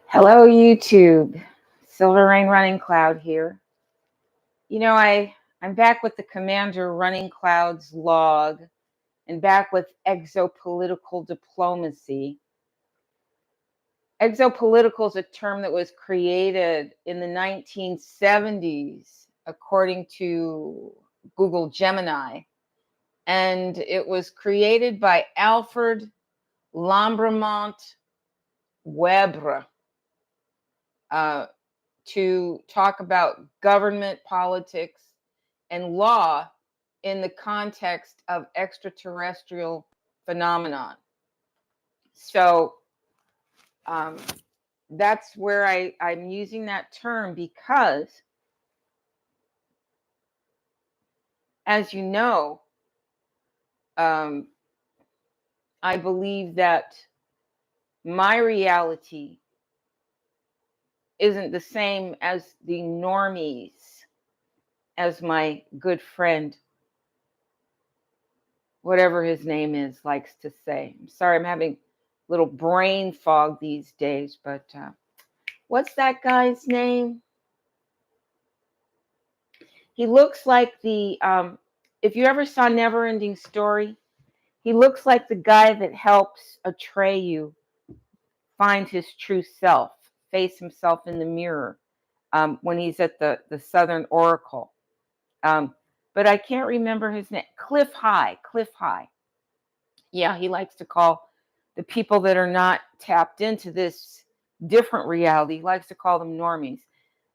Hello, YouTube. Silver Rain Running Cloud here. I'm back with the Commander Running Cloud's log and back with exopolitical diplomacy. Exopolitical is a term that was created in the 1970s, according to Google Gemini. And it was created by Alfred Lambremont Webre. To talk about government, politics, and law in the context of extraterrestrial phenomenon. So that's where I'm using that term because, as you know, I believe that my reality isn't the same as the normies, as my good friend, whatever his name is, likes to say. I'm sorry, I'm having little brain fog these days, but what's that guy's name? He looks like if you ever saw Neverending Story, he looks like the guy that helps Atreyu find his true self, face himself in the mirror when he's at the Southern Oracle. But I can't remember his name. Cliff High. Yeah, he likes to call the people that are not tapped into this different reality, he likes to call them normies.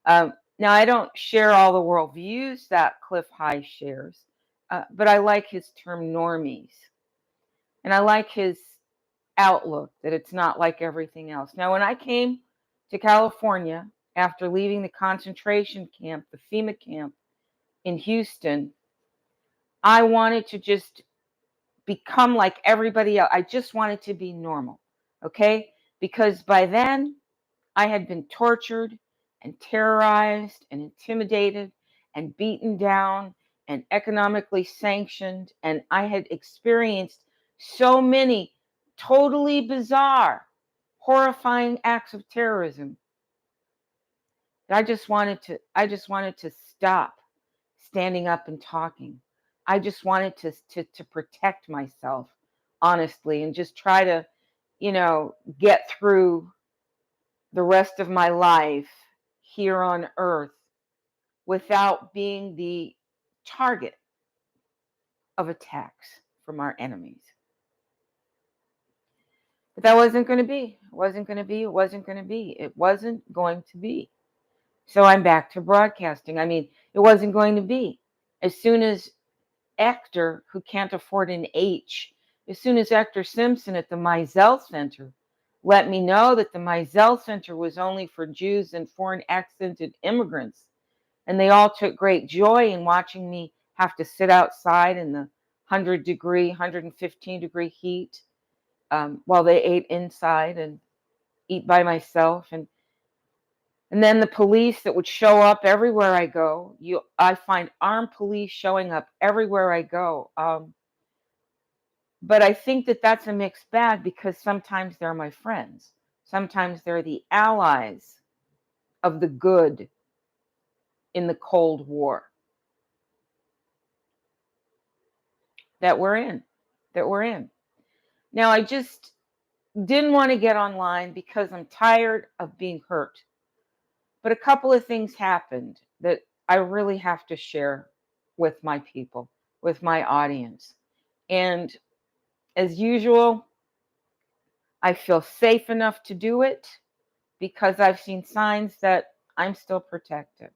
Now, I don't share all the worldviews that Cliff High shares, but I like his term normies. And I like his outlook that it's not like everything else. Now, when I came to California after leaving the concentration camp, the FEMA camp in Houston, I wanted to just become like everybody else. I just wanted to be normal, okay? Because by then I had been tortured and terrorized and intimidated and beaten down and economically sanctioned, and I had experienced so many totally bizarre, horrifying acts of terrorism that I just wanted to stop standing up and talking. I just wanted to protect myself, honestly, and just try to, get through the rest of my life here on earth without being the target of attacks from our enemies. But that wasn't going to be. It wasn't going to be. It wasn't going to be. It wasn't going to be. So I'm back to broadcasting. I mean, it wasn't going to be. As soon as Hector, who can't afford an H, as soon as Hector Simpson at the Mizell Center let me know that the Mizell Center was only for Jews and foreign accented immigrants, and they all took great joy in watching me have to sit outside in the 100-degree, 115-degree heat while they ate inside and eat by myself. And then the police that would show up everywhere I go. I find armed police showing up everywhere I go. But I think that that's a mixed bag because sometimes they're my friends. Sometimes they're the allies of the good in the Cold War that we're in. Now, I just didn't want to get online because I'm tired of being hurt. But a couple of things happened that I really have to share with my people, with my audience. And as usual, I feel safe enough to do it because I've seen signs that I'm still protected.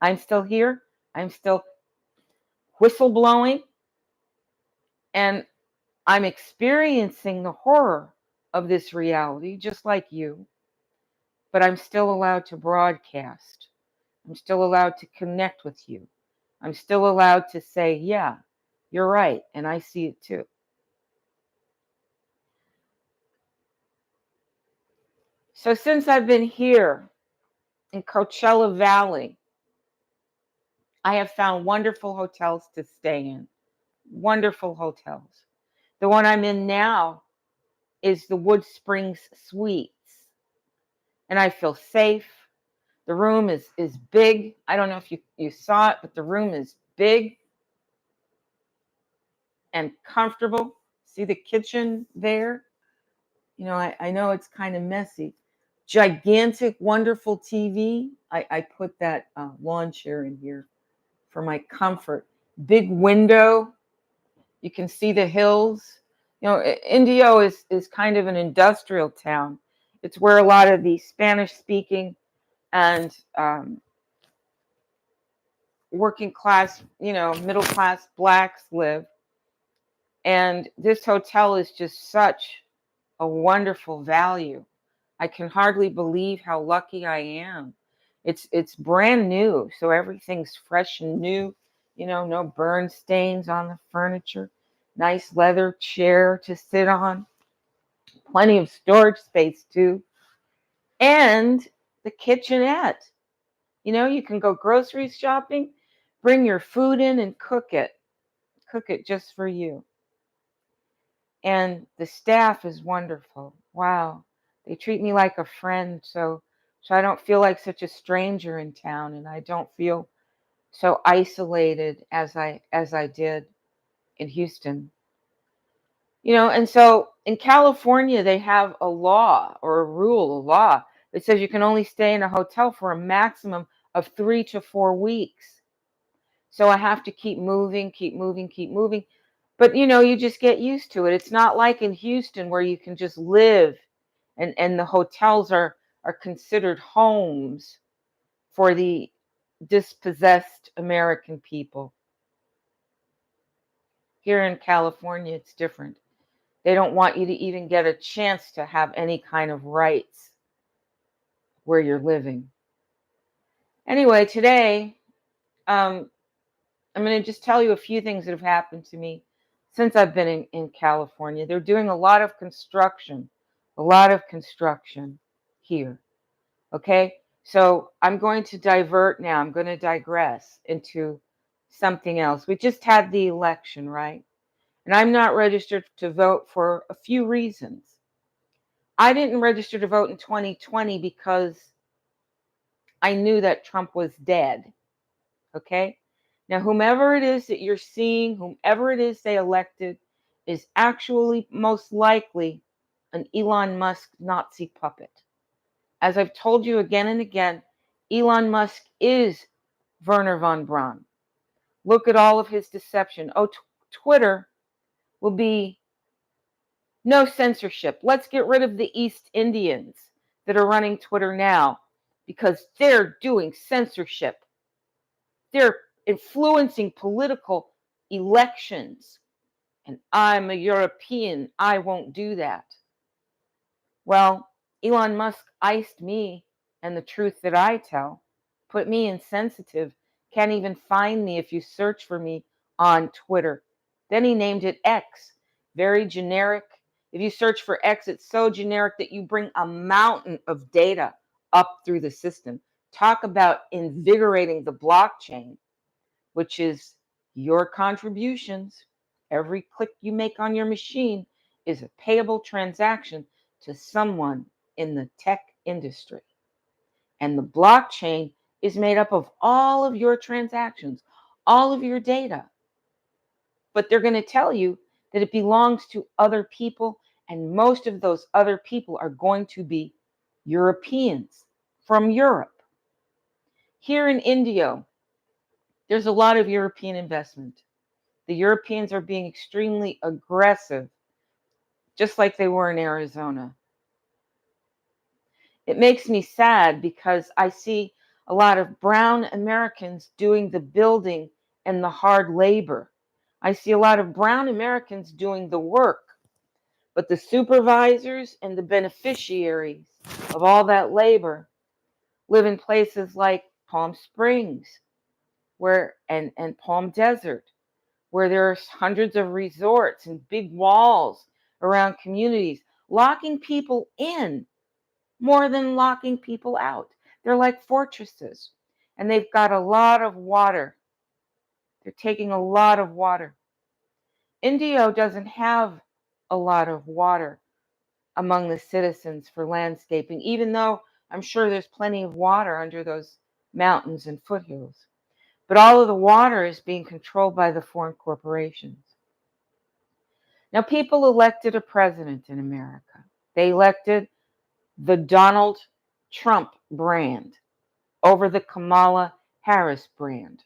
I'm still here. I'm still whistleblowing. And I'm experiencing the horror of this reality, just like you. But I'm still allowed to broadcast. I'm still allowed to connect with you. I'm still allowed to say, yeah, you're right. And I see it too. So since I've been here in Coachella Valley, I have found wonderful hotels to stay in. Wonderful hotels. The one I'm in now is the Wood Springs Suites. and I feel safe. The room is big. I don't know if you saw it, but the room is big and comfortable. See the kitchen there? I know it's kind of messy. Gigantic, wonderful TV. I put that lawn chair in here for my comfort. Big window. You can see the hills. Indio is kind of an industrial town. It's where a lot of the Spanish speaking and working class, middle class blacks live. And this hotel is just such a wonderful value. I can hardly believe how lucky I am. It's brand new, so everything's fresh and new. No burn stains on the furniture. Nice leather chair to sit on. Plenty of storage space too. And the kitchenette. You can go grocery shopping, bring your food in and cook it. Cook it just for you. And the staff is wonderful. Wow. They treat me like a friend, so I don't feel like such a stranger in town, and I don't feel so isolated as I did in Houston. And so in California they have a law or a law that says you can only stay in a hotel for a maximum of 3 to 4 weeks. So I have to keep moving, keep moving, keep moving. But you just get used to it. It's not like in Houston where you can just live and the hotels are considered homes for the dispossessed American people. Here in California, it's different. They don't want you to even get a chance to have any kind of rights where you're living. Anyway, today, I'm going to just tell you a few things that have happened to me since I've been in California. They're doing a lot of construction here. Okay? So I'm going to divert now. I'm going to digress into something else. We just had the election, right? And I'm not registered to vote for a few reasons. I didn't register to vote in 2020 because I knew that Trump was dead. Okay? Now, whomever it is that you're seeing, whomever it is they elected, is actually most likely an Elon Musk Nazi puppet. As I've told you again and again, Elon Musk is Werner von Braun. Look at all of his deception. Twitter will be no censorship. Let's get rid of the East Indians that are running Twitter now because they're doing censorship. They're influencing political elections. And I'm a European. I won't do that. Well, Elon Musk iced me and the truth that I tell, put me insensitive, can't even find me if you search for me on Twitter. Then he named it X, very generic. If you search for X, it's so generic that you bring a mountain of data up through the system. Talk about invigorating the blockchain, which is your contributions. Every click you make on your machine is a payable transaction to someone in the tech industry. And the blockchain is made up of all of your transactions, all of your data. But they're going to tell you that it belongs to other people, and most of those other people are going to be Europeans from Europe. Here in India, there's a lot of European investment. The Europeans are being extremely aggressive, just like they were in Arizona. It makes me sad because I see a lot of brown Americans doing the building and the hard labor. I see a lot of brown Americans doing the work, but the supervisors and the beneficiaries of all that labor live in places like Palm Springs, and Palm Desert, where there's hundreds of resorts and big walls around communities, locking people in more than locking people out. They're like fortresses, and they've got a lot of water. They're taking a lot of water. Indio doesn't have a lot of water among the citizens for landscaping, even though I'm sure there's plenty of water under those mountains and foothills. But all of the water is being controlled by the foreign corporations. Now, people elected a president in America. They elected the Donald Trump brand over the Kamala Harris brand.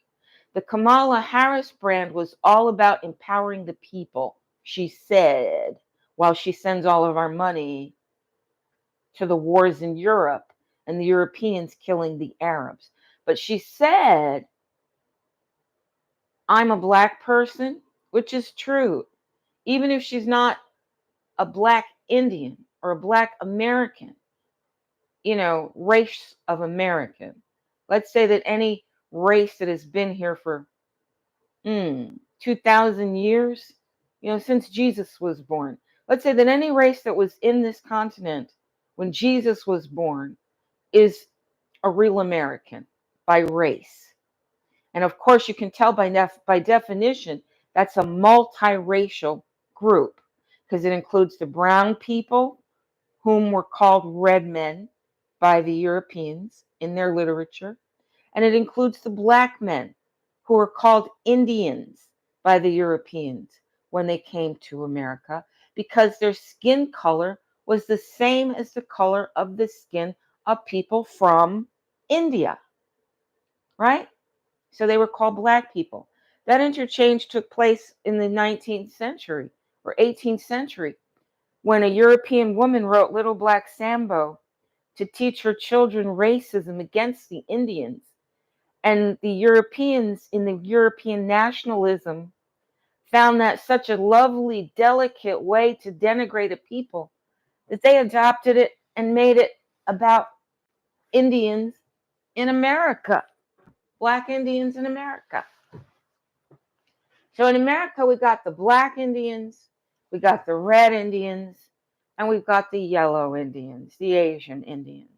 The Kamala Harris brand was all about empowering the people, she said, while she sends all of our money to the wars in Europe and the Europeans killing the Arabs. But she said, I'm a black person, which is true. Even if she's not a black Indian or a black American, race of American. Let's say that any race that has been here for 2,000 years, since Jesus was born. Let's say that any race that was in this continent when Jesus was born is a real American by race. And of course, you can tell by definition, that's a multiracial group because it includes the brown people, whom were called red men by the Europeans in their literature. And it includes the black men, who were called Indians by the Europeans when they came to America, because their skin color was the same as the color of the skin of people from India, right? So they were called black people. That interchange took place in the 19th century or 18th century when a European woman wrote Little Black Sambo to teach her children racism against the Indians. And the Europeans, in the European nationalism, found that such a lovely, delicate way to denigrate a people that they adopted it and made it about Indians in America, black Indians in America. So in America, we got the black Indians, we got the red Indians, and we've got the yellow Indians, the Asian Indians.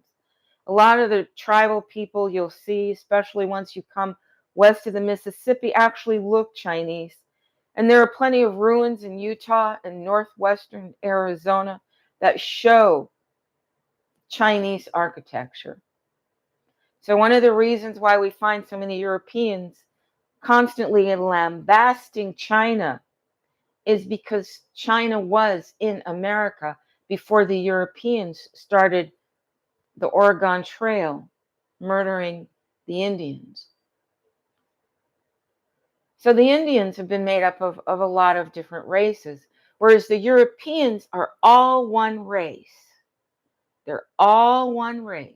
A lot of the tribal people you'll see, especially once you come west of the Mississippi, actually look Chinese. And there are plenty of ruins in Utah and northwestern Arizona that show Chinese architecture. So one of the reasons why we find so many Europeans constantly lambasting China is because China was in America before the Europeans started the Oregon Trail, murdering the Indians. So the Indians have been made up of a lot of different races, whereas the Europeans are all one race. They're all one race.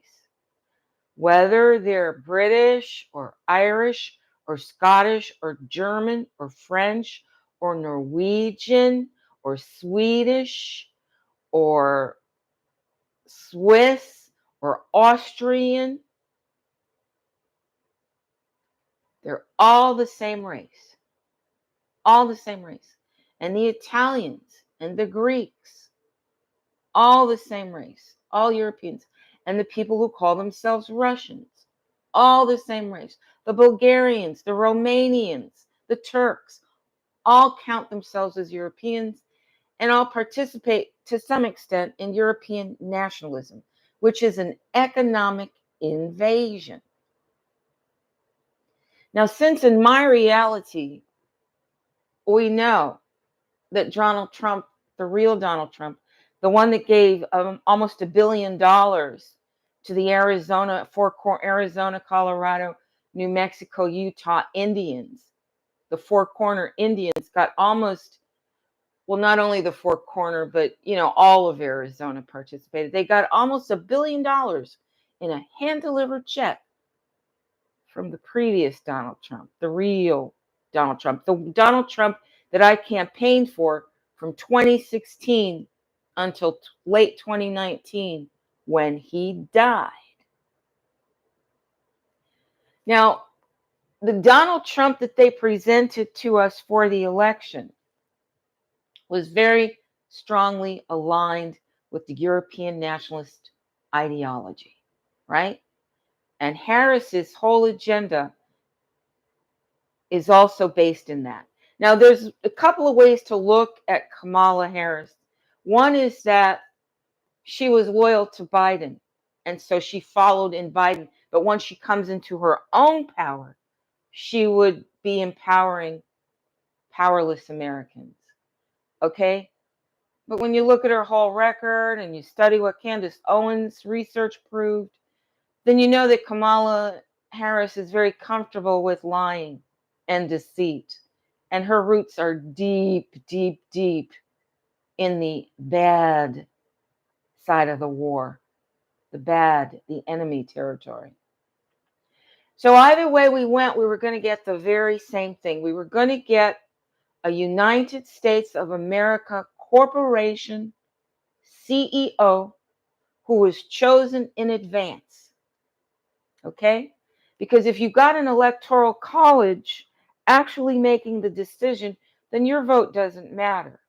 Whether they're British or Irish or Scottish or German or French or Norwegian or Swedish or Swiss or Austrian, they're all the same race. All the same race. And the Italians and the Greeks, all the same race. All Europeans. And the people who call themselves Russians, all the same race. The Bulgarians, the Romanians, the Turks, all count themselves as Europeans and all participate to some extent in European nationalism, which is an economic invasion. Now, since in my reality, we know that Donald Trump, the real Donald Trump, the one that gave almost $1 billion to the Arizona, Colorado, New Mexico, Utah Indians, the Four Corner Indians got almost, well, not only the Four Corner, but all of Arizona participated. They got almost $1 billion in a hand-delivered check from the previous Donald Trump, the real Donald Trump, the Donald Trump that I campaigned for from 2016 until late 2019 when he died. Now, the Donald Trump that they presented to us for the election was very strongly aligned with the European nationalist ideology, right? And Harris's whole agenda is also based in that. Now, there's a couple of ways to look at Kamala Harris. One is that she was loyal to Biden. And so she followed in Biden. But once she comes into her own power, she would be empowering powerless Americans. Okay? But when you look at her whole record and you study what Candace Owens' research proved, then you know that Kamala Harris is very comfortable with lying and deceit. And her roots are deep, deep, deep in the bad side of the war, the enemy territory. So either way we went, we were going to get the very same thing. We were going to get a United States of America corporation CEO who was chosen in advance. Okay? Because if you got an electoral college actually making the decision, then your vote doesn't matter.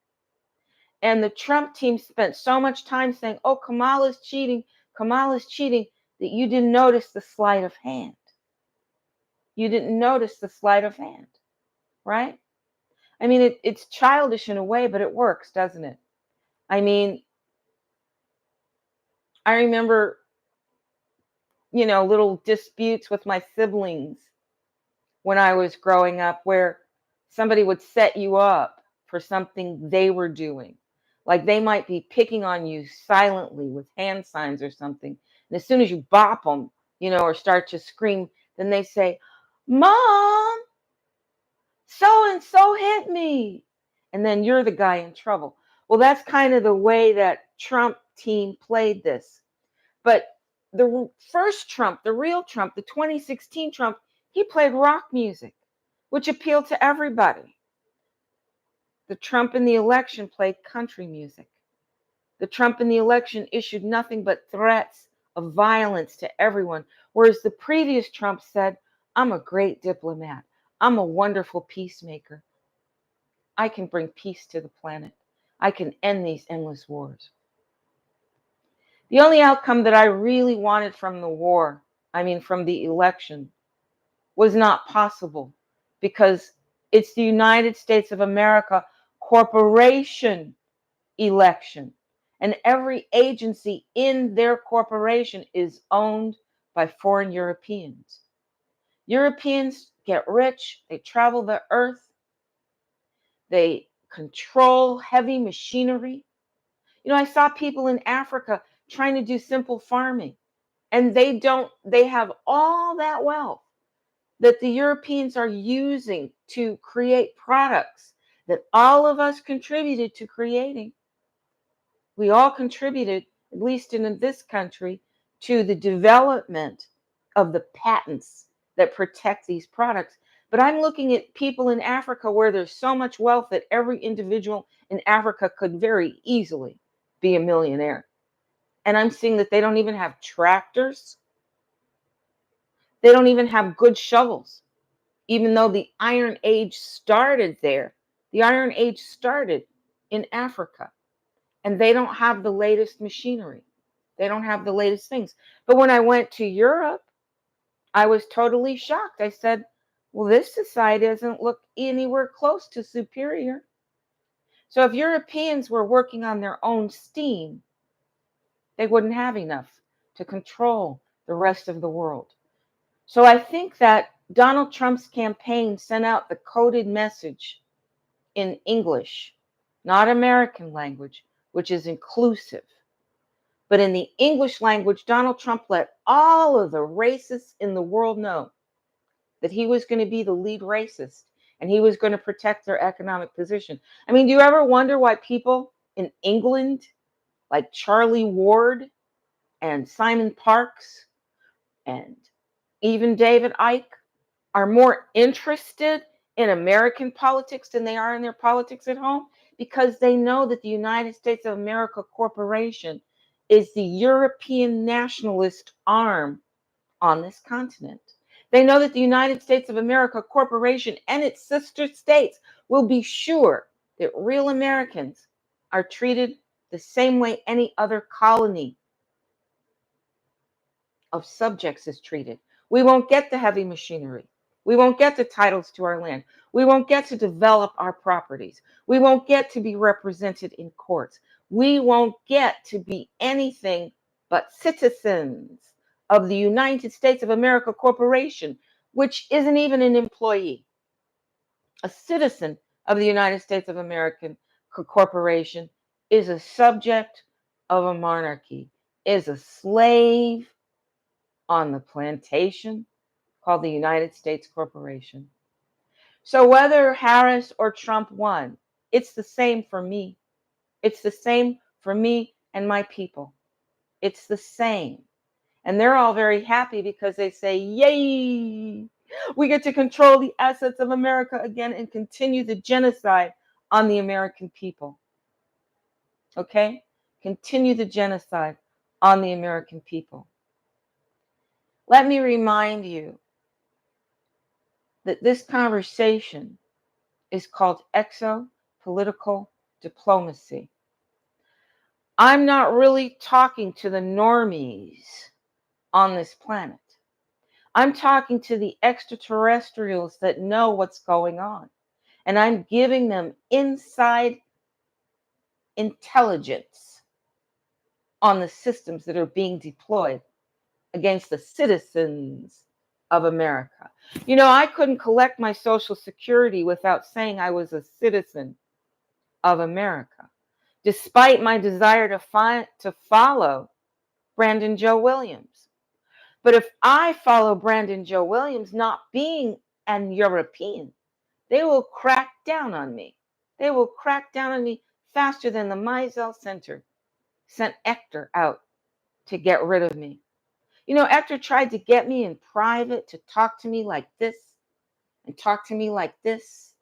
And the Trump team spent so much time saying, oh, Kamala's cheating, that you didn't notice the sleight of hand. You didn't notice the sleight of hand, right? I mean, it's childish in a way, but it works, doesn't it? I mean, I remember, little disputes with my siblings when I was growing up where somebody would set you up for something they were doing. Like they might be picking on you silently with hand signs or something. And as soon as you bop them, or start to scream, then they say, Mom, so and so hit me. And then you're the guy in trouble. Well, that's kind of the way that Trump team played this. But the first Trump, the real Trump, the 2016 Trump, he played rock music, which appealed to everybody. The Trump in the election played country music. The Trump in the election issued nothing but threats of violence to everyone, whereas the previous Trump said, I'm a great diplomat. I'm a wonderful peacemaker. I can bring peace to the planet. I can end these endless wars. The only outcome that I really wanted from the war, from the election, was not possible because it's the United States of America corporation election. And every agency in their corporation is owned by foreign Europeans. Europeans get rich, they travel the earth, they control heavy machinery. I saw people in Africa trying to do simple farming, and they have all that wealth that the Europeans are using to create products that all of us contributed to creating. We all contributed, at least in this country, to the development of the patents that protect these products. But I'm looking at people in Africa where there's so much wealth that every individual in Africa could very easily be a millionaire. And I'm seeing that they don't even have tractors. They don't even have good shovels, even though the Iron Age started there. The Iron Age started in Africa, and they don't have the latest machinery. They don't have the latest things. But when I went to Europe, I was totally shocked. I said, well, this society doesn't look anywhere close to superior. So if Europeans were working on their own steam, they wouldn't have enough to control the rest of the world. So I think that Donald Trump's campaign sent out the coded message in English, not American language, which is inclusive. But in the English language, Donald Trump let all of the racists in the world know that he was going to be the lead racist and he was going to protect their economic position. Do you ever wonder why people in England, like Charlie Ward and Simon Parks and even David Icke, are more interested in American politics than they are in their politics at home? Because they know that the United States of America Corporation is the European nationalist arm on this continent. They know that the United States of America Corporation and its sister states will be sure that real Americans are treated the same way any other colony of subjects is treated. We won't get the heavy machinery. We won't get the titles to our land. We won't get to develop our properties. We won't get to be represented in courts. We won't get to be anything but citizens of the United States of America Corporation, which isn't even an employee. A citizen of the United States of American Corporation is a subject of a monarchy, is a slave on the plantation called the United States Corporation. So whether Harris or Trump won, it's the same for me. It's the same for me and my people. It's the same. And they're all very happy because they say, yay, we get to control the assets of America again and continue the genocide on the American people. Okay? Continue the genocide on the American people. Let me remind you that this conversation is called exopolitical diplomacy. I'm not really talking to the normies on this planet. I'm talking to the extraterrestrials that know what's going on. And I'm giving them inside intelligence on the systems that are being deployed against the citizens of America. You know, I couldn't collect my Social Security without saying I was a citizen of America, despite my desire to follow Brandon Joe Williams. But if I follow Brandon Joe Williams, not being an European, they will crack down on me. They will crack down on me faster than the Mizell Center sent Hector out to get rid of me. You know, Hector tried to get me in private to talk to me like this and talk to me like this.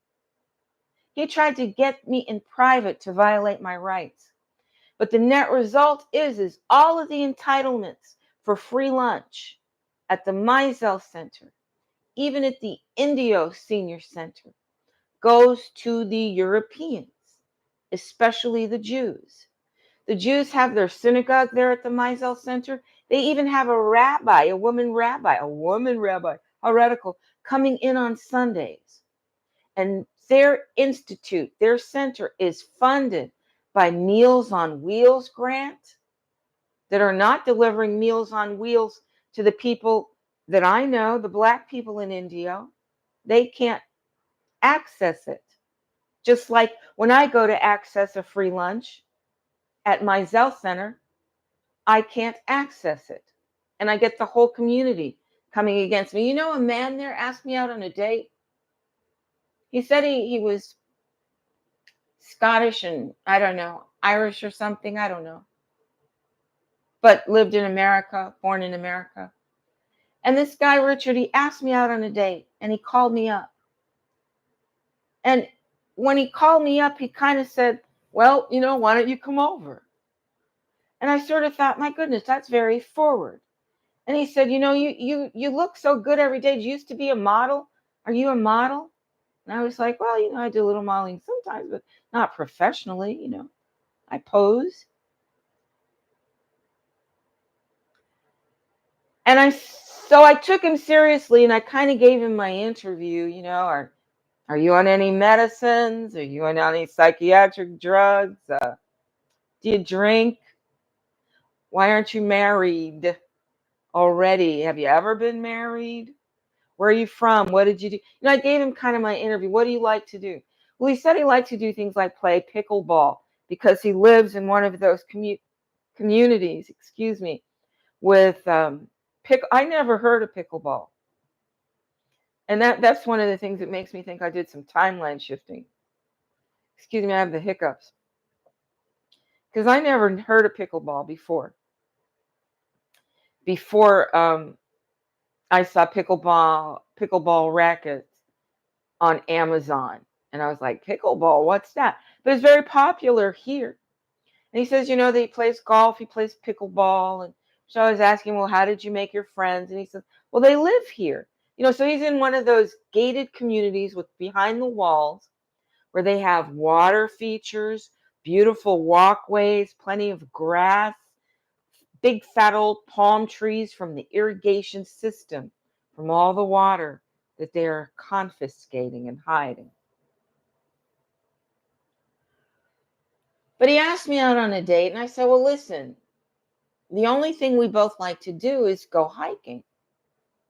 He tried to get me in private to violate my rights. But the net result is all of the entitlements for free lunch at the Mizell Center, even at the Indio Senior Center, goes to the Europeans, especially the Jews. The Jews have their synagogue there at the Mizell Center. They even have a rabbi, a woman rabbi, how radical, coming in on Sundays. And their institute, their center is funded by Meals on Wheels grant that are not delivering Meals on Wheels to the people that I know, the Black people in India. They can't access it. Just like when I go to access a free lunch at my Zell Center, I can't access it. And I get the whole community coming against me. You know, a man there asked me out on a date. He said he was Scottish and, I don't know, Irish or something, I don't know. But lived in America, born in America. And this guy, Richard, he asked me out on a date and he called me up. And when he called me up, he kind of said, well, you know, why don't you come over? And I sort of thought, my goodness, that's very forward. And he said, you know, you look so good every day. Did you used to be a model? Are you a model? And I was like, well, you know, I do a little modeling sometimes, but not professionally, you know. I pose. And so I took him seriously and I kind of gave him my interview, you know, are you on any medicines? Are you on any psychiatric drugs? Do you drink? Why aren't you married already? Have you ever been married? Where are you from? What did you do? You know, I gave him kind of my interview. What do you like to do? Well, he said he liked to do things like play pickleball because he lives in one of those communities, with I never heard of pickleball. And that's one of the things that makes me think I did some timeline shifting. Excuse me, I have the hiccups. Because I never heard of pickleball before. I saw pickleball rackets on Amazon. And I was like, pickleball, what's that? But it's very popular here. And he says, you know, that he plays golf, he plays pickleball. And so I was asking, well, how did you make your friends? And he says, well, they live here. You know, so he's in one of those gated communities with behind the walls where they have water features, beautiful walkways, plenty of grass, big fat old palm trees from the irrigation system, from all the water that they're confiscating and hiding. But he asked me out on a date, and I said, well, listen, The only thing we both like to do is go hiking.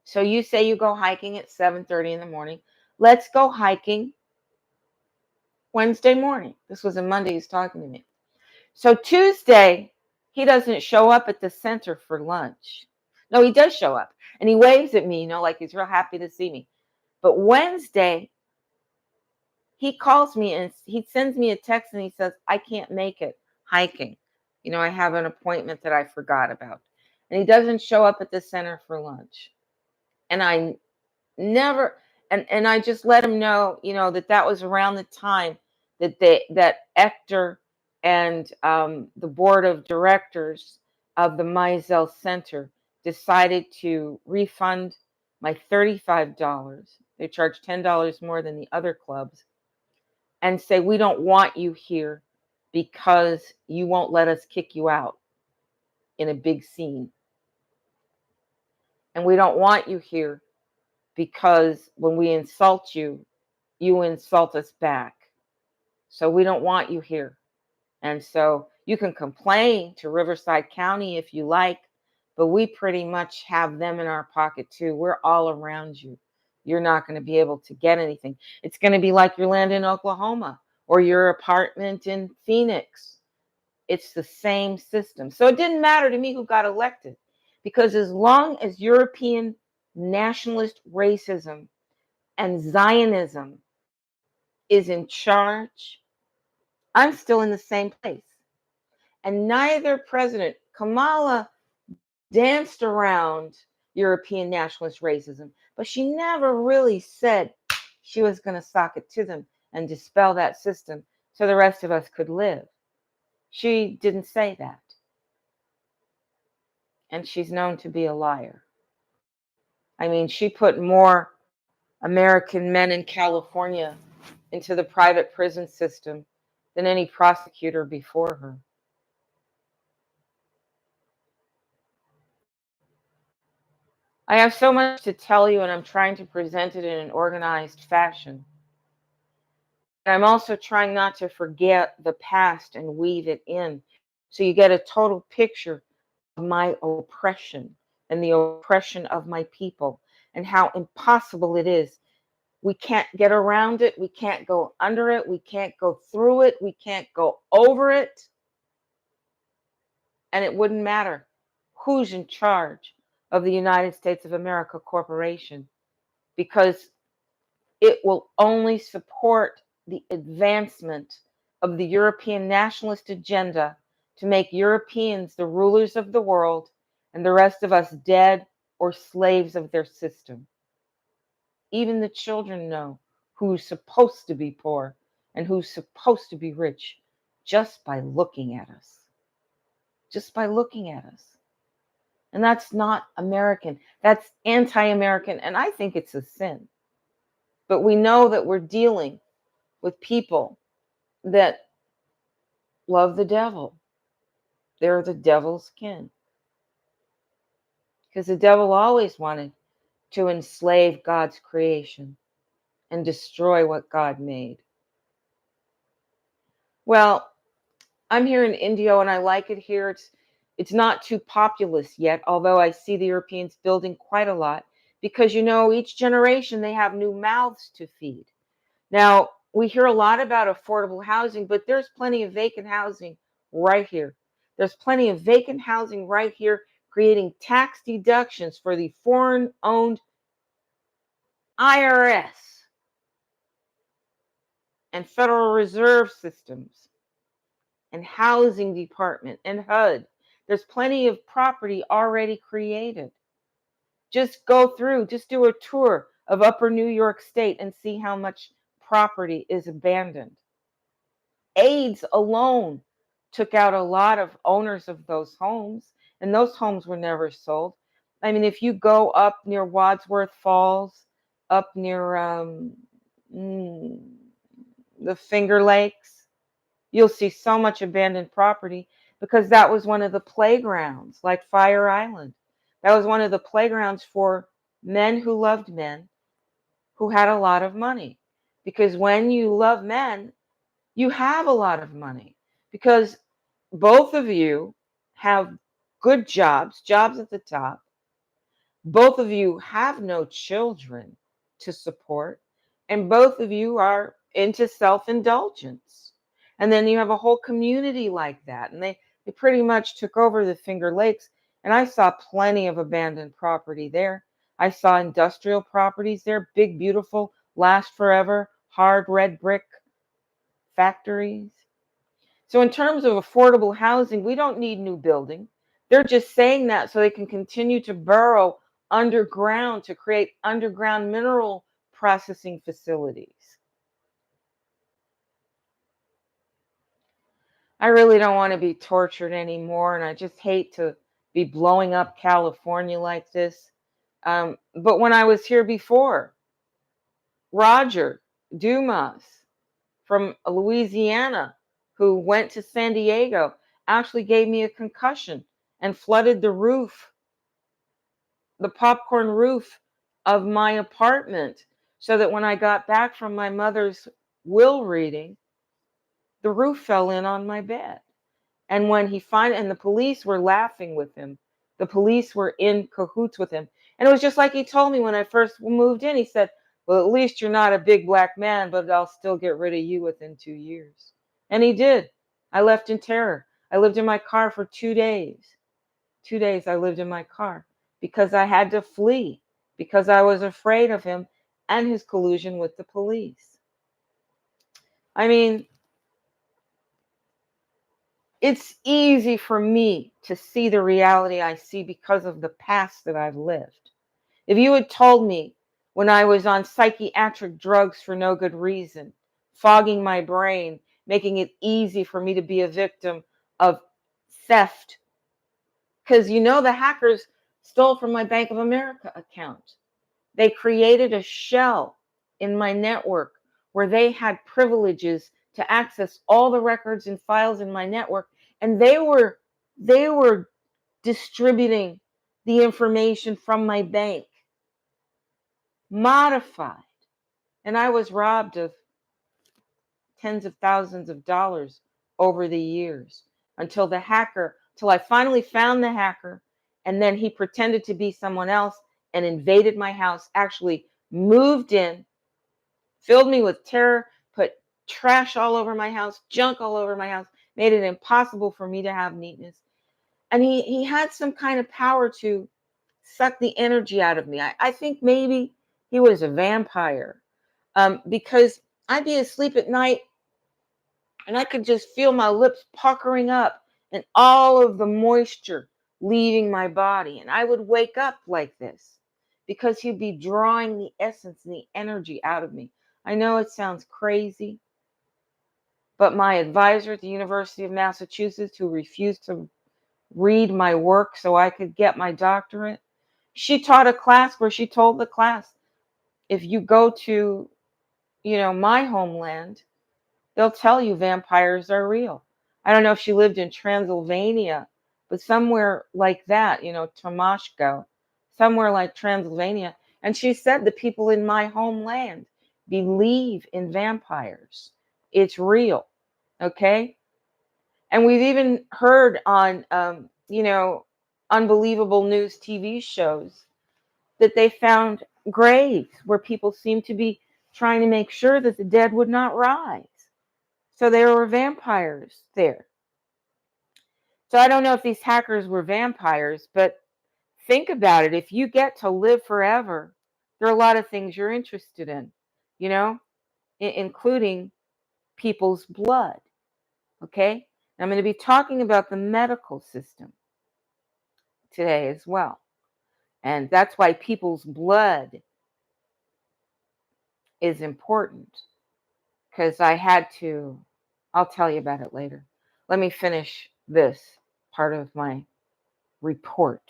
So you say you go hiking at 7:30 in the morning. Let's go hiking Wednesday morning. This was a Monday he's talking to me. So Tuesday, he doesn't show up at the center for lunch. No, he does show up. And he waves at me, like he's real happy to see me. But Wednesday, he calls me and he sends me a text and he says, I can't make it hiking. I have an appointment that I forgot about. And he doesn't show up at the center for lunch. And I never, and I just let him know, that was around the time that Hector and the board of directors of the Mizell Center decided to refund my $35. They charge $10 more than the other clubs, and say, we don't want you here because you won't let us kick you out in a big scene. And we don't want you here because when we insult you, you insult us back. So we don't want you here. And so you can complain to Riverside County if you like, but we pretty much have them in our pocket too. We're all around you. You're not going to be able to get anything. It's going to be like your land in Oklahoma or your apartment in Phoenix. It's the same system. So it didn't matter to me who got elected, because as long as European nationalist racism and Zionism is in charge, I'm still in the same place. And neither president, Kamala, danced around European nationalist racism, but she never really said she was going to sock it to them and dispel that system so the rest of us could live. She didn't say that. And she's known to be a liar. I mean, she put more American men in California into the private prison system than any prosecutor before her. I have so much to tell you, and I'm trying to present it in an organized fashion. I'm also trying not to forget the past and weave it in, so you get a total picture of my oppression and the oppression of my people and how impossible it is. We can't get around it. We can't go under it. We can't go through it. We can't go over it. And it wouldn't matter who's in charge of the United States of America Corporation, because it will only support the advancement of the European nationalist agenda to make Europeans the rulers of the world and the rest of us dead or slaves of their system. Even the children know who's supposed to be poor and who's supposed to be rich just by looking at us. Just by looking at us. And that's not American. That's anti-American. And I think it's a sin. But we know that we're dealing with people that love the devil. They're the devil's kin. Because the devil always wanted to enslave God's creation and destroy what God made. Well, I'm here in Indio and I like it here. It's not too populous yet, although I see the Europeans building quite a lot, because each generation they have new mouths to feed. Now, we hear a lot about affordable housing, but there's plenty of vacant housing right here. There's plenty of vacant housing right here, creating tax deductions for the foreign-owned IRS and Federal Reserve systems and Housing Department and HUD. There's plenty of property already created. Just go through, just do a tour of Upper New York State and see how much property is abandoned. AIDS alone took out a lot of owners of those homes, and those homes were never sold. I mean, if you go up near Wadsworth Falls, up near the Finger Lakes, you'll see so much abandoned property, because that was one of the playgrounds, like Fire Island. That was one of the playgrounds for men who loved men who had a lot of money. Because when you love men, you have a lot of money, because both of you have good jobs, jobs at the top. Both of you have no children to support, and both of you are into self indulgence. And then you have a whole community like that. And they pretty much took over the Finger Lakes. And I saw plenty of abandoned property there. I saw industrial properties there, big, beautiful, last forever, hard red brick factories. So, in terms of affordable housing, we don't need new building. They're just saying that so they can continue to burrow underground to create underground mineral processing facilities. I really don't want to be tortured anymore, and I just hate to be blowing up California like this. But when I was here before, Roger Dumas from Louisiana, who went to San Diego, actually gave me a concussion and flooded the roof, the popcorn roof of my apartment, so that when I got back from my mother's will reading, the roof fell in on my bed. And when and the police were laughing with him. The police were in cahoots with him. And it was just like he told me when I first moved in. He said, well, at least you're not a big black man, but I'll still get rid of you within 2 years. And he did. I left in terror. I lived in my car for 2 days. 2 days I lived in my car because I had to flee, because I was afraid of him and his collusion with the police. I mean, it's easy for me to see the reality I see because of the past that I've lived. If you had told me when I was on psychiatric drugs for no good reason, fogging my brain, making it easy for me to be a victim of theft, because the hackers stole from my Bank of America account. They created a shell in my network where they had privileges to access all the records and files in my network, and they were distributing the information from my bank modified, and I was robbed of tens of thousands of dollars over the years till I finally found the hacker, and then he pretended to be someone else and invaded my house, actually moved in, filled me with terror, put trash all over my house, junk all over my house, made it impossible for me to have neatness. And he had some kind of power to suck the energy out of me. I think maybe he was a vampire, because I'd be asleep at night and I could just feel my lips puckering up and all of the moisture leaving my body. And I would wake up like this because he'd be drawing the essence and the energy out of me. I know it sounds crazy, but my advisor at the University of Massachusetts, who refused to read my work so I could get my doctorate, she taught a class where she told the class, if you go to, my homeland, they'll tell you vampires are real. I don't know if she lived in Transylvania, but somewhere like that, Tomashko, somewhere like Transylvania. And she said the people in my homeland believe in vampires. It's real. Okay. And we've even heard on, unbelievable news TV shows that they found graves where people seemed to be trying to make sure that the dead would not rise. So there were vampires there. So I don't know if these hackers were vampires, but think about it. If you get to live forever, there are a lot of things you're interested in, you know, including people's blood. Okay? I'm going to be talking about the medical system today as well. And that's why people's blood is important, because I'll tell you about it later. Let me finish this part of my report.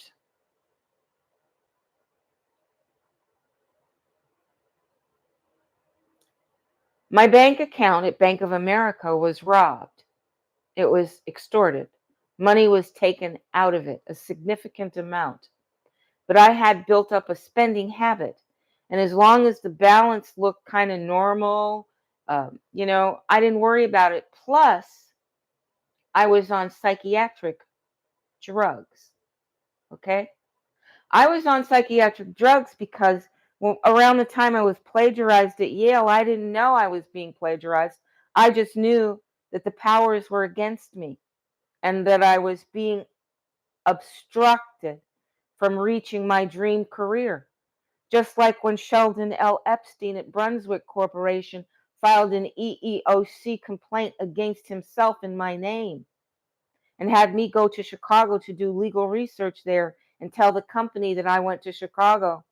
My bank account at Bank of America was robbed. It was extorted. Money was taken out of it, a significant amount. But I had built up a spending habit. And as long as the balance looked kind of normal, I didn't worry about it. Plus, I was on psychiatric drugs. Okay? I was on psychiatric drugs because around the time I was plagiarized at Yale, I didn't know I was being plagiarized. I just knew that the powers were against me and that I was being obstructed from reaching my dream career. Just like when Sheldon L. Epstein at Brunswick Corporation filed an EEOC complaint against himself in my name and had me go to Chicago to do legal research there and tell the company that I went to Chicago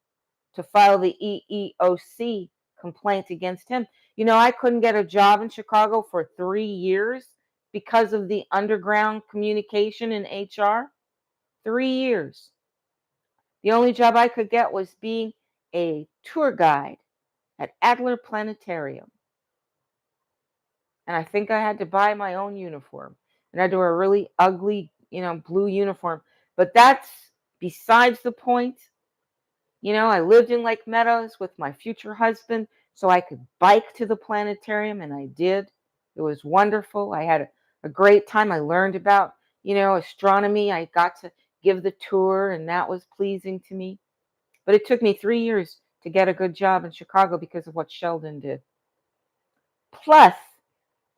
to file the EEOC complaint against him. You know, I couldn't get a job in Chicago for 3 years because of the underground communication in HR. 3 years. The only job I could get was being a tour guide at Adler Planetarium. And I think I had to buy my own uniform. And I had to wear a really ugly, blue uniform. But that's besides the point. I lived in Lake Meadows with my future husband so I could bike to the planetarium, and I did. It was wonderful. I had a great time. I learned about, astronomy. I got to give the tour, and that was pleasing to me. But it took me 3 years to get a good job in Chicago because of what Sheldon did. Plus,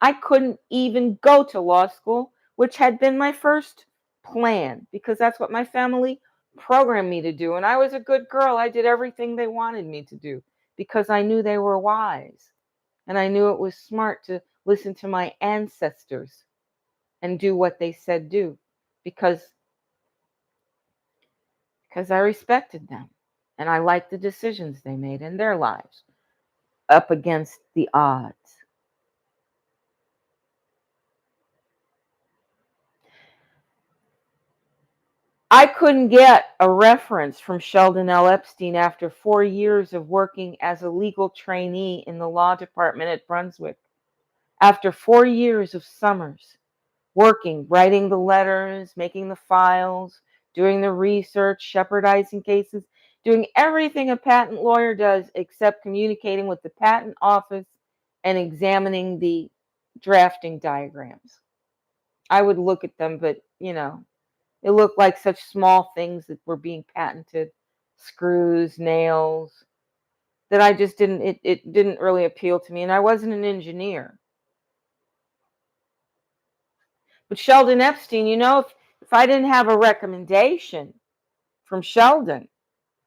I couldn't even go to law school, which had been my first plan because that's what my family programmed me to do. And I was a good girl. I did everything they wanted me to do because I knew they were wise. And I knew it was smart to listen to my ancestors and do what they said do because I respected them and I liked the decisions they made in their lives up against the odds. I couldn't get a reference from Sheldon L. Epstein after 4 years of working as a legal trainee in the law department at Brunswick. After 4 years of summers working, writing the letters, making the files, doing the research, shepherdizing cases, doing everything a patent lawyer does except communicating with the patent office and examining the drafting diagrams. I would look at them, but it looked like such small things that were being patented, screws, nails, that I just it didn't really appeal to me. And I wasn't an engineer. But Sheldon Epstein, if I didn't have a recommendation from Sheldon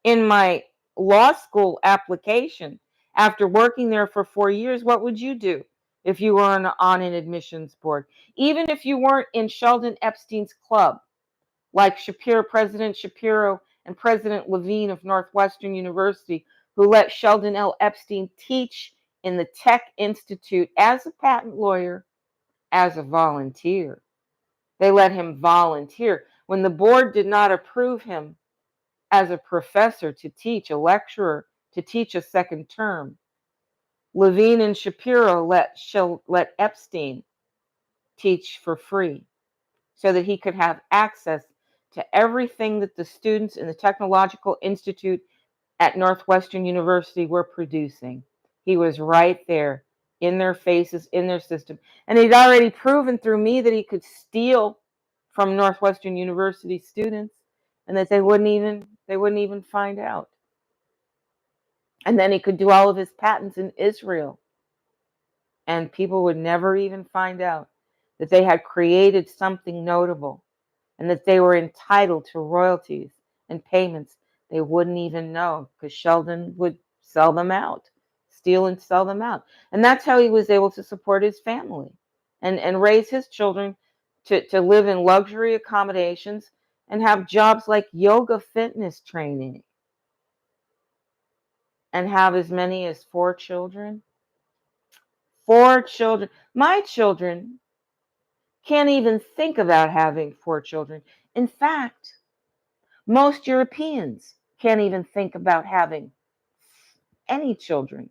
in my law school application after working there for 4 years, what would you do if you were on an admissions board? Even if you weren't in Sheldon Epstein's club, like President Shapiro and President Levine of Northwestern University, who let Sheldon L. Epstein teach in the Tech Institute as a patent lawyer, as a volunteer. They let him volunteer. When the board did not approve him as a professor to teach, a lecturer to teach a second term, Levine and Shapiro let Epstein teach for free so that he could have access to everything that the students in the Technological Institute at Northwestern University were producing. He was right there in their faces, in their system. And he'd already proven through me that he could steal from Northwestern University students and that they wouldn't even find out. And then he could do all of his patents in Israel and people would never even find out that they had created something notable and that they were entitled to royalties and payments. They wouldn't even know because Sheldon would sell them out, steal and sell them out. And that's how he was able to support his family and raise his children to live in luxury accommodations and have jobs like yoga fitness training and have as many as 4 children. 4 children. My children can't even think about having 4 children. In fact, most Europeans can't even think about having any children.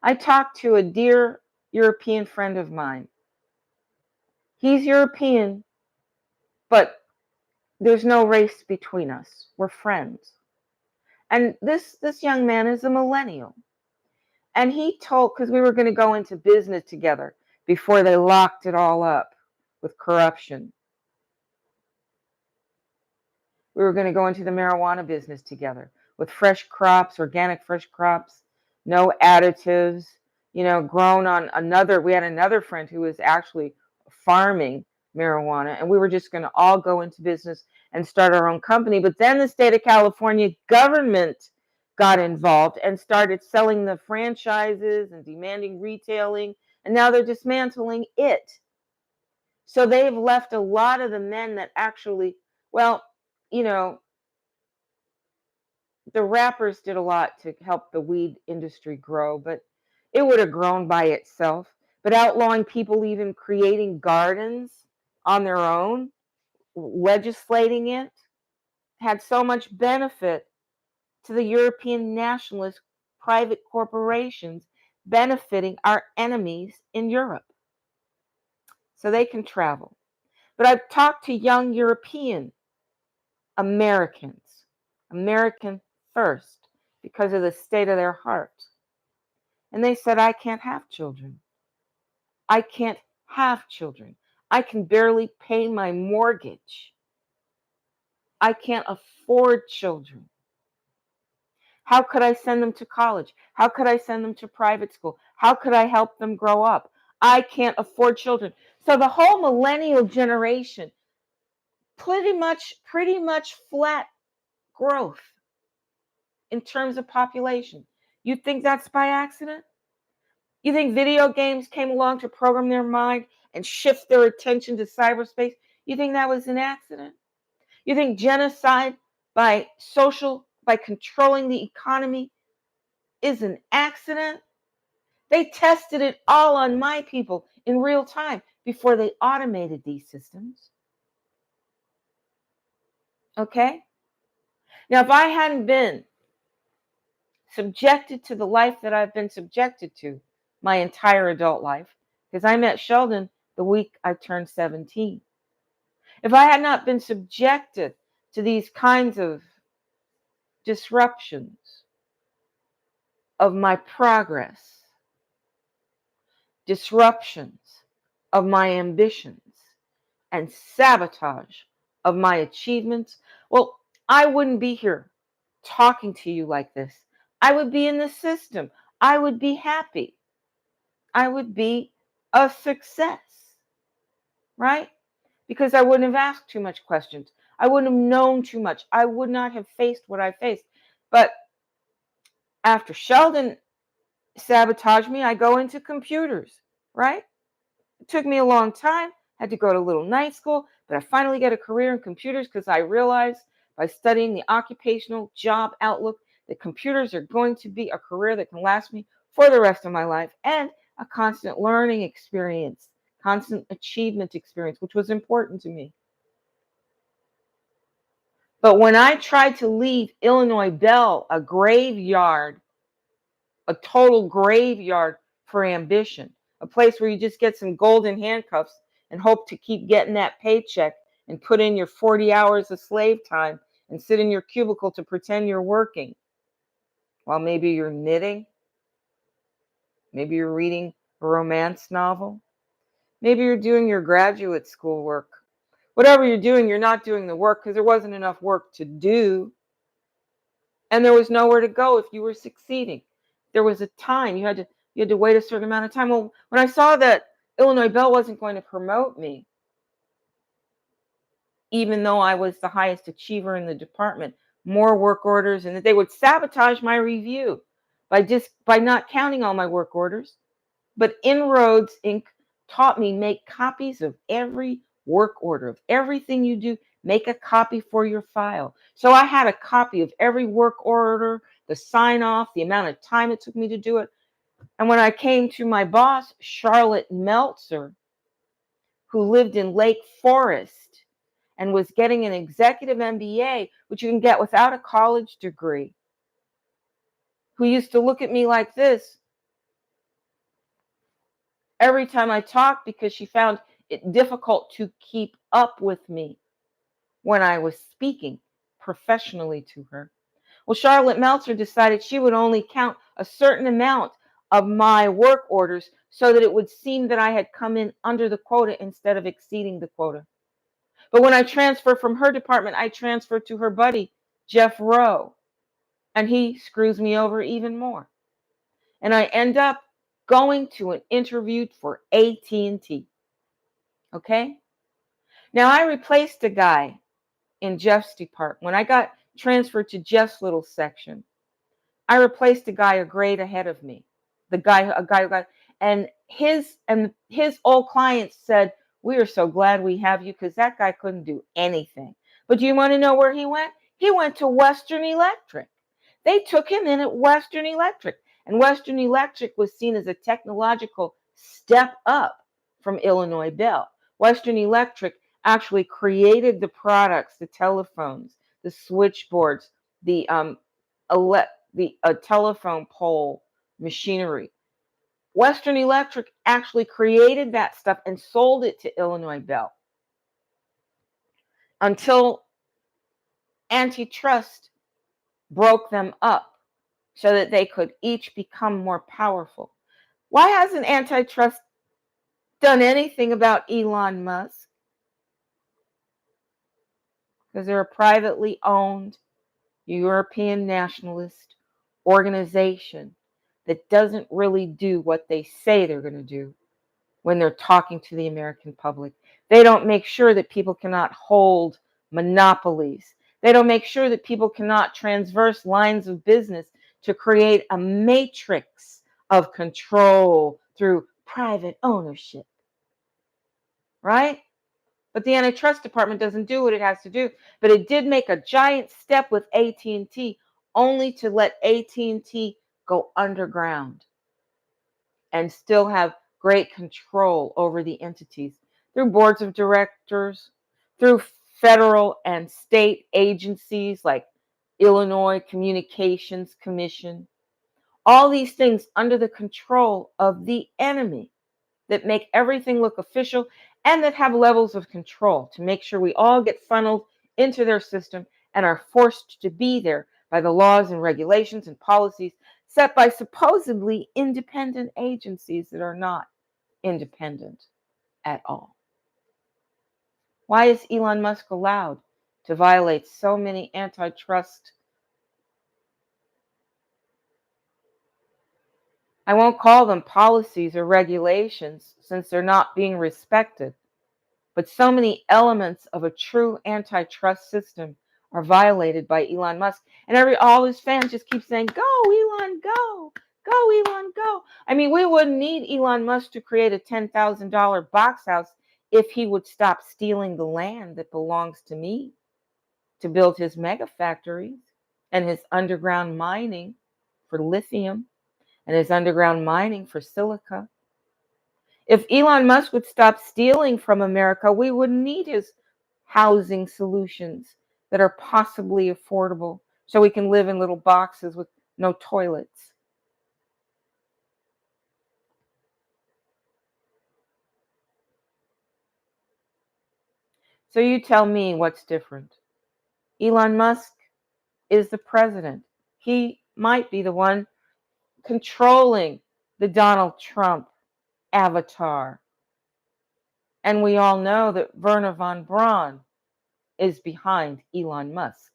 I talked to a dear European friend of mine. He's European, but there's no race between us. We're friends. And this young man is a millennial. And he told, because we were going to go into business together before they locked it all up with corruption. We We were going to go into the marijuana business together with fresh crops, organic fresh crops, no additives, grown on we had another friend who was actually farming marijuana, and we were just going to all go into business and start our own company. But then the state of California government got involved and started selling the franchises and demanding retailing, and now they're dismantling it. So they've left a lot of the men that actually, well, the rappers did a lot to help the weed industry grow, but it would have grown by itself. But outlawing people even creating gardens on their own, legislating it, had so much benefit to the European nationalist private corporations benefiting our enemies in Europe. So they can travel. But I've talked to young European Americans, American first, because of the state of their heart. And they said, I can't have children. I can't have children. I can barely pay my mortgage. I can't afford children. How could I send them to college? How could I send them to private school? How could I help them grow up? I can't afford children. So the whole millennial generation, pretty much flat growth in terms of population. You think that's by accident? You think video games came along to program their mind and shift their attention to cyberspace? You think that was an accident? You think genocide by controlling the economy is an accident? They tested it all on my people in real time before they automated these systems. Okay? Now, if I hadn't been subjected to the life that I've been subjected to my entire adult life, because I met Sheldon the week I turned 17. If I had not been subjected to these kinds of disruptions of my progress, disruptions of my ambitions, and sabotage of my achievements, well, I wouldn't be here talking to you like this. I would be in the system. I would be happy. I would be a success, right? Because I wouldn't have asked too much questions. I wouldn't have known too much. I would not have faced what I faced. But after Sheldon sabotaged me, I go into computers, right? It took me a long time. Had to go to little night school, but I finally get a career in computers because I realized by studying the occupational job outlook that computers are going to be a career that can last me for the rest of my life, and a constant learning experience, constant achievement experience, which was important to me. But when I tried to leave Illinois Bell, a graveyard, a total graveyard for ambition, a place where you just get some golden handcuffs and hope to keep getting that paycheck and put in your 40 hours of slave time and sit in your cubicle to pretend you're working while maybe you're knitting, maybe you're reading a romance novel, maybe you're doing your graduate school work. Whatever you're doing, you're not doing the work because there wasn't enough work to do. And there was nowhere to go if you were succeeding. There was a time you had to wait a certain amount of time. Well, when I saw that Illinois Bell wasn't going to promote me, even though I was the highest achiever in the department, more work orders, and that they would sabotage my review by not counting all my work orders. But Inroads Inc. taught me make copies of every work order, of everything you do. Make a copy for your file. So I had a copy of every work order, the sign off, the amount of time it took me to do it. And when I came to my boss, Charlotte Meltzer, who lived in Lake Forest and was getting an executive MBA, which you can get without a college degree, who used to look at me like this every time I talked because she found it difficult to keep up with me when I was speaking professionally to her. Well, Charlotte Meltzer decided she would only count a certain amount of my work orders so that it would seem that I had come in under the quota instead of exceeding the quota. But when I transfer from her department, I transfer to her buddy, Jeff Rowe, and he screws me over even more. And I end up going to an interview for AT&T. Okay? Now I replaced a guy in Jeff's department. When I got transferred to Jeff's little section, I replaced a guy a grade ahead of me. A guy who got, and his old clients said, "We are so glad we have you because that guy couldn't do anything." But do you want to know where he went? He went to Western Electric. They took him in at Western Electric, and Western Electric was seen as a technological step up from Illinois Bell. Western Electric actually created the products, the telephones, the switchboards, the telephone pole machinery. Western Electric actually created that stuff and sold it to Illinois Bell until antitrust broke them up so that they could each become more powerful. Why hasn't antitrust done anything about Elon Musk? Because they're a privately owned European nationalist organization that doesn't really do what they say they're going to do when they're talking to the American public. They don't make sure that people cannot hold monopolies. They don't make sure that people cannot transverse lines of business to create a matrix of control through private ownership. Right? But the antitrust department doesn't do what it has to do. But it did make a giant step with AT&T, only to let AT&T go underground and still have great control over the entities through boards of directors, through federal and state agencies like Illinois Communications Commission. All these things under the control of the enemy that make everything look official and that have levels of control to make sure we all get funneled into their system and are forced to be there by the laws and regulations and policies set by supposedly independent agencies that are not independent at all. Why is Elon Musk allowed to violate so many antitrust? I won't call them policies or regulations since they're not being respected. But so many elements of a true antitrust system are violated by Elon Musk. And all his fans just keep saying, "Go, Elon, go. Go, Elon, go." I mean, we wouldn't need Elon Musk to create a $10,000 box house if he would stop stealing the land that belongs to me to build his mega factories and his underground mining for lithium and his underground mining for silica. If Elon Musk would stop stealing from America, we wouldn't need his housing solutions that are possibly affordable so we can live in little boxes with no toilets. So you tell me what's different. Elon Musk is the president. He might be the one controlling the Donald Trump avatar. And we all know that Werner von Braun is behind Elon Musk.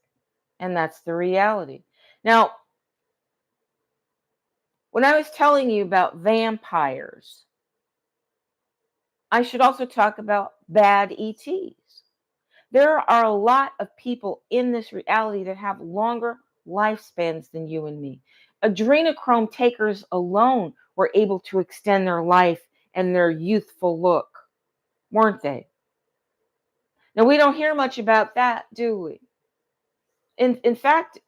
And that's the reality. Now, when I was telling you about vampires, I should also talk about bad ETs. There are a lot of people in this reality that have longer lifespans than you and me. Adrenochrome takers alone were able to extend their life and their youthful look, weren't they? Now, we don't hear much about that, do we? In fact,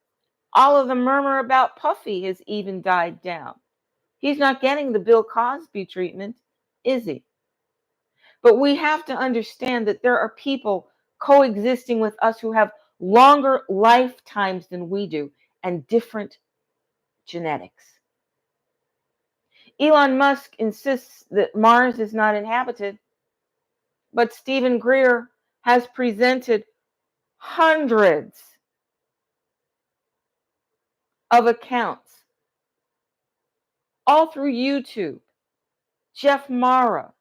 all of the murmur about Puffy has even died down. He's not getting the Bill Cosby treatment, is he? But we have to understand that there are people coexisting with us who have longer lifetimes than we do and different genetics. Elon Musk insists that Mars is not inhabited, but Stephen Greer has presented hundreds of accounts all through YouTube. Jeff Mara,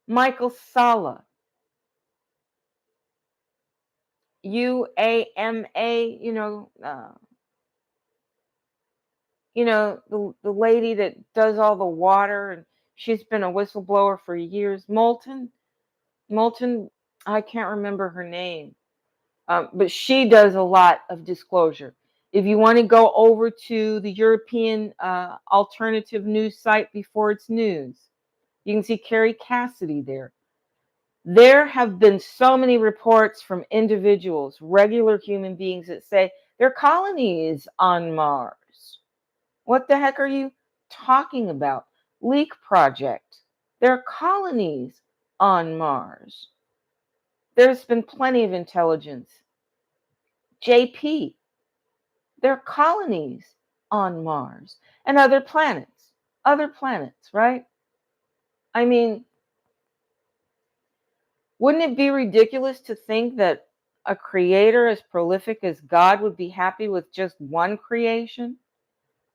Michael Salla, UAMA, the lady that does all the water, and she's been a whistleblower for years. Moulton, I can't remember her name, but she does a lot of disclosure. If you want to go over to the European alternative news site Before It's News, you can see Carrie Cassidy there. There have been so many reports from individuals, regular human beings, that say there are colonies on Mars. What the heck are you talking about? Leak Project. There are colonies on Mars. There's been plenty of intelligence. JP. There are colonies on Mars and other planets. Other planets, right? I mean, wouldn't it be ridiculous to think that a creator as prolific as God would be happy with just one creation?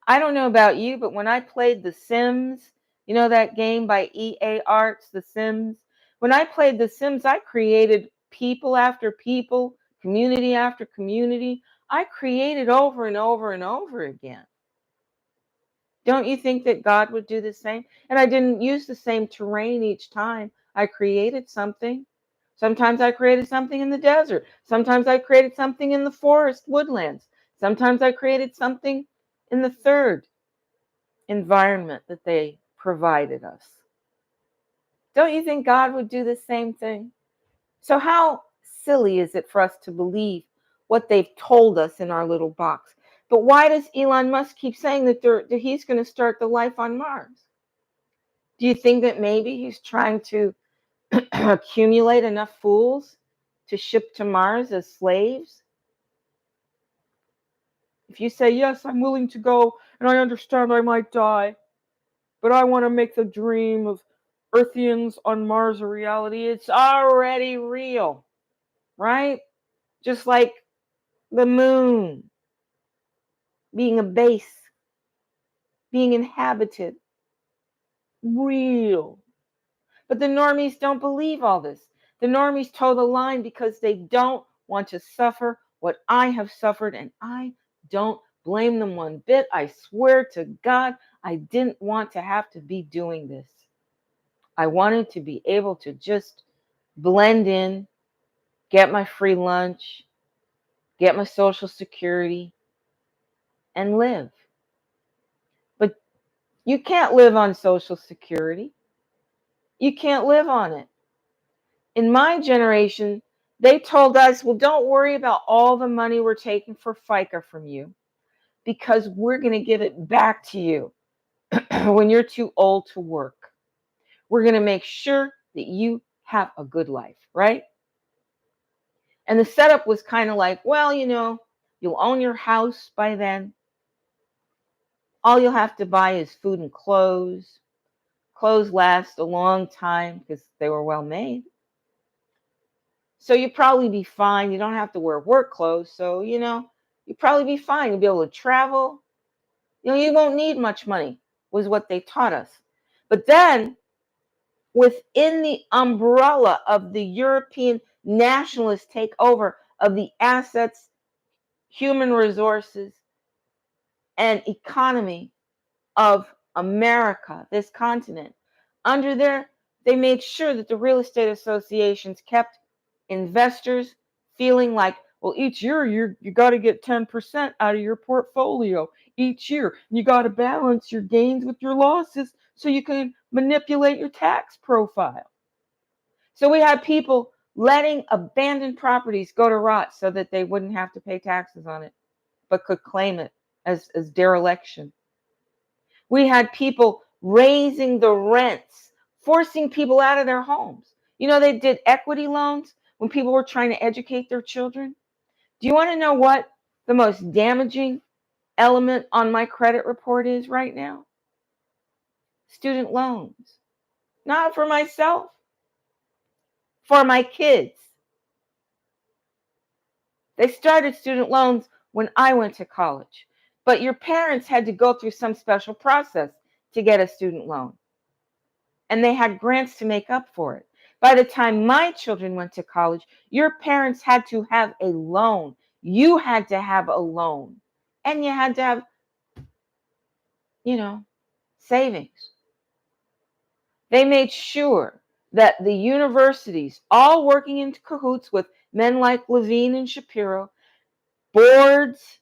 I don't know about you, but when I played The Sims, that game by EA Arts, The Sims, when I played The Sims, I created people after people, community after community. I created over and over and over again. Don't you think that God would do the same? And I didn't use the same terrain each time I created something. Sometimes I created something in the desert. Sometimes I created something in the forest, woodlands. Sometimes I created something in the third environment that they provided us. Don't you think God would do the same thing? So how silly is it for us to believe what they've told us in our little box? But why does Elon Musk keep saying that he's going to start the life on Mars? Do you think that maybe he's trying to accumulate enough fools to ship to Mars as slaves? If you say, yes, I'm willing to go, and I understand I might die, but I want to make the dream of Earthians on Mars a reality, it's already real, right? Just like the moon being a base, being inhabited, real. But the normies don't believe all this. The normies toe the line because they don't want to suffer what I have suffered, and I don't blame them one bit. I swear to God, I didn't want to have to be doing this. I wanted to be able to just blend in, get my free lunch, get my Social Security, and live. But you can't live on Social Security. You can't live on it. In my generation, they told us, well, don't worry about all the money we're taking for FICA from you, because we're going to give it back to you when you're too old to work. We're going to make sure that you have a good life, right? And the setup was kind of like, well, you'll own your house by then. All you'll have to buy is food and clothes. Clothes last a long time because they were well made. So you'd probably be fine. You don't have to wear work clothes. So, you'd probably be fine. You'll be able to travel. You won't need much money, was what they taught us. But then, within the umbrella of the European nationalist takeover of the assets, human resources, and economy of America, this continent, under there, they made sure that the real estate associations kept investors feeling like, well, each year you got to get 10% out of your portfolio each year. You got to balance your gains with your losses so you can manipulate your tax profile. So we had people letting abandoned properties go to rot so that they wouldn't have to pay taxes on it, but could claim it as dereliction. We had people raising the rents, forcing people out of their homes. They did equity loans when people were trying to educate their children. Do you want to know what the most damaging element on my credit report is right now? Student loans. Not for myself, for my kids. They started student loans when I went to college, but your parents had to go through some special process to get a student loan. And they had grants to make up for it. By the time my children went to college, your parents had to have a loan. You had to have a loan. And you had to have, you know, savings. They made sure that the universities, all working in cahoots with men like Levine and Shapiro, boards,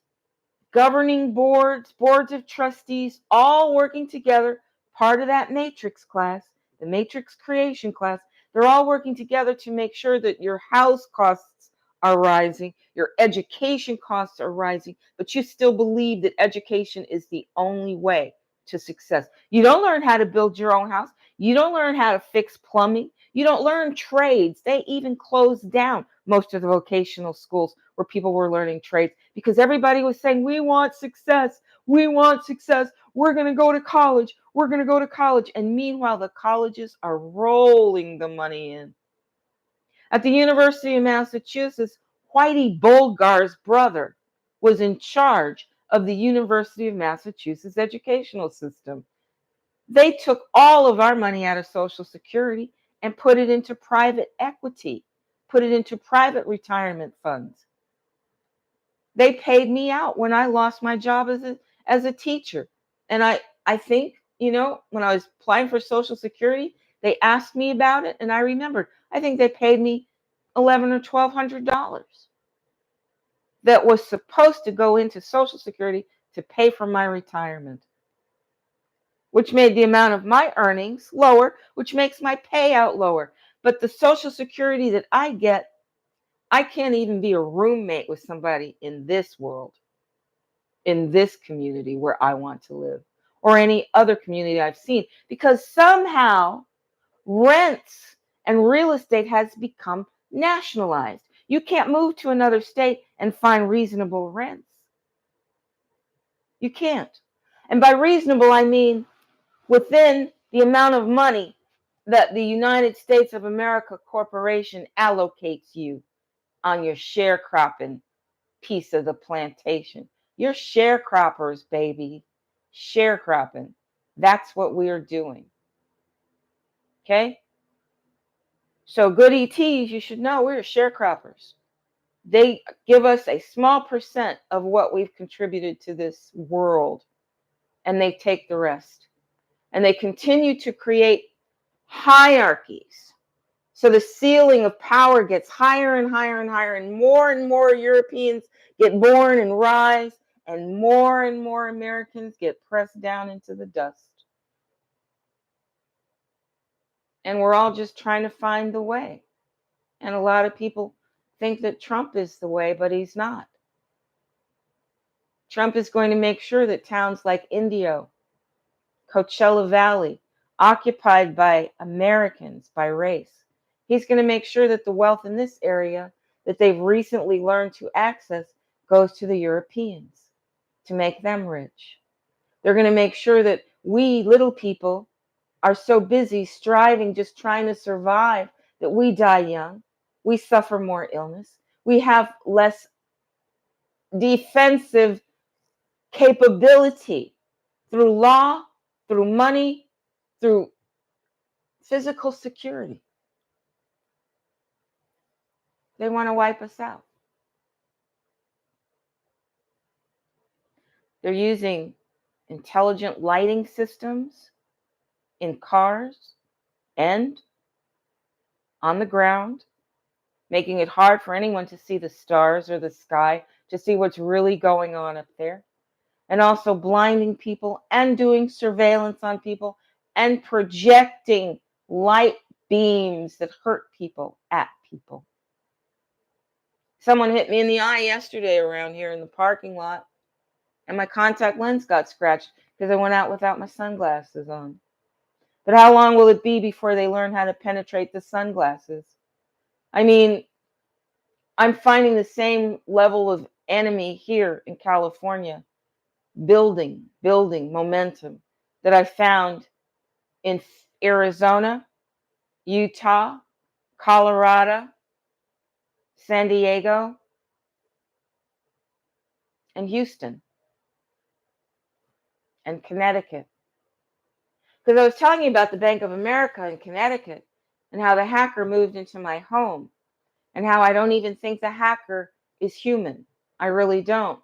governing boards, boards of trustees, all working together, part of that matrix class, the matrix creation class, they're all working together to make sure that your house costs are rising, your education costs are rising, but you still believe that education is the only way to success. You don't learn how to build your own house. You don't learn how to fix plumbing. You don't learn trades. They even closed down most of the vocational schools where people were learning trades because everybody was saying, we want success. We want success. We're going to go to college. We're going to go to college. And meanwhile, the colleges are rolling the money in. At the University of Massachusetts, Whitey Bulgar's brother was in charge of the University of Massachusetts educational system. They took all of our money out of Social Security and put it into private equity, put it into private retirement funds. They paid me out when I lost my job as a teacher. And I think, when I was applying for Social Security, they asked me about it, and I remembered. I think they paid me $1,100 or $1,200 that was supposed to go into Social Security to pay for my retirement, which made the amount of my earnings lower, which makes my payout lower. But the Social Security that I get, I can't even be a roommate with somebody in this world, in this community where I want to live, or any other community I've seen, because somehow rents and real estate has become nationalized. You can't move to another state and find reasonable rents. You can't. And by reasonable, I mean within the amount of money that the United States of America Corporation allocates you on your sharecropping piece of the plantation. You're sharecroppers, baby. Sharecropping. That's what we are doing. Okay? So good ETs, you should know we're sharecroppers. They give us a small percent of what we've contributed to this world, and they take the rest. And they continue to create hierarchies. So the ceiling of power gets higher and higher and higher, and more Europeans get born and rise, and more Americans get pressed down into the dust. And we're all just trying to find the way. And a lot of people think that Trump is the way, but he's not. Trump is going to make sure that towns like Indio, Coachella Valley, occupied by Americans by race, he's going to make sure that the wealth in this area that they've recently learned to access goes to the Europeans to make them rich. They're going to make sure that we little people are so busy striving, just trying to survive, that we die young. We suffer more illness. We have less defensive capability through law, through money, through physical security. They want to wipe us out. They're using intelligent lighting systems in cars and on the ground, making it hard for anyone to see the stars or the sky, to see what's really going on up there. And also blinding people and doing surveillance on people and projecting light beams that hurt people at people. Someone hit me in the eye yesterday around here in the parking lot, and my contact lens got scratched because I went out without my sunglasses on. But how long will it be before they learn how to penetrate the sunglasses? I mean, I'm finding the same level of enemy here in California, building momentum, that I found in Arizona, Utah, Colorado, San Diego, and Houston, and Connecticut. Because I was telling you about the Bank of America in Connecticut. and how the hacker moved into my home, and how I don't even think the hacker is human. I really don't.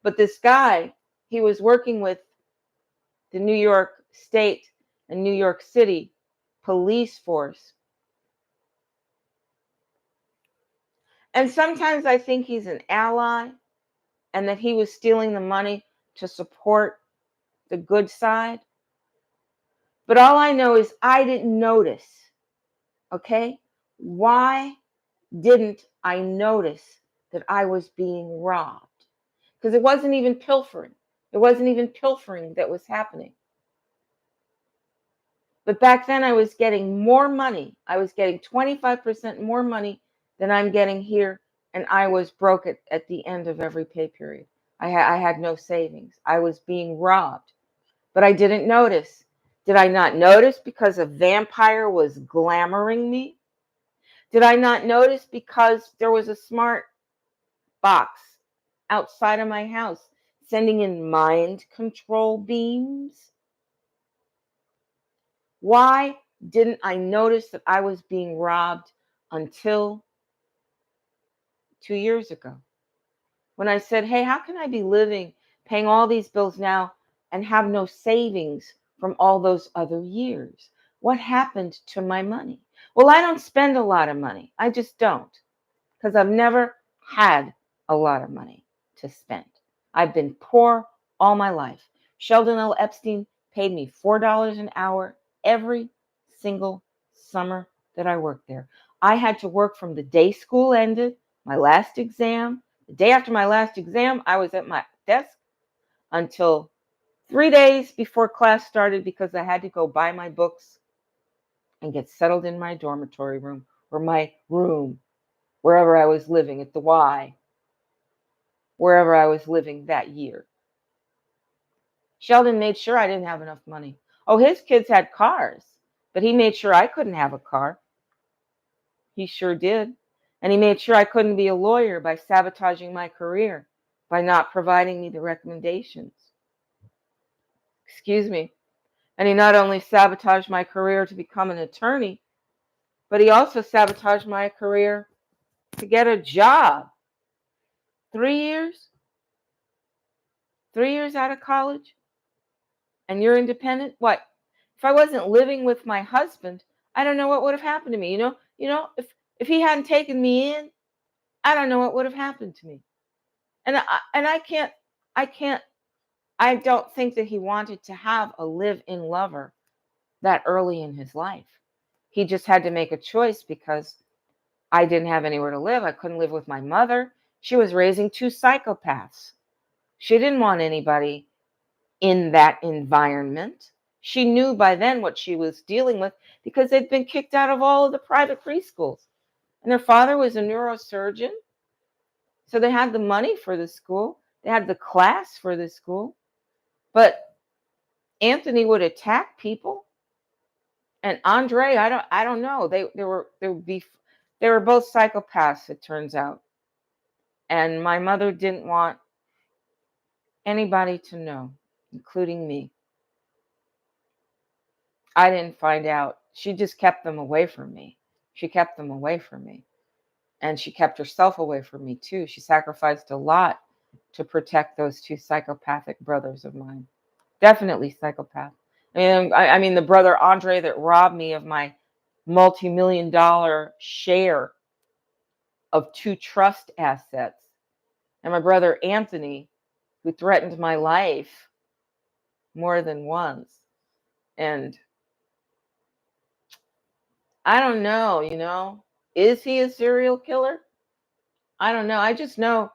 But this guy, he was working with the New York State and New York City police force. And sometimes I think he's an ally and that he was stealing the money to support the good side. But all I know is I didn't notice. Okay? Why didn't I notice that I was being robbed? Because it wasn't even pilfering. It wasn't even pilfering that was happening. But back then I was getting more money. I was getting 25% more money than I'm getting here. And I was broke at the end of every pay period. I had no savings. I was being robbed. But I didn't notice. Did I not notice because a vampire was glamoring me? Did I not notice because there was a smart box outside of my house sending in mind control beams? Why didn't I notice that I was being robbed until 2 years ago? When I said, hey, how can I be living, paying all these bills now and have no savings from all those other years? What happened to my money? Well, I don't spend a lot of money. I just don't, because I've never had a lot of money to spend. I've been poor all my life. Sheldon L. Epstein paid me $4 an hour every single summer that I worked there. I had to work from the day school ended, my last exam. The day after my last exam, I was at my desk until 3 days before class started because I had to go buy my books and get settled in my dormitory room or my room, wherever I was living at the Y, wherever I was living that year. Sheldon made sure I didn't have enough money. Oh, his kids had cars, but he made sure I couldn't have a car. He sure did. And he made sure I couldn't be a lawyer by sabotaging my career, by not providing me the recommendations. Excuse me. And he not only sabotaged my career to become an attorney, but he also sabotaged my career to get a job. 3 years? 3 years out of college? And you're independent? What? If I wasn't living with my husband, I don't know what would have happened to me. If he hadn't taken me in, I don't know what would have happened to me. And I don't think that he wanted to have a live-in lover that early in his life. He just had to make a choice because I didn't have anywhere to live. I couldn't live with my mother. She was raising two psychopaths. She didn't want anybody in that environment. She knew by then what she was dealing with because they'd been kicked out of all of the private preschools. And their father was a neurosurgeon. So they had the money for the school. They had the class for the school. But Anthony would attack people. And Andre, I don't know. They were both psychopaths, it turns out. And my mother didn't want anybody to know, including me. I didn't find out. She just kept them away from me. She kept them away from me. And she kept herself away from me too. She sacrificed a lot to protect those two psychopathic brothers of mine. Definitely psychopath. I mean the brother Andre that robbed me of my multi-million-dollar share of two trust assets. And my brother Anthony, who threatened my life more than once. And I don't know, is he a serial killer? I don't know. I just know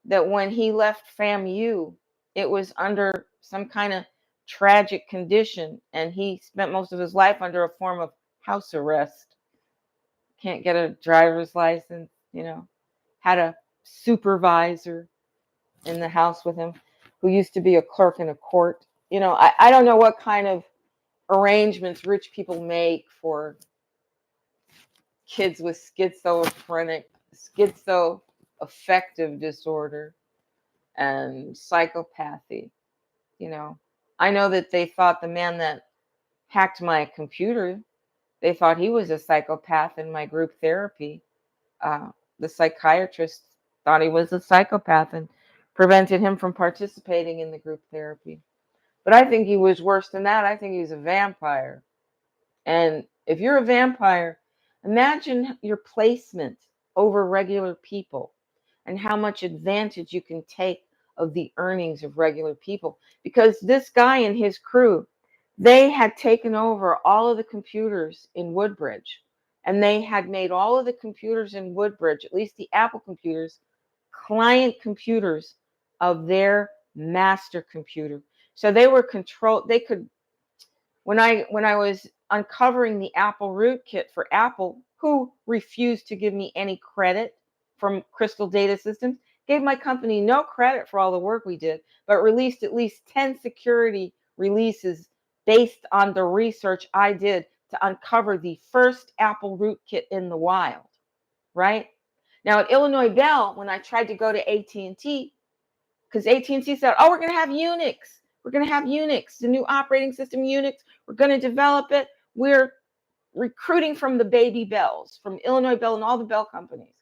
that when he left FAMU, it was under some kind of tragic condition, and he spent most of his life under a form of house arrest. Can't get a driver's license, had a supervisor in the house with him who used to be a clerk in a court. I don't know what kind of arrangements rich people make for kids with schizoaffective disorder and psychopathy. I know that they thought the man that hacked my computer They thought he was a psychopath in my group therapy. Uh, the psychiatrist thought he was a psychopath and prevented him from participating in the group therapy. But I think he was worse than that. I think he was a vampire. And if you're a vampire, imagine your placement over regular people and how much advantage you can take of the earnings of regular people. Because this guy and his crew, they had taken over all of the computers in Woodbridge. And they had made all of the computers in Woodbridge, at least the Apple computers, client computers of their master computer. So they were controlled, they could when I was uncovering the Apple rootkit for Apple, who refused to give me any credit from Crystal Data Systems, gave my company no credit for all the work we did, but released at least 10 security releases based on the research I did to uncover the first Apple rootkit in the wild, right? Now at Illinois Bell, when I tried to go to AT&T, because AT&T said, oh, we're going to have Unix. We're going to have Unix, the new operating system Unix. We're going to develop it. We're recruiting from the baby bells, from Illinois Bell and all the Bell companies.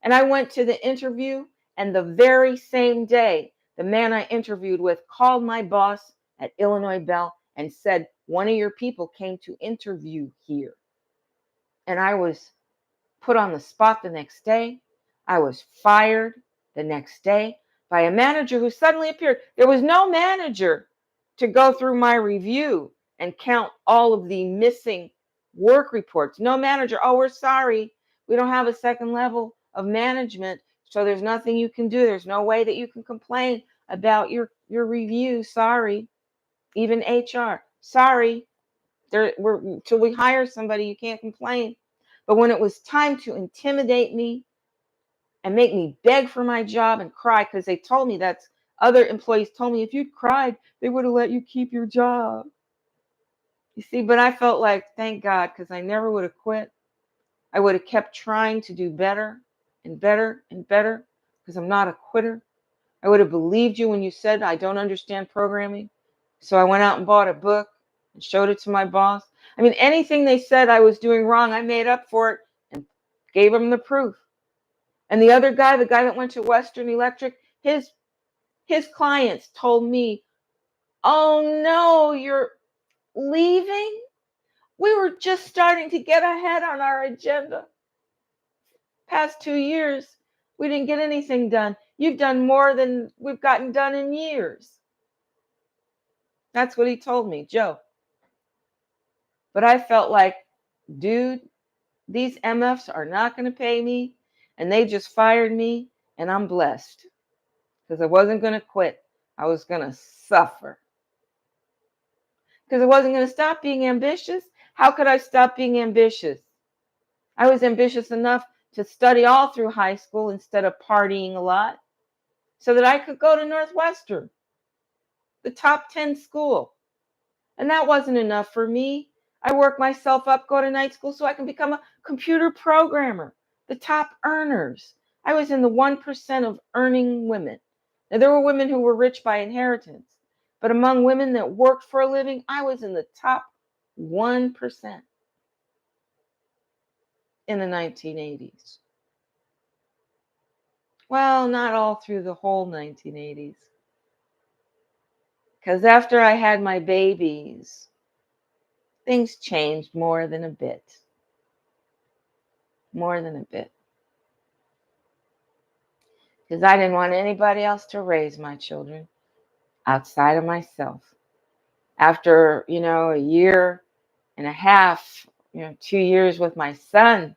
And I went to the interview, and the very same day, the man I interviewed with called my boss at Illinois Bell and said, one of your people came to interview here. And I was put on the spot the next day. I was fired the next day by a manager who suddenly appeared. There was no manager to go through my review and count all of the missing work reports. No manager. Oh, we're sorry. We don't have a second level of management, so there's nothing you can do. There's no way that you can complain about your review. Sorry. Even HR. Sorry. Till we hire somebody, you can't complain. But when it was time to intimidate me and make me beg for my job and cry, because they told me other employees told me if you'd cried, they would have let you keep your job. You see, but I felt like, thank God, because I never would have quit. I would have kept trying to do better and better and better, because I'm not a quitter. I would have believed you when you said I don't understand programming. So I went out and bought a book and showed it to my boss. I mean, anything they said I was doing wrong, I made up for it and gave them the proof. And the other guy, the guy that went to Western Electric, his clients told me, "Oh no, you're leaving? We were just starting to get ahead on our agenda. Past 2 years, we didn't get anything done. You've done more than we've gotten done in years." That's what he told me, Joe. But I felt like, dude, these MFs are not going to pay me, and they just fired me, and I'm blessed because I wasn't going to quit. I was going to suffer because I wasn't going to stop being ambitious. How could I stop being ambitious? I was ambitious enough to study all through high school instead of partying a lot so that I could go to Northwestern, the top 10 school. And that wasn't enough for me. I worked myself up, go to night school so I can become a computer programmer, the top earners. I was in the 1% of earning women. Now, there were women who were rich by inheritance, but among women that worked for a living, I was in the top 1% in the 1980s. Well, not all through the whole 1980s. Because after I had my babies, things changed more than a bit. More than a bit. Because I didn't want anybody else to raise my children outside of myself. After, a year and a half, 2 years with my son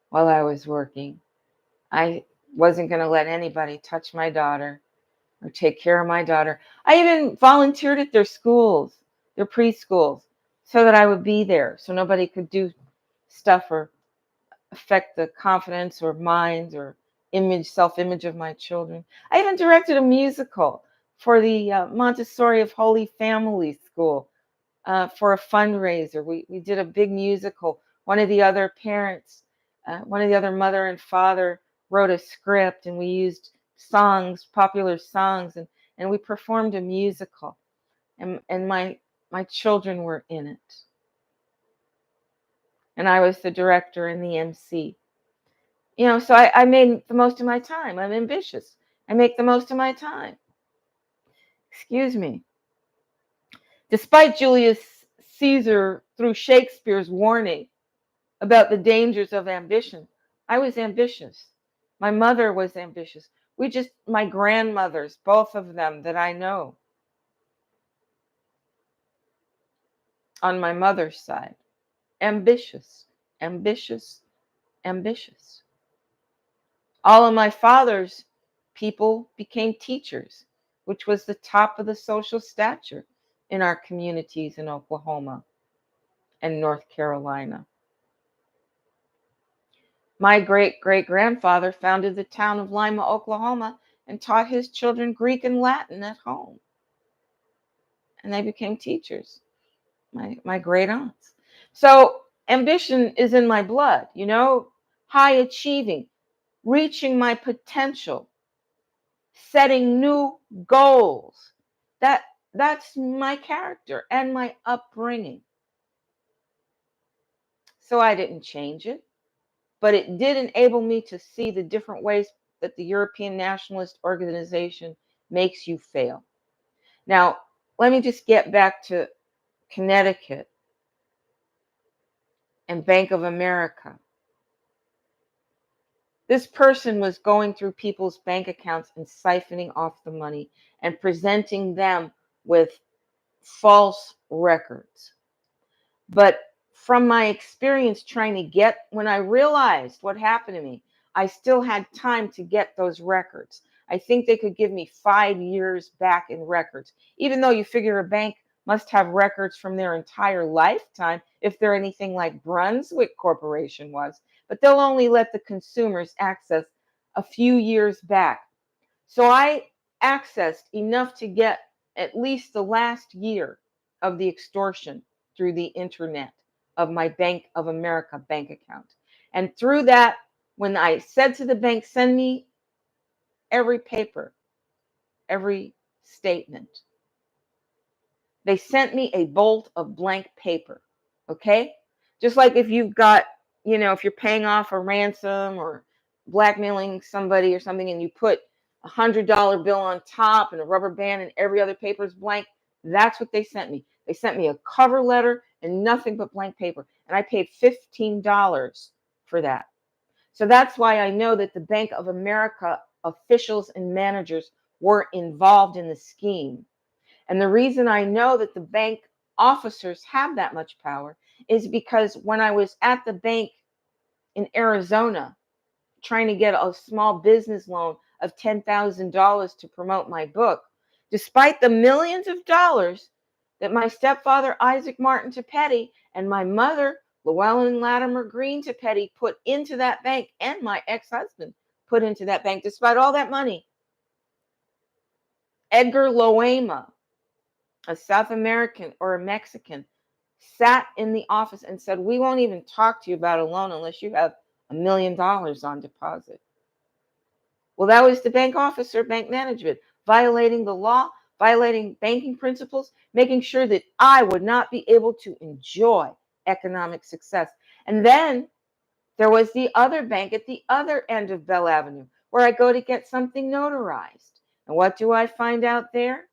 while I was working, I wasn't going to let anybody touch my daughter or take care of my daughter. I even volunteered at their schools, their preschools, so that I would be there, so nobody could do stuff or affect the confidence or minds or self-image of my children. I even directed a musical for the Montessori of Holy Family School for a fundraiser. We did a big musical. One of the other parents, one of the other mother and father wrote a script, and we used songs, popular songs, and we performed a musical. And my children were in it. and I was the director and the MC. So I made the most of my time. I'm ambitious. I make the most of my time. Excuse me. Despite Julius Caesar, through Shakespeare's warning about the dangers of ambition, I was ambitious. My mother was ambitious. My grandmothers, both of them that I know on my mother's side, ambitious, ambitious, ambitious. All of my father's people became teachers, which was the top of the social stature in our communities in Oklahoma and North Carolina. My great-great-grandfather founded the town of Lima, Oklahoma, and taught his children Greek and Latin at home. And they became teachers, my great aunts. So ambition is in my blood, high achieving, reaching my potential, setting new goals. That's my character and my upbringing. So I didn't change it, but it did enable me to see the different ways that the European Nationalist Organization makes you fail. Now, let me just get back to Connecticut and Bank of America. This person was going through people's bank accounts and siphoning off the money and presenting them with false records. But from my experience when I realized what happened to me, I still had time to get those records. I think they could give me 5 years back in records, even though you figure a bank must have records from their entire lifetime if they're anything like Brunswick Corporation was, but they'll only let the consumers access a few years back. So I accessed enough to get at least the last year of the extortion through the internet of my Bank of America bank account. And through that, when I said to the bank, send me every paper, every statement, they sent me a bolt of blank paper. Okay? Just like if you've got, if you're paying off a ransom or blackmailing somebody or something, and you put $100 bill on top and a rubber band and every other paper is blank, that's what they sent me. They sent me a cover letter and nothing but blank paper. And I paid $15 for that. So that's why I know that the Bank of America officials and managers were involved in the scheme. And the reason I know that the bank officers have that much power is because when I was at the bank in Arizona trying to get a small business loan of $10,000 to promote my book, despite the millions of dollars that my stepfather, Isaac Martin Tepetti, and my mother, Llewellyn Latimer Green Tepetti, put into that bank, and my ex-husband put into that bank, despite all that money, Edgar Loema, a South American or a Mexican, sat in the office and said, we won't even talk to you about a loan unless you have $1 million on deposit. Well, that was the bank officer, bank management, violating the law, violating banking principles, making sure that I would not be able to enjoy economic success. And then there was the other bank at the other end of Bell Avenue where I go to get something notarized. And what do I find out there?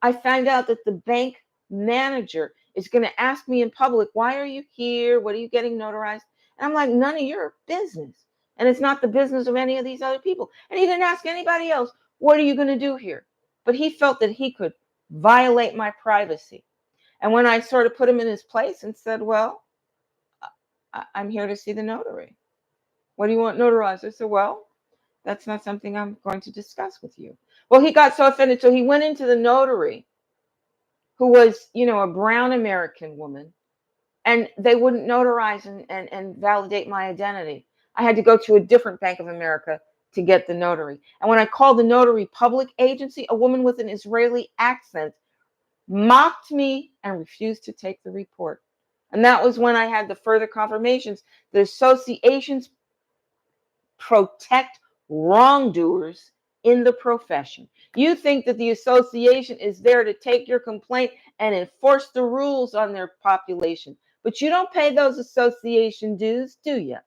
I find out that the bank manager is going to ask me in public, why are you here? What are you getting notarized? And I'm like, none of your business. And it's not the business of any of these other people. And he didn't ask anybody else, what are you going to do here? But he felt that he could violate my privacy. And when I sort of put him in his place and said, well, I'm here to see the notary. What do you want notarized? I said, well, that's not something I'm going to discuss with you. Well, he got so offended. So he went into the notary, who was, a brown American woman, and they wouldn't notarize and validate my identity. I had to go to a different Bank of America to get the notary. And when I called the notary public agency, a woman with an Israeli accent mocked me and refused to take the report. And that was when I had the further confirmations. The associations protect wrongdoers in the profession. You think that the association is there to take your complaint and enforce the rules on their population, But you don't pay those association dues, do you?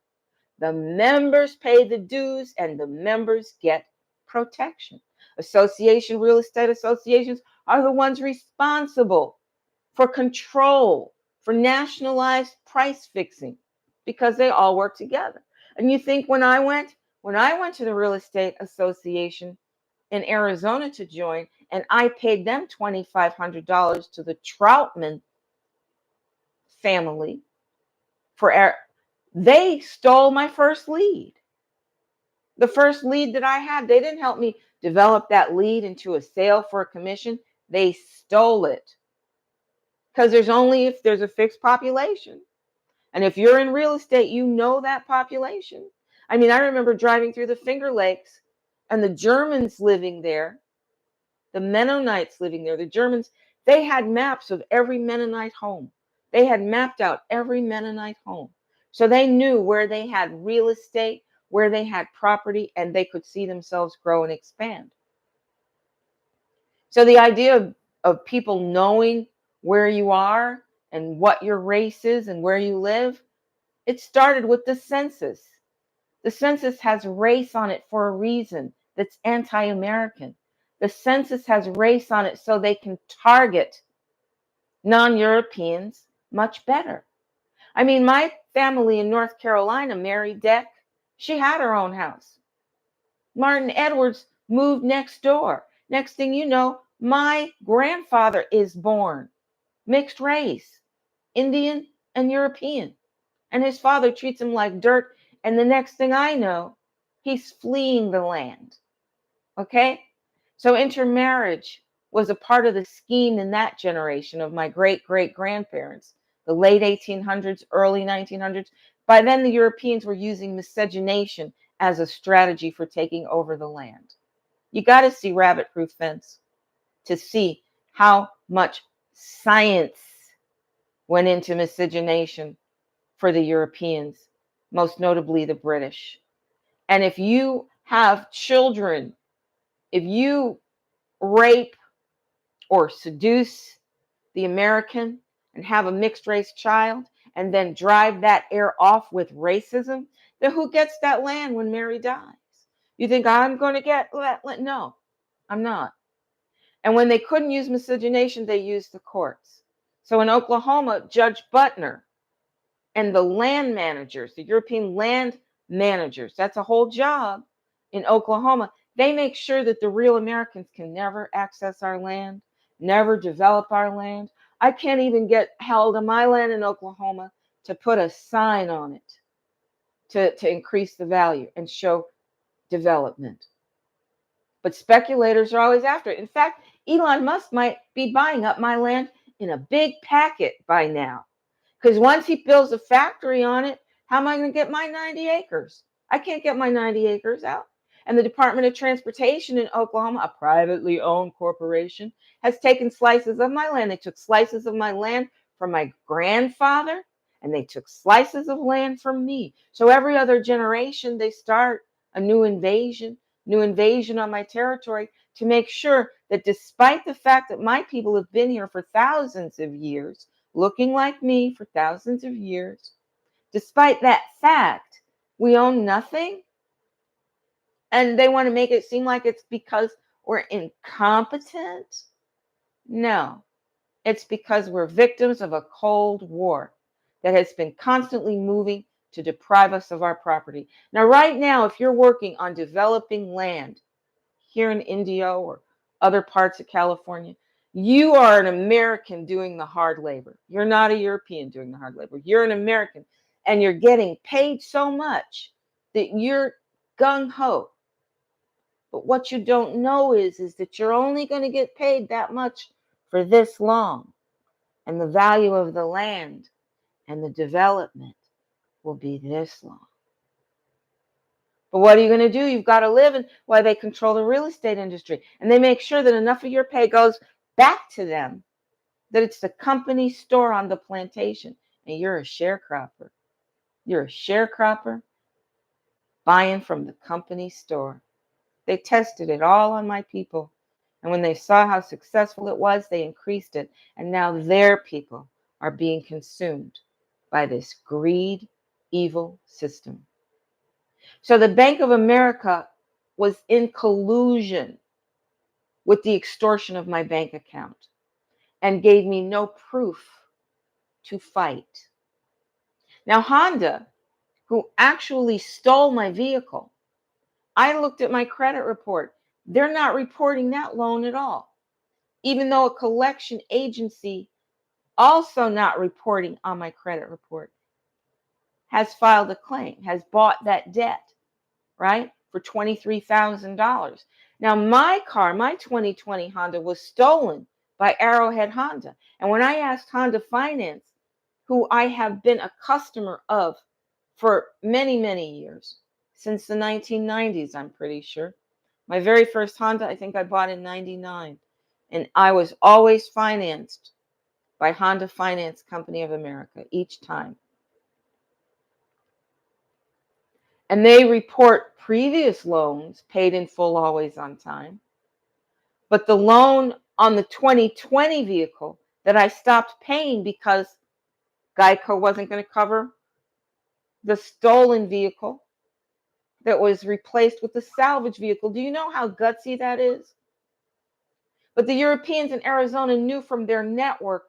The members pay the dues and the members get protection. Real estate associations are the ones responsible for control, for nationalized price fixing, because they all work together. And you think when I went to the real estate association in Arizona to join, and I paid them $2,500 to the Troutman family for they stole my first lead. The first lead that I had, they didn't help me develop that lead into a sale for a commission. They stole it. Because if there's a fixed population. And if you're in real estate, you know that population. I mean, I remember driving through the Finger Lakes and the Germans living there, the Mennonites living there, the Germans, they had maps of every Mennonite home. They had mapped out every Mennonite home. So they knew where they had real estate, where they had property, and they could see themselves grow and expand. So the idea of people knowing where you are and what your race is and where you live, it started with the census. The census has race on it for a reason that's anti-American. The census has race on it so they can target non-Europeans much better. I mean, my family in North Carolina, Mary Deck, she had her own house. Martin Edwards moved next door. Next thing you know, my grandfather is born, mixed race, Indian and European. And his father treats him like dirt. And the next thing I know, he's fleeing the land. Okay? So intermarriage was a part of the scheme in that generation of my great-great-grandparents, the late 1800s, early 1900s. By then, the Europeans were using miscegenation as a strategy for taking over the land. You got to see Rabbit Proof Fence to see how much science went into miscegenation for the Europeans, most notably the British. And if you have children, if you rape or seduce the American and have a mixed race child and then drive that heir off with racism, then who gets that land when Mary dies? You think I'm going to get that? No, I'm not. And when they couldn't use miscegenation, they used the courts. So in Oklahoma, Judge Butner and the land managers, the European land managers, that's a whole job in Oklahoma. They make sure that the real Americans can never access our land, never develop our land. I can't even get held on my land in Oklahoma to put a sign on it to increase the value and show development. But speculators are always after it. In fact, Elon Musk might be buying up my land in a big packet by now. Because once he builds a factory on it, how am I going to get my 90 acres? I can't get my 90 acres out. And the Department of Transportation in Oklahoma, a privately owned corporation, has taken slices of my land. They took slices of my land from my grandfather, and they took slices of land from me. So every other generation, they start a new invasion on my territory to make sure that despite the fact that my people have been here for thousands of years, looking like me for thousands of years, despite that fact, we own nothing. And they want to make it seem like it's because we're incompetent. No, it's because we're victims of a Cold War that has been constantly moving to deprive us of our property. Now, right now, if you're working on developing land here in India or other parts of California, you are an American doing the hard labor. You're not a European doing the hard labor. You're an American, and you're getting paid so much that you're gung-ho. But what you don't know is that you're only going to get paid that much for this long. And the value of the land and the development will be this long. But what are you going to do? You've got to live, and why they control the real estate industry. And they make sure that enough of your pay goes back to them, that it's the company store on the plantation. And you're a sharecropper. You're a sharecropper buying from the company store. They tested it all on my people. And when they saw how successful it was, they increased it. And now their people are being consumed by this greed, evil system. So the Bank of America was in collusion with the extortion of my bank account and gave me no proof to fight. Now, Honda, who actually stole my vehicle, I looked at my credit report. They're not reporting that loan at all, even though a collection agency, also not reporting on my credit report, has filed a claim, has bought that debt, right, for $23,000. Now, my car, my 2020 Honda, was stolen by Arrowhead Honda. And when I asked Honda Finance, who I have been a customer of for many, many years, since the 1990s, I'm pretty sure. My very first Honda, I think I bought in 99. And I was always financed by Honda Finance Company of America each time. And they report previous loans paid in full, always on time. But the loan on the 2020 vehicle that I stopped paying because Geico wasn't going to cover the stolen vehicle that was replaced with the salvage vehicle. Do you know how gutsy that is? But the Europeans in Arizona knew from their network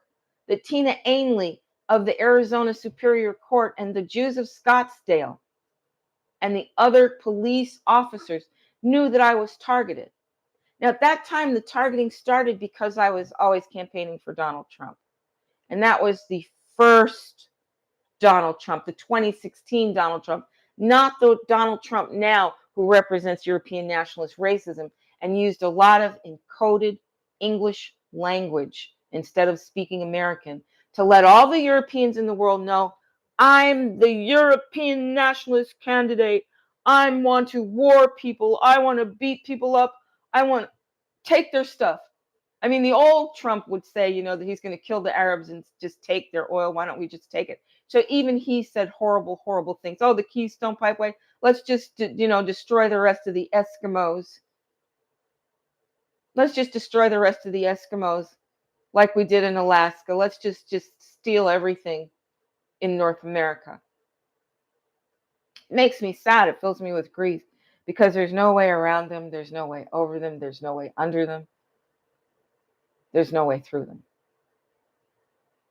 that Tina Ainley of the Arizona Superior Court and the Jews of Scottsdale and the other police officers knew that I was targeted. Now, at that time, the targeting started because I was always campaigning for Donald Trump. And that was the first Donald Trump, the 2016 Donald Trump, not the Donald Trump now who represents European nationalist racism and used a lot of encoded English language instead of speaking American to let all the Europeans in the world know, I'm the European nationalist candidate. I want to war people. I want to beat people up. I want to take their stuff. I mean, the old Trump would say, that he's going to kill the Arabs and just take their oil. Why don't we just take it? So even he said horrible, horrible things. Oh, the Keystone Pipeline. Let's just, destroy the rest of the Eskimos. Let's just destroy the rest of the Eskimos like we did in Alaska. Let's just steal everything in North America. It makes me sad. It fills me with grief because there's no way around them. There's no way over them. There's no way under them. There's no way through them.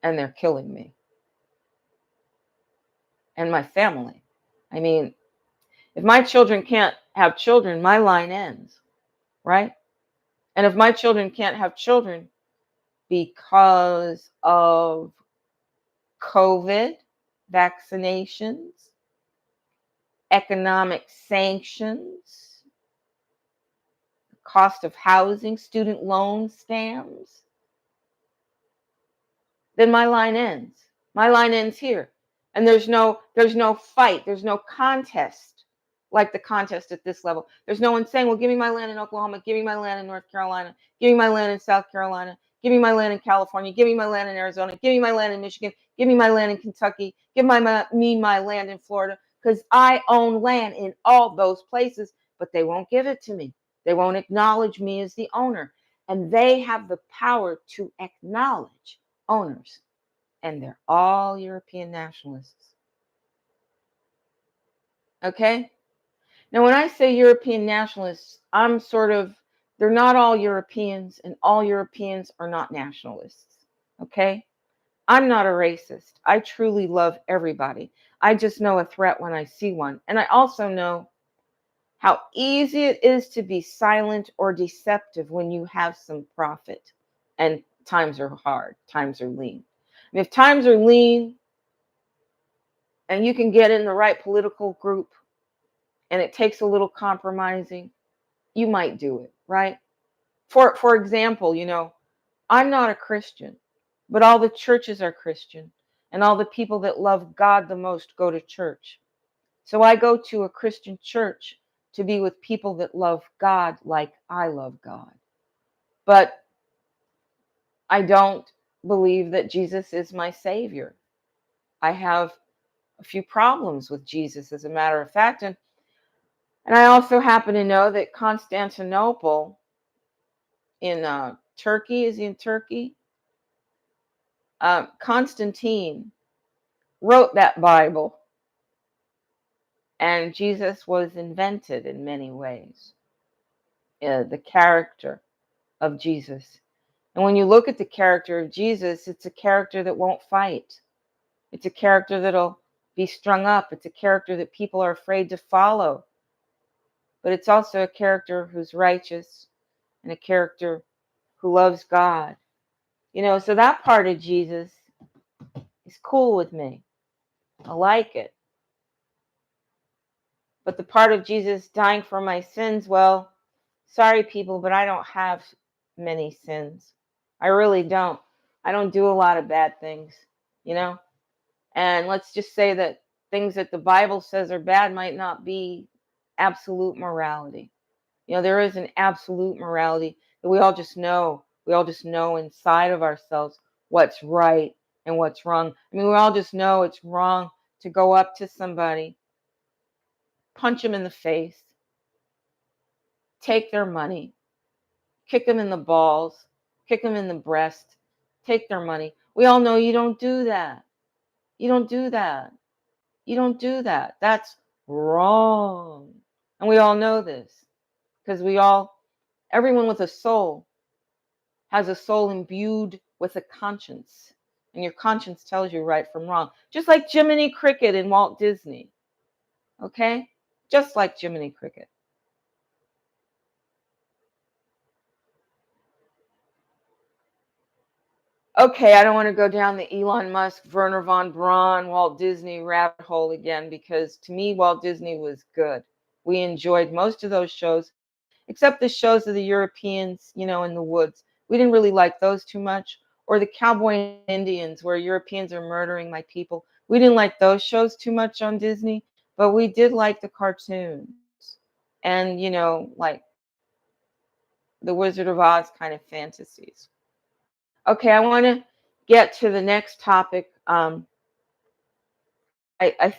And they're killing me and my family. I mean, if my children can't have children, my line ends, right? And if my children can't have children because of COVID, vaccinations, economic sanctions, cost of housing, student loan scams, then my line ends. My line ends here. And there's no fight, there's no contest like the contest at this level. There's no one saying, well, give me my land in Oklahoma, give me my land in North Carolina, give me my land in South Carolina, give me my land in California, give me my land in Arizona, give me my land in Michigan, give me my land in Kentucky, give me my land in Florida, because I own land in all those places, but they won't give it to me. They won't acknowledge me as the owner. And they have the power to acknowledge owners. And they're all European nationalists. Okay? Now, when I say European nationalists, they're not all Europeans, and all Europeans are not nationalists. Okay? I'm not a racist. I truly love everybody. I just know a threat when I see one. And I also know how easy it is to be silent or deceptive when you have some profit. And times are hard, times are lean. And if times are lean and you can get in the right political group and it takes a little compromising, you might do it, right? For example, I'm not a Christian, but all the churches are Christian, and all the people that love God the most go to church. So I go to a Christian church to be with people that love God like I love God. But I don't believe that Jesus is my Savior. I have a few problems with Jesus, as a matter of fact. And I also happen to know that Constantinople in Turkey, is he in Turkey? Constantine wrote that Bible, and Jesus was invented in many ways. The character of Jesus. And when you look at the character of Jesus, it's a character that won't fight. It's a character that'll be strung up. It's a character that people are afraid to follow. But it's also a character who's righteous and a character who loves God. So that part of Jesus is cool with me. I like it. But the part of Jesus dying for my sins, well, sorry people, but I don't have many sins. I really don't. I don't do a lot of bad things, you know? And let's just say that things that the Bible says are bad might not be absolute morality. There is an absolute morality that we all just know. We all just know inside of ourselves what's right and what's wrong. I mean, we all just know it's wrong to go up to somebody, punch them in the face, take their money, kick them in the balls, kick them in the breast, take their money. We all know you don't do that. You don't do that. You don't do that. That's wrong. And we all know this because everyone with a soul has a soul imbued with a conscience. And your conscience tells you right from wrong. Just like Jiminy Cricket in Walt Disney. Okay? Just like Jiminy Cricket. Okay, I don't want to go down the Elon Musk, Werner von Braun, Walt Disney rabbit hole again because to me, Walt Disney was good. We enjoyed most of those shows, except the shows of the Europeans, in the woods. We didn't really like those too much. Or the Cowboy and Indians, where Europeans are murdering my people. We didn't like those shows too much on Disney, but we did like the cartoons. And, like the Wizard of Oz kind of fantasies. Okay, I want to get to the next topic. I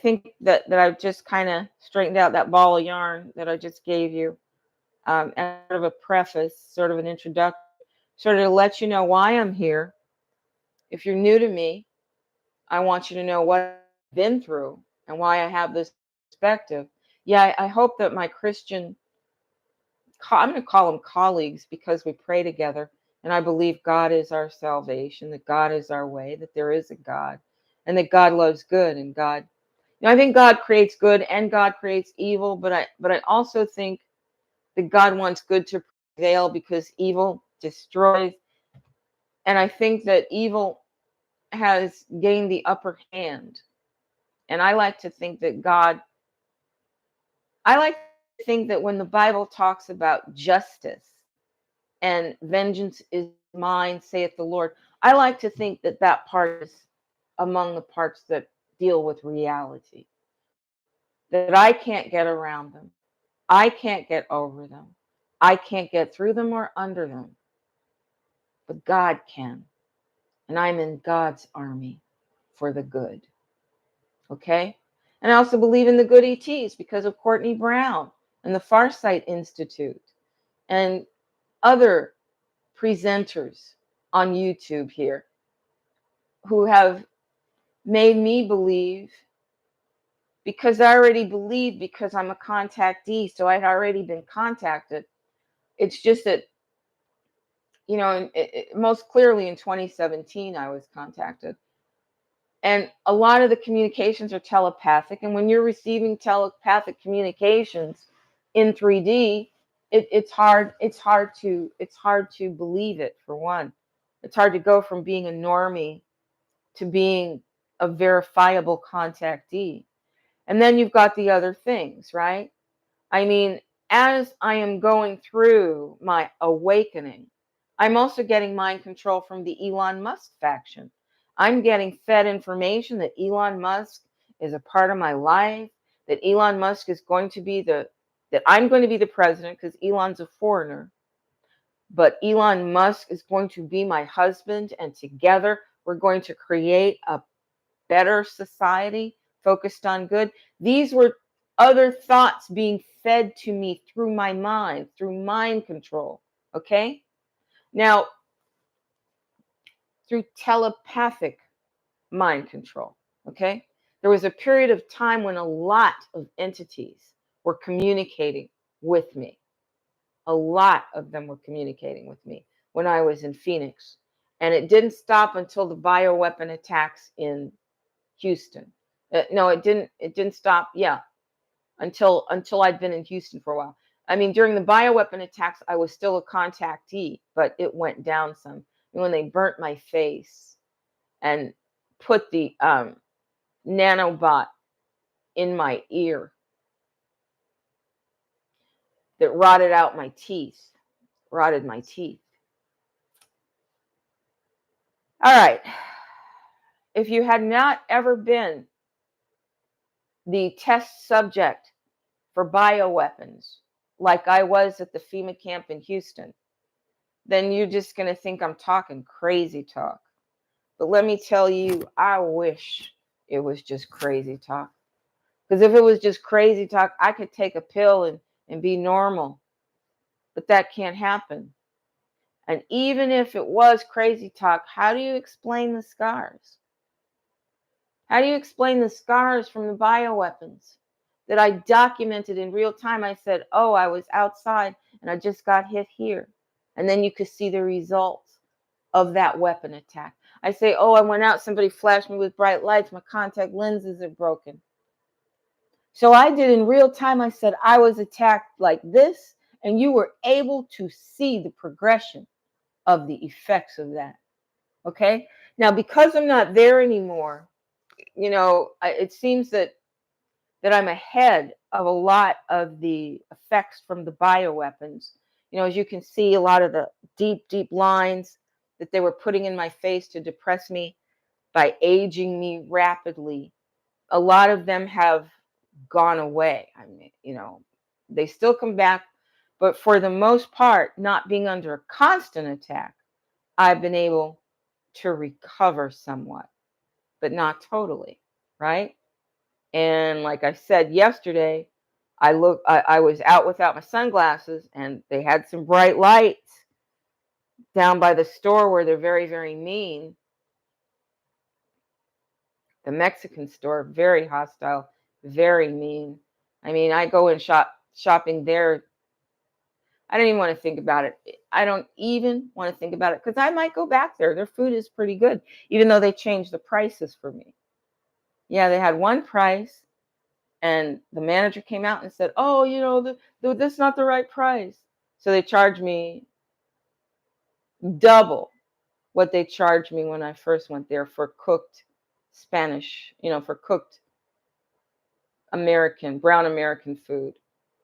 think that I've just kind of straightened out that ball of yarn that I just gave you, as sort of a preface, sort of an introduction, sort of to let you know why I'm here. If you're new to me, I want you to know what I've been through and why I have this perspective. Yeah, I hope that my Christian, I'm going to call them colleagues because we pray together, and I believe God is our salvation, that God is our way, that there is a God, and that God loves good, and God. I think God creates good and God creates evil, but I also think that God wants good to prevail because evil destroys. And I think that evil has gained the upper hand. And I like to think that when the Bible talks about justice and vengeance is mine, saith the Lord, I like to think that that part is among the parts that deal with reality, that I can't get around them. I can't get over them. I can't get through them or under them, but God can. And I'm in God's army for the good. Okay? And I also believe in the good ETs because of Courtney Brown and the Farsight Institute and other presenters on YouTube here who have made me believe, because I already believed because I'm a contactee, so I'd already been contacted. It's just that, most clearly in 2017, I was contacted. And a lot of the communications are telepathic. And when you're receiving telepathic communications in 3D, it's hard to believe it, for one. It's hard to go from being a normie to being a verifiable contactee. And then you've got the other things, right? I mean, as I am going through my awakening, I'm also getting mind control from the Elon Musk faction. I'm getting fed information that Elon Musk is a part of my life, that Elon Musk is going to be that I'm going to be the president because Elon's a foreigner, but Elon Musk is going to be my husband, and together we're going to create a better society focused on good. These were other thoughts being fed to me through my mind, through mind control. Okay? Now, through telepathic mind control. Okay? There was a period of time when a lot of entities were communicating with me. A lot of them were communicating with me when I was in Phoenix. And it didn't stop until the bioweapon attacks in Houston. No, it didn't. It didn't stop. Yeah, until I'd been in Houston for a while. I mean, during the bioweapon attacks, I was still a contactee, but it went down some. When they burnt my face and put the nanobot in my ear that rotted out my teeth, rotted my teeth. All right. If you had not ever been the test subject for bioweapons, like I was at the FEMA camp in Houston, then you're just going to think I'm talking crazy talk. But let me tell you, I wish it was just crazy talk. Because if it was just crazy talk, I could take a pill and be normal. But that can't happen. And even if it was crazy talk, how do you explain the scars? How do you explain the scars from the bioweapons that I documented in real time? I said, oh, I was outside and I just got hit here. And then you could see the results of that weapon attack. I say, oh, I went out, somebody flashed me with bright lights, my contact lenses are broken. So I did in real time, I said, I was attacked like this, and you were able to see the progression of the effects of that. Okay? Now, because I'm not there anymore, it seems that I'm ahead of a lot of the effects from the bioweapons. As you can see, a lot of the deep, deep lines that they were putting in my face to depress me by aging me rapidly, a lot of them have gone away. I mean, they still come back, but for the most part, not being under a constant attack, I've been able to recover somewhat, but not totally, right? And like I said yesterday, I was out without my sunglasses, and they had some bright lights down by the store where they're very, very mean. The Mexican store, very hostile, very mean. I mean, I go and shopping there. I don't even want to think about it. I don't even want to think about it because I might go back there. Their food is pretty good, even though they changed the prices for me. Yeah, they had one price, and the manager came out and said, oh, that's not the right price. So they charged me double what they charged me when I first went there for cooked Spanish, for cooked brown American food.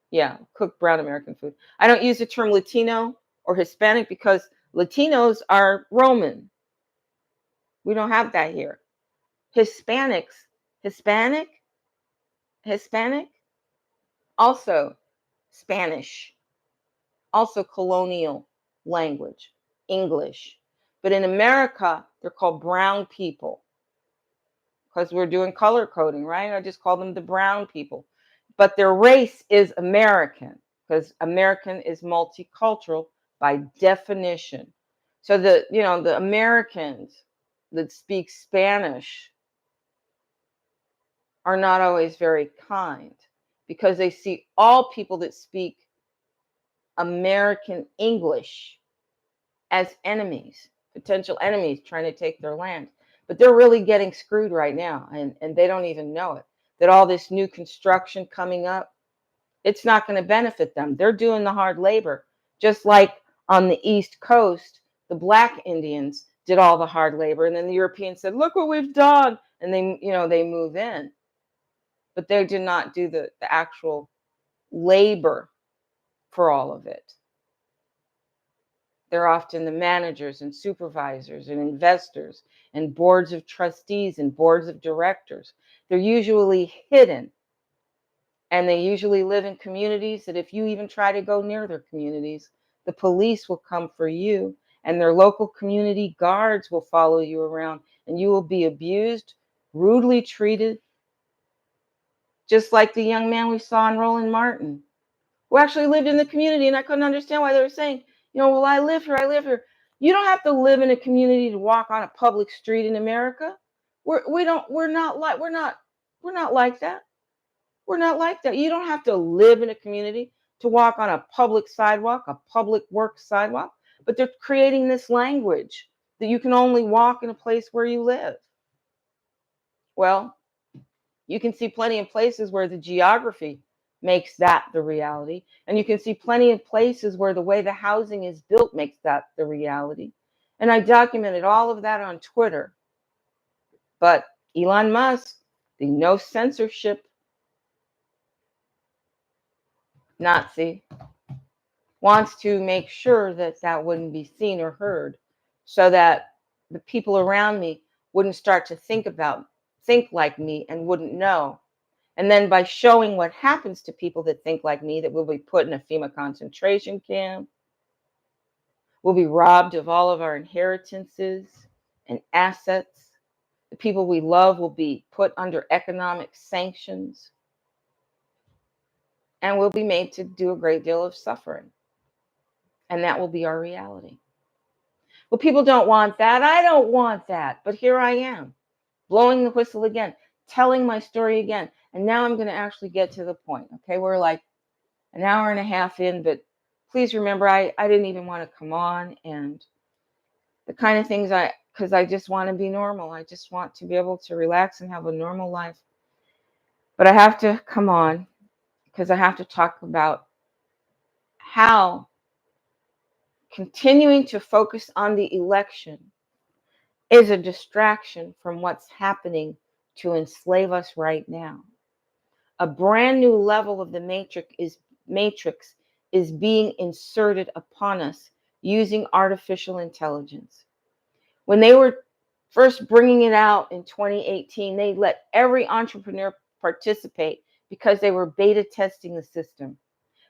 Yeah, cooked brown American food. I don't use the term Latino or Hispanic because Latinos are Roman. We don't have that here. Hispanics, Hispanic, also Spanish, also colonial language, English. But in America, they're called brown people because we're doing color coding, right? I just call them the brown people. But their race is American because American is multicultural by definition. So the Americans that speak Spanish are not always very kind because they see all people that speak American English as enemies, potential enemies trying to take their land. But they're really getting screwed right now, and they don't even know it. That all this new construction coming up, it's not going to benefit them. They're doing the hard labor. Just like on the East Coast, the Black Indians did all the hard labor, and then the Europeans said, look what we've done. And they move in. But they did not do the actual labor for all of it. They're often the managers and supervisors and investors and boards of trustees and boards of directors. They're usually hidden. And they usually live in communities that if you even try to go near their communities, the police will come for you, and their local community guards will follow you around, and you will be abused, rudely treated, just like the young man we saw in Roland Martin, who actually lived in the community, and I couldn't understand why they were saying, well, I live here. You don't have to live in a community to walk on a public street in America. We're not We're not like that. We're not like that. You don't have to live in a community to walk on a public sidewalk, a public work sidewalk, but they're creating this language that you can only walk in a place where you live. Well, you can see plenty of places where the geography makes that the reality. And you can see plenty of places where the way the housing is built makes that the reality. And I documented all of that on Twitter. But Elon Musk, the no censorship Nazi, wants to make sure that that wouldn't be seen or heard, so that the people around me wouldn't start to think like me and wouldn't know. And then by showing what happens to people that think like me, that we'll be put in a FEMA concentration camp, we'll be robbed of all of our inheritances and assets. The people we love will be put under economic sanctions, and we'll be made to do a great deal of suffering. And that will be our reality. Well, people don't want that. I don't want that. But here I am, blowing the whistle again, telling my story again. And now I'm going to actually get to the point. Okay, we're like an hour and a half in, but please remember, I didn't even want to come on, and the kind of things because I just want to be normal. I just want to be able to relax and have a normal life. But I have to come on because I have to talk about how continuing to focus on the election is a distraction from what's happening to enslave us right now. A brand new level of the matrix is being inserted upon us using artificial intelligence. When they were first bringing it out in 2018, they let every entrepreneur participate because they were beta testing the system.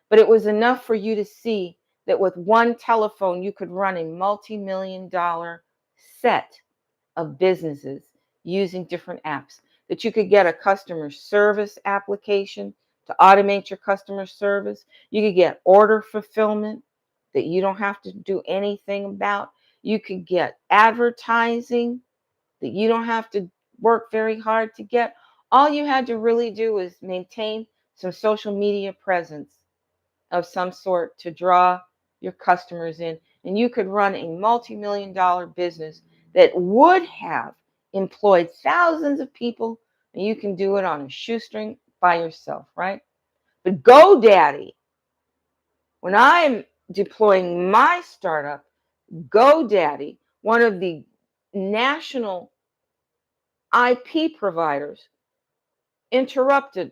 But it was enough for you to see that with one telephone, you could run a multi-million-dollar set of businesses using different apps, that you could get a customer service application to automate your customer service. You could get order fulfillment that you don't have to do anything about. You could get advertising that you don't have to work very hard to get. All you had to really do was maintain some social media presence of some sort to draw your customers in, and you could run a multi-million-dollar business that would have employed thousands of people, and you can do it on a shoestring by yourself, right? But GoDaddy, when I'm deploying my startup, GoDaddy, one of the national IP providers, interrupted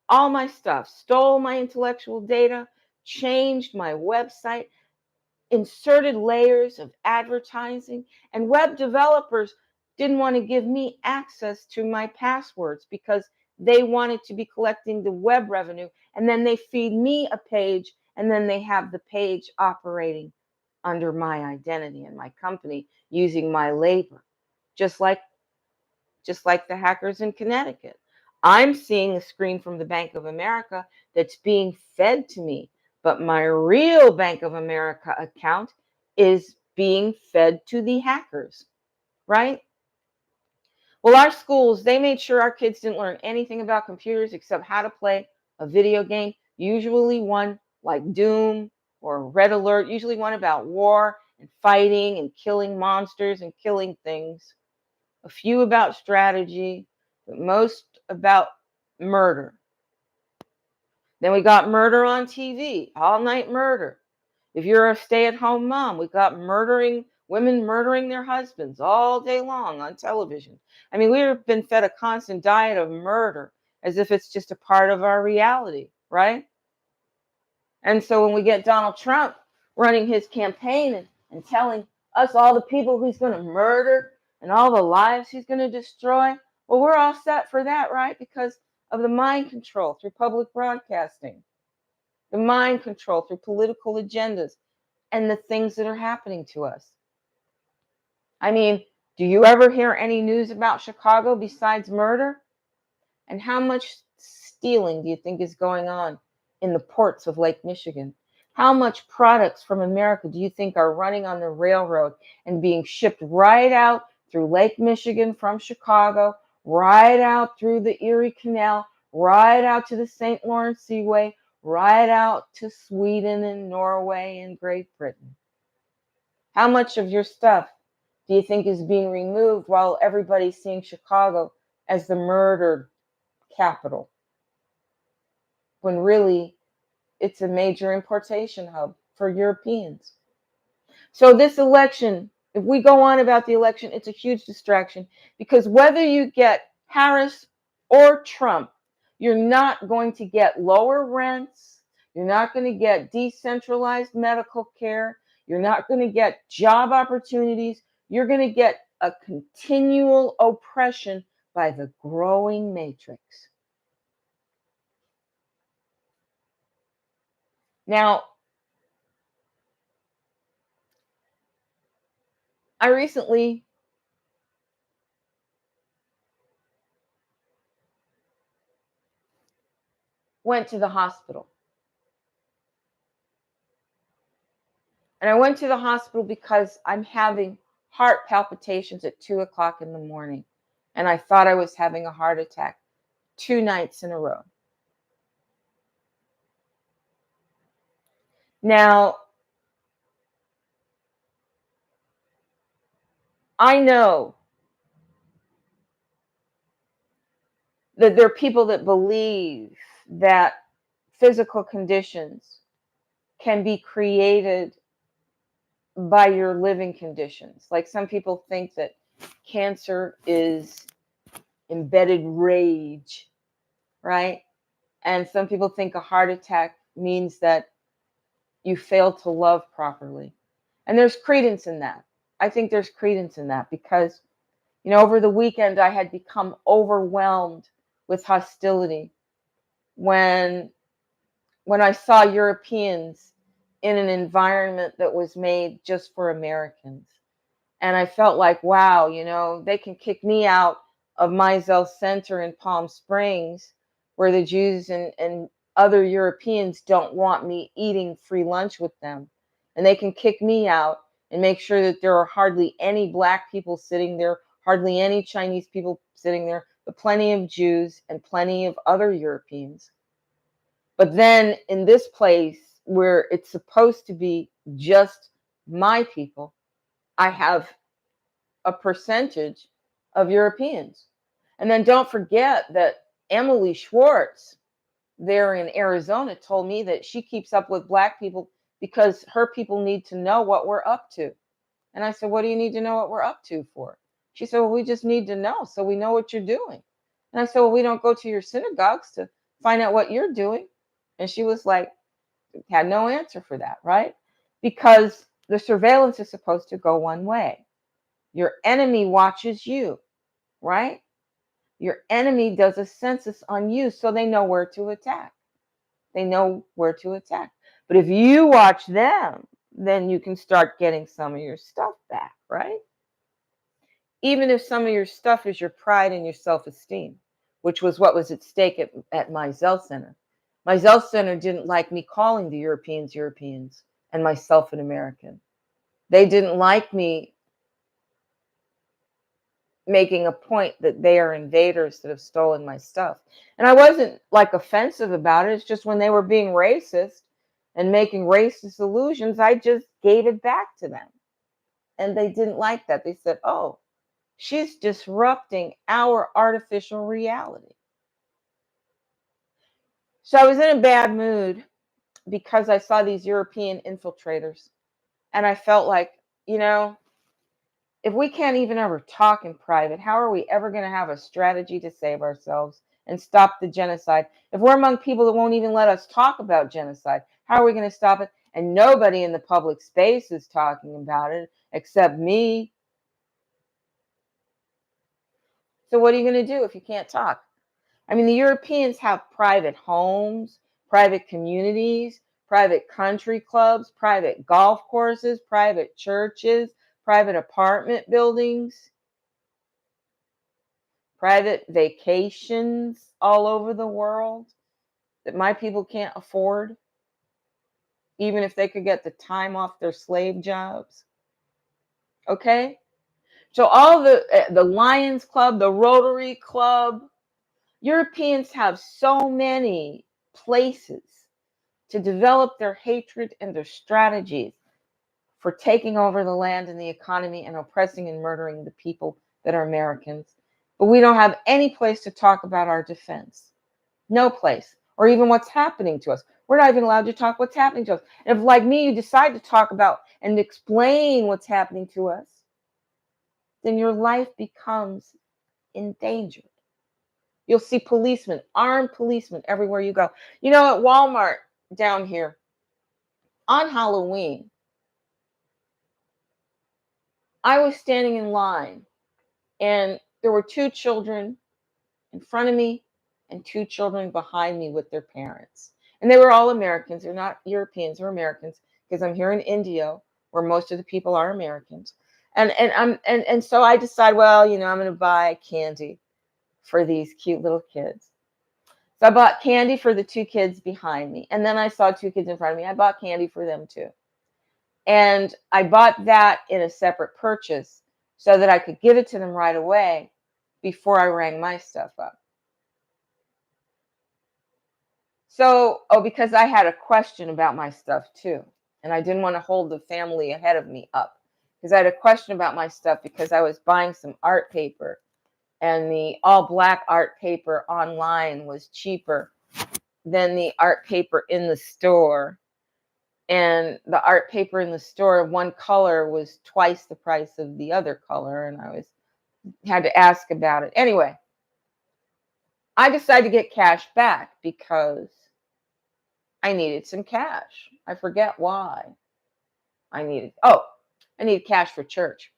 all my stuff, stole my intellectual data, changed my website, inserted layers of advertising, and web developers didn't want to give me access to my passwords because they wanted to be collecting the web revenue, and then they feed me a page, and then they have the page operating under my identity and my company using my labor, just like the hackers in Connecticut. I'm seeing a screen from the Bank of America that's being fed to me, but my real Bank of America account is being fed to the hackers, right? Well, our schools, they made sure our kids didn't learn anything about computers except how to play a video game, usually one like Doom or Red Alert, usually one about war and fighting and killing monsters and killing things. A few about strategy, but most about murder. Then we got murder on TV, all night murder. If you're a stay-at-home mom, we got women murdering their husbands all day long on television. I mean, we've been fed a constant diet of murder as if it's just a part of our reality, right? And so when we get Donald Trump running his campaign and telling us all the people he's going to murder and all the lives he's going to destroy, well, we're all set for that, right? Because of the mind control through public broadcasting, the mind control through political agendas, and the things that are happening to us. I mean, do you ever hear any news about Chicago besides murder? And how much stealing do you think is going on in the ports of Lake Michigan? How much products from America do you think are running on the railroad and being shipped right out through Lake Michigan from Chicago, right out through the Erie Canal, right out to the St. Lawrence Seaway, right out to Sweden and Norway and Great Britain. How much of your stuff do you think is being removed while everybody's seeing Chicago as the murdered capital, when really it's a major importation hub for Europeans? So this election, if we go on about the election, it's a huge distraction, because whether you get Harris or Trump, you're not going to get lower rents. You're not going to get decentralized medical care. You're not going to get job opportunities. You're going to get a continual oppression by the growing matrix. Now, I recently went to the hospital. And I went to the hospital because I'm having heart palpitations at 2 o'clock in the morning. And I thought I was having a heart attack 2 nights in a row. Now, I know that there are people that believe that physical conditions can be created by your living conditions. Like, some people think that cancer is embedded rage, right? And some people think a heart attack means that you fail to love properly. And there's credence in that. I think there's credence in that because, over the weekend, I had become overwhelmed with hostility when I saw Europeans in an environment that was made just for Americans. And I felt like, wow, they can kick me out of Mizell Center in Palm Springs, where the Jews and other Europeans don't want me eating free lunch with them. And they can kick me out and make sure that there are hardly any Black people sitting there, hardly any Chinese people sitting there, but plenty of Jews and plenty of other Europeans. But then in this place where it's supposed to be just my people, I have a percentage of Europeans. And then don't forget that Emily Schwartz there in Arizona told me that she keeps up with Black people because her people need to know what we're up to. And I said, what do you need to know what we're up to for? She said, well, we just need to know so we know what you're doing. And I said, well, we don't go to your synagogues to find out what you're doing. And she was like, had no answer for that, right? Because the surveillance is supposed to go one way. Your enemy watches you, right? Your enemy does a census on you so they know where to attack. They know where to attack. But if you watch them, then you can start getting some of your stuff back, right? Even if some of your stuff is your pride and your self-esteem, which was what was at stake at Mizell Center. Mizell Center didn't like me calling the Europeans Europeans and myself an American. They didn't like me making a point that they are invaders that have stolen my stuff. And I wasn't like offensive about it. It's just when they were being racist and making racist allusions, I just gave it back to them. And they didn't like that. They said, oh, she's disrupting our artificial reality. So I was in a bad mood because I saw these European infiltrators. And I felt like, if we can't even ever talk in private, how are we ever going to have a strategy to save ourselves and stop the genocide? If we're among people that won't even let us talk about genocide, how are we going to stop it? And nobody in the public space is talking about it except me. So what are you going to do if you can't talk? I mean, the Europeans have private homes, private communities, private country clubs, private golf courses, private churches, private apartment buildings, private vacations all over the world that my people can't afford, even if they could get the time off their slave jobs. Okay? So all the Lions Club, the Rotary Club, Europeans have so many places to develop their hatred and their strategies for taking over the land and the economy and oppressing and murdering the people that are Americans. But we don't have any place to talk about our defense. No place. Or even what's happening to us. We're not even allowed to talk what's happening to us. And if, like me, you decide to talk about and explain what's happening to us, then your life becomes endangered. You'll see policemen, armed policemen everywhere you go. You know, at Walmart down here, on Halloween, I was standing in line and there were two children in front of me and two children behind me with their parents. And they were all Americans. They're not Europeans, they're Americans, because I'm here in India where most of the people are Americans. And so I decide, well, you know, I'm going to buy candy for these cute little kids. So I bought candy for the two kids behind me. And then I saw two kids in front of me. I bought candy for them too. And I bought that in a separate purchase so that I could give it to them right away before I rang my stuff up. So, because I had a question about my stuff too. And I didn't want to hold the family ahead of me up. Because I had a question about my stuff because I was buying some art paper. And the all black art paper online was cheaper than the art paper in the store. And the art paper in the store, one color was twice the price of the other color. And I had to ask about it. Anyway, I decided to get cash back because I needed some cash. I forget why I needed cash for church.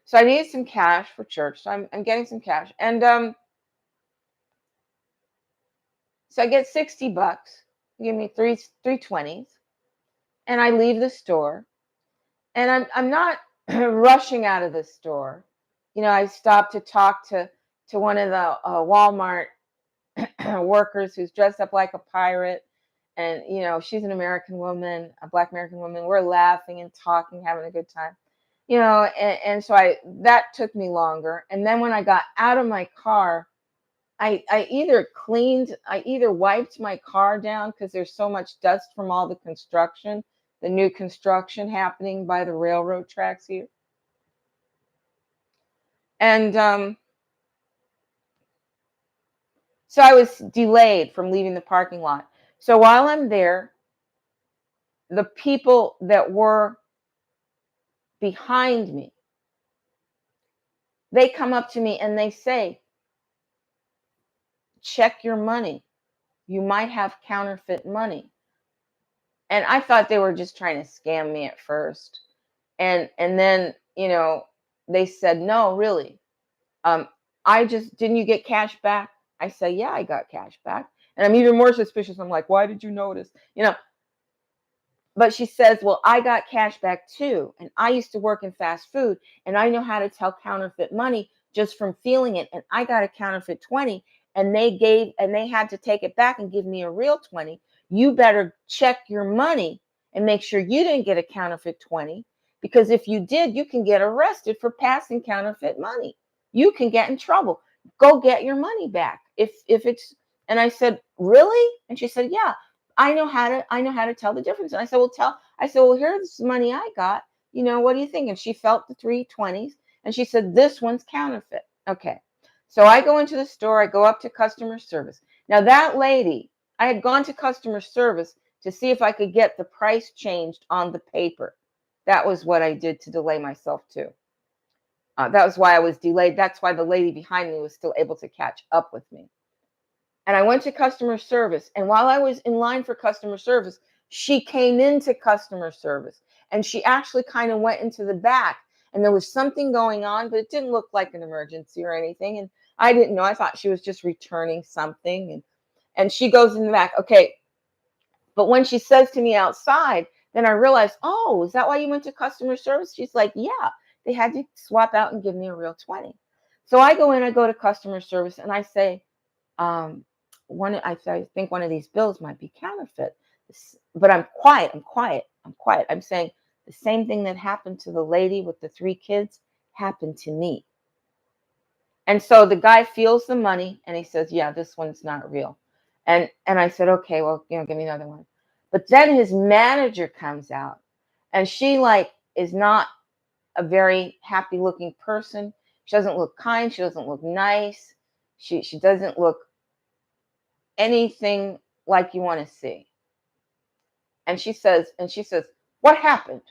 So I needed some cash for church. So I'm getting some cash. And so I get $60. They give me three 20s. And I leave the store. And I'm not rushing out of the store. You know, I stopped to talk to one of the Walmart workers who's dressed up like a pirate. And, you know, she's an American woman, a Black American woman. We're laughing and talking, having a good time. You know, and so that took me longer. And then when I got out of my car, I either wiped my car down because there's so much dust from all the construction, the new construction happening by the railroad tracks here. And so I was delayed from leaving the parking lot. So while I'm there, the people that were behind me, they come up to me and they say, check your money. You might have counterfeit money. And I thought they were just trying to scam me at first. And then, you know, they said, no, really. Didn't you get cash back? I say, yeah, I got cash back. And I'm even more suspicious. I'm like, why did you notice? You know, but she says, well, I got cash back too. And I used to work in fast food and I know how to tell counterfeit money just from feeling it. And I got a counterfeit 20 and they had to take it back and give me a real 20. You better check your money and make sure you didn't get a counterfeit 20, because if you did, you can get arrested for passing counterfeit money. You can get in trouble. Go get your money back. If it's, and I said, really? And she said, yeah, I know how to tell the difference. And I said, well, here's the money I got. You know, what do you think? And she felt the 3 20s and she said, this one's counterfeit. Okay. So I go into the store, I go up to customer service. Now that lady, I had gone to customer service to see if I could get the price changed on the paper. That was what I did to delay myself too. That was why I was delayed. That's why the lady behind me was still able to catch up with me. And I went to customer service. And while I was in line for customer service, she came into customer service. And she actually kind of went into the back. And there was something going on, but it didn't look like an emergency or anything. And I didn't know. I thought she was just returning something. And she goes in the back. Okay. But when she says to me outside, then I realized, oh, is that why you went to customer service? She's like, yeah, they had to swap out and give me a real 20. So I go in, I go to customer service and I say, I think one of these bills might be counterfeit. But I'm quiet. I'm saying the same thing that happened to the lady with the 3 kids happened to me. And so the guy feels the money and he says, yeah, this one's not real. And I said, okay, well, give me another one. But then his manager comes out and she like is not a very happy looking person. She doesn't look kind. She doesn't look nice. She doesn't look anything like you want to see. And she says, what happened?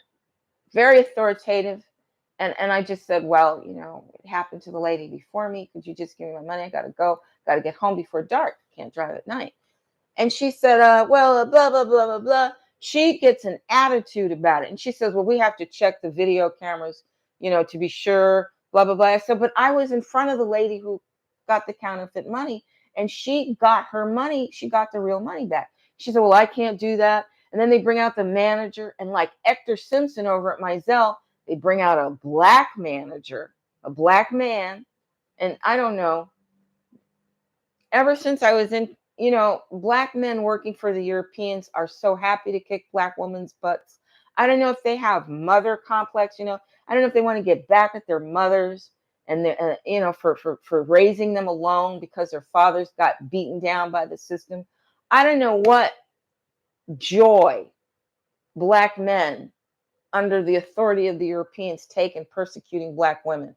Very authoritative. And I just said, well, it happened to the lady before me. Could you just give me my money? I got to go. Got to get home before dark. Can't drive at night. And she said, well, blah, blah, blah, blah, blah. She gets an attitude about it. And she says, well, we have to check the video cameras, to be sure, blah, blah, blah. I said, but I was in front of the lady who got the counterfeit money and she got her money. She got the real money back. She said, well, I can't do that. And then they bring out the manager and like Hector Simpson over at Mizell, they bring out a black manager, a black man. And I don't know, ever since I was in, black men working for the Europeans are so happy to kick black women's butts. I don't know if they have mother complex, I don't know if they want to get back at their mothers and for raising them alone because their fathers got beaten down by the system. I don't know what joy black men under the authority of the Europeans take in persecuting black women.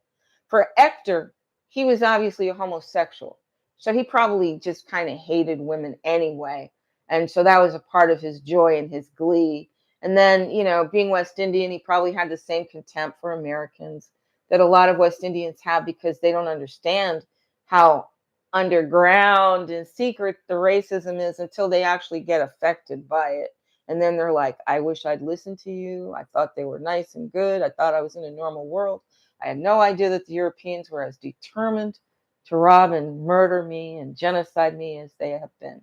For Hector, he was obviously a homosexual. So he probably just kind of hated women anyway. And so that was a part of his joy and his glee. And then, being West Indian, he probably had the same contempt for Americans that a lot of West Indians have because they don't understand how underground and secret the racism is until they actually get affected by it. And then they're like, I wish I'd listened to you. I thought they were nice and good. I thought I was in a normal world. I had no idea that the Europeans were as determined to rob and murder me and genocide me as they have been.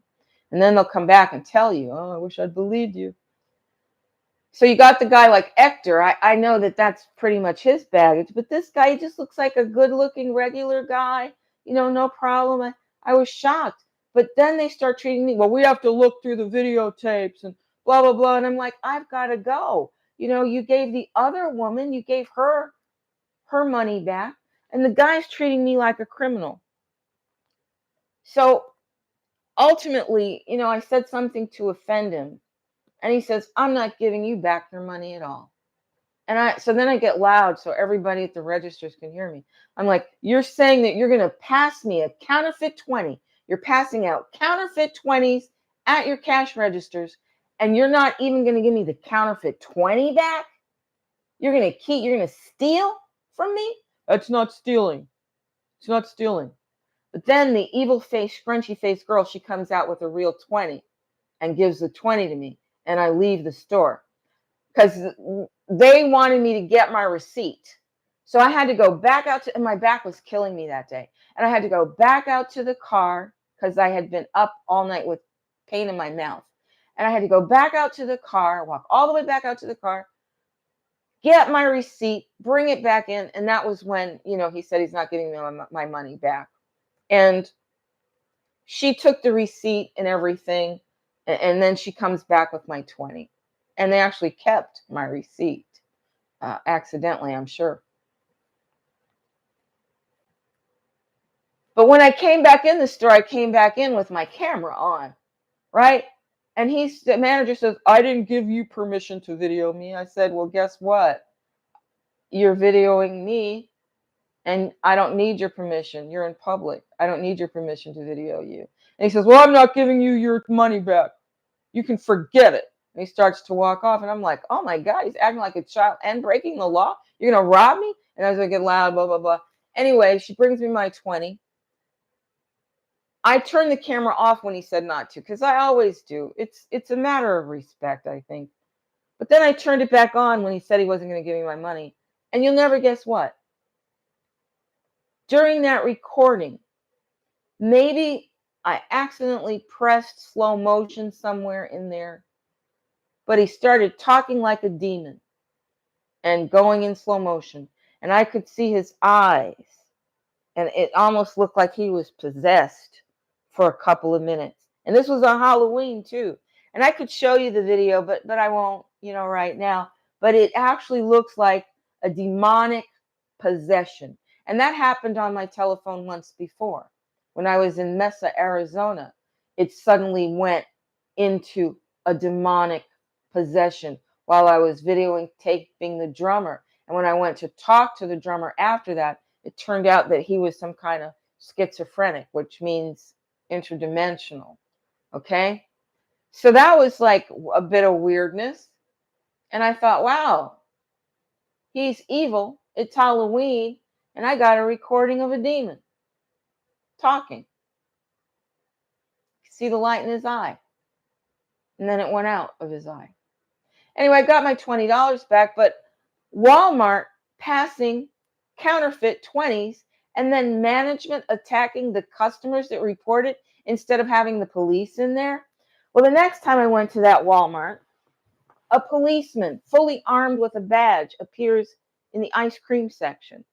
And then they'll come back and tell you, oh, I wish I'd believed you. So you got the guy like Hector. I know that that's pretty much his baggage, but this guy, he just looks like a good looking regular guy. No problem. I was shocked. But then they start treating me, well, we have to look through the videotapes and blah, blah, blah. And I'm like, I've got to go. You gave the other woman, you gave her money back. And the guy's treating me like a criminal. So ultimately, I said something to offend him. And he says, I'm not giving you back your money at all. And so then I get loud so everybody at the registers can hear me. I'm like, you're saying that you're going to pass me a counterfeit 20. You're passing out counterfeit 20s at your cash registers, and you're not even going to give me the counterfeit 20 back? You're going to steal from me? That's not stealing. It's not stealing. But then the evil face, scrunchy face girl, she comes out with a real 20 and gives the 20 to me, and I leave the store. Because they wanted me to get my receipt. So I had to go back out and my back was killing me that day. And I had to go back out to the car because I had been up all night with pain in my mouth. And I had to go back out to the car, walk all the way back out to the car, get my receipt, bring it back in. And that was when, he said he's not giving me my money back. And she took the receipt and everything. And then she comes back with my 20. And they actually kept my receipt, accidentally, I'm sure. But when I came back in the store, I came back in with my camera on, right? And the manager says, I didn't give you permission to video me. I said, well, guess what? You're videoing me, and I don't need your permission. You're in public. I don't need your permission to video you. And he says, well, I'm not giving you your money back. You can forget it. And he starts to walk off, and I'm like, oh my God, he's acting like a child and breaking the law. You're going to rob me? And I was like, get loud, blah, blah, blah. Anyway, she brings me my 20. I turned the camera off when he said not to, because I always do. It's a matter of respect, I think. But then I turned it back on when he said he wasn't going to give me my money. And you'll never guess what. During that recording, maybe I accidentally pressed slow motion somewhere in there. But he started talking like a demon and going in slow motion. And I could see his eyes. And it almost looked like he was possessed for a couple of minutes. And this was on Halloween, too. And I could show you the video, but I won't, right now. But it actually looks like a demonic possession. And that happened on my telephone once before. When I was in Mesa, Arizona, it suddenly went into a demonic possession while I was videotaping the drummer. And when I went to talk to the drummer after that, it turned out that he was some kind of schizophrenic, which means interdimensional. Okay? So that was like a bit of weirdness. And I thought, wow, he's evil. It's Halloween. And I got a recording of a demon talking. See the light in his eye. And then it went out of his eye. Anyway, I got my $20 back, but Walmart passing counterfeit 20s and then management attacking the customers that reported instead of having the police in there. Well, the next time I went to that Walmart, a policeman fully armed with a badge appears in the ice cream section.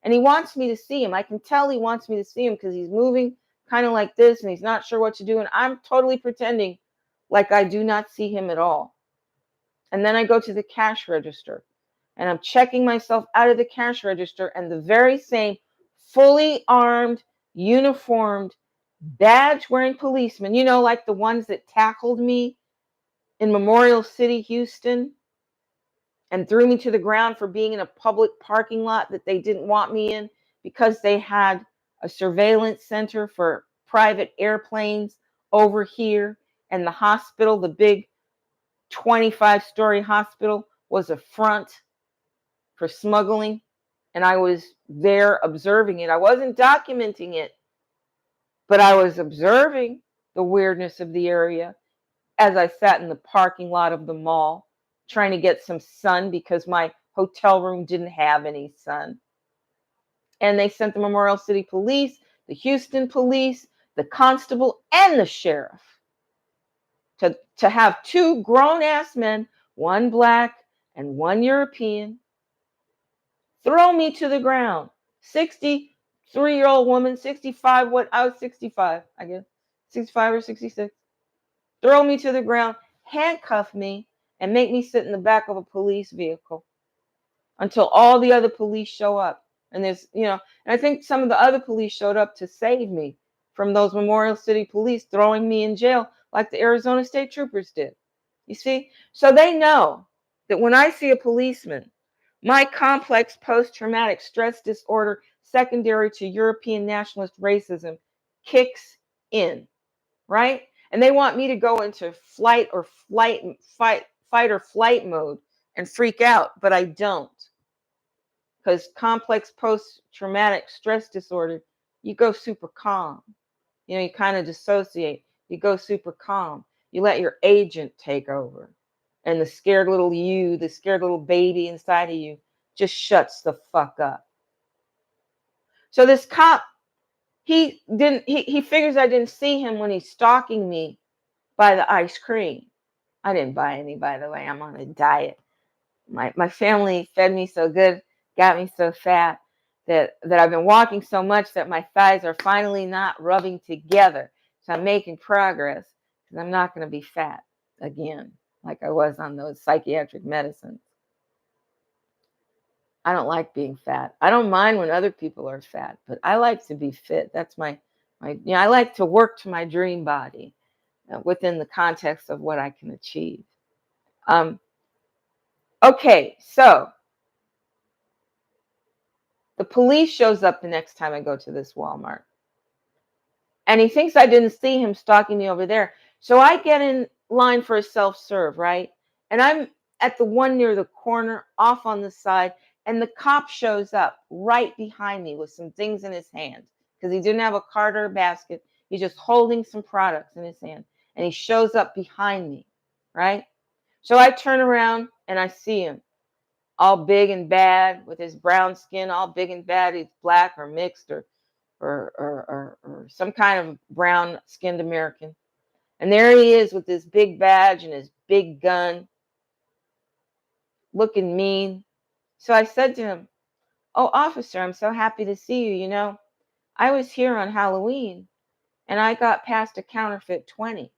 And he wants me to see him. I can tell he wants me to see him because he's moving kind of like this and he's not sure what to do. And I'm totally pretending like I do not see him at all. And then I go to the cash register and I'm checking myself out of the cash register, and the very same fully armed, uniformed, badge wearing policeman, you know, like the ones that tackled me in Memorial City, Houston, and threw me to the ground for being in a public parking lot that they didn't want me in because they had a surveillance center for private airplanes over here, and the hospital, the big 25-story hospital, was a front for smuggling, and I was there observing it. I wasn't documenting it, but I was observing the weirdness of the area as I sat in the parking lot of the mall trying to get some sun because my hotel room didn't have any sun. And they sent the Memorial City Police, the Houston Police, the constable, and the sheriff to have two grown-ass men, one black and one European, throw me to the ground. 63-year-old woman, 65, I was 65, I guess, 65 or 66. Throw me to the ground, handcuff me, and make me sit in the back of a police vehicle until all the other police show up. And there's, and I think some of the other police showed up to save me from those Memorial City police throwing me in jail like the Arizona State Troopers did. You see? So they know that when I see a policeman, my complex post-traumatic stress disorder secondary to European nationalist racism kicks in, right? And they want me to go into fight or flight mode and freak out, but I don't. Because complex post-traumatic stress disorder, you go super calm. You kind of dissociate. You go super calm. You let your agent take over. And the scared little you, the scared little baby inside of you, just shuts the fuck up. So this cop, he figures I didn't see him when he's stalking me by the ice cream. I didn't buy any, by the way. I'm on a diet. My family fed me so good, got me so fat that I've been walking so much that my thighs are finally not rubbing together. So I'm making progress because I'm not going to be fat again like I was on those psychiatric medicines. I don't like being fat. I don't mind when other people are fat, but I like to be fit. That's my I like to work to my dream body within the context of what I can achieve. Okay, so the police shows up the next time I go to this Walmart. And he thinks I didn't see him stalking me over there. So I get in line for a self-serve, right? And I'm at the one near the corner, off on the side, and the cop shows up right behind me with some things in his hand because he didn't have a cart or a basket. He's just holding some products in his hand. And he shows up behind me, right? So I turn around and I see him all big and bad with his brown skin, all big and bad. He's black or mixed or some kind of brown-skinned American. And there he is with this big badge and his big gun, looking mean. So I said to him, "Oh, officer, I'm so happy to see you. I was here on Halloween, and I got past a counterfeit 20.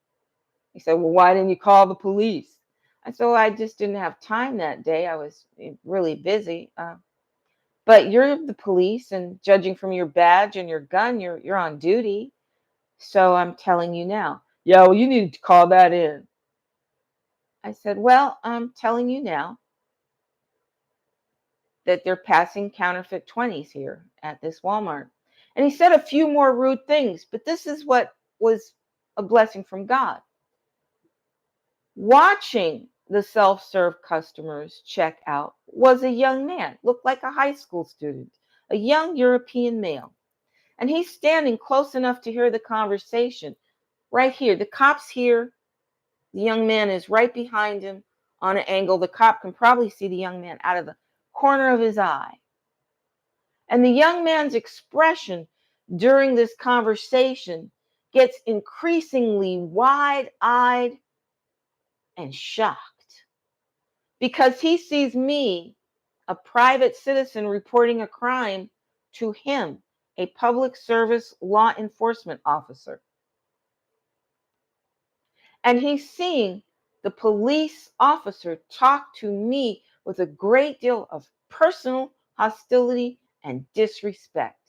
He said, "Well, why didn't you call the police?" I said, "Well, I just didn't have time that day. I was really busy." But you're the police, and judging from your badge and your gun, you're on duty. So I'm telling you now. Yeah, well, you need to call that in. I said, well, I'm telling you now that they're passing counterfeit 20s here at this Walmart. And he said a few more rude things, but this is what was a blessing from God. Watching the self-serve customers check out was a young man, looked like a high school student, a young European male. And he's standing close enough to hear the conversation. Right here, the cop's here. The young man is right behind him on an angle. The cop can probably see the young man out of the corner of his eye. And the young man's expression during this conversation gets increasingly wide-eyed and shocked because he sees me, a private citizen, reporting a crime to him, a public service law enforcement officer. And he's seeing the police officer talk to me with a great deal of personal hostility and disrespect.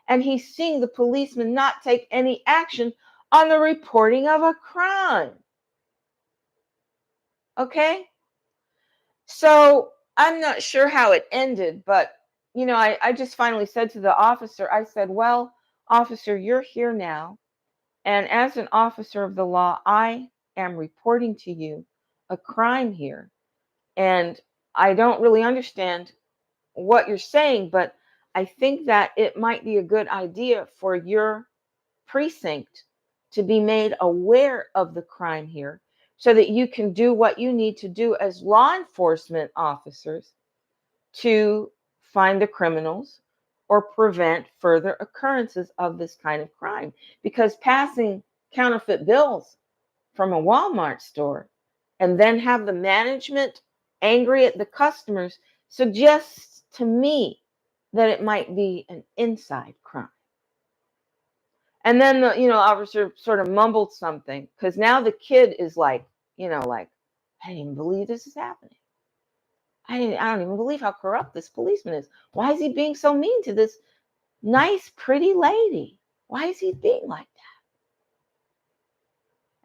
And he's seeing the policeman not take any action on the reporting of a crime. Okay? So I'm not sure how it ended, but I just finally said to the officer, I said, well, officer, you're here now. And as an officer of the law, I am reporting to you a crime here. And I don't really understand what you're saying, but I think that it might be a good idea for your precinct to be made aware of the crime here so that you can do what you need to do as law enforcement officers to find the criminals or prevent further occurrences of this kind of crime. Because passing counterfeit bills from a Walmart store and then have the management angry at the customers suggests to me that it might be an inside crime. And then the officer sort of mumbled something because now the kid is like, like, I didn't even believe this is happening. I don't even believe how corrupt this policeman is. Why is he being so mean to this nice, pretty lady? Why is he being like that?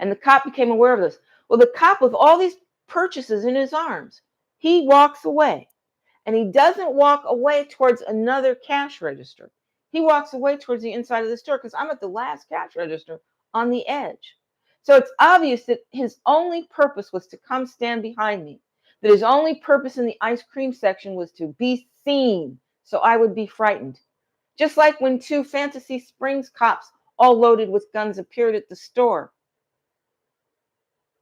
And the cop became aware of this. Well, the cop, with all these purchases in his arms, he walks away. And he doesn't walk away towards another cash register. He walks away towards the inside of the store because I'm at the last cash register on the edge. So it's obvious that his only purpose was to come stand behind me, that his only purpose in the ice cream section was to be seen so I would be frightened. Just like when two Fantasy Springs cops, all loaded with guns, appeared at the store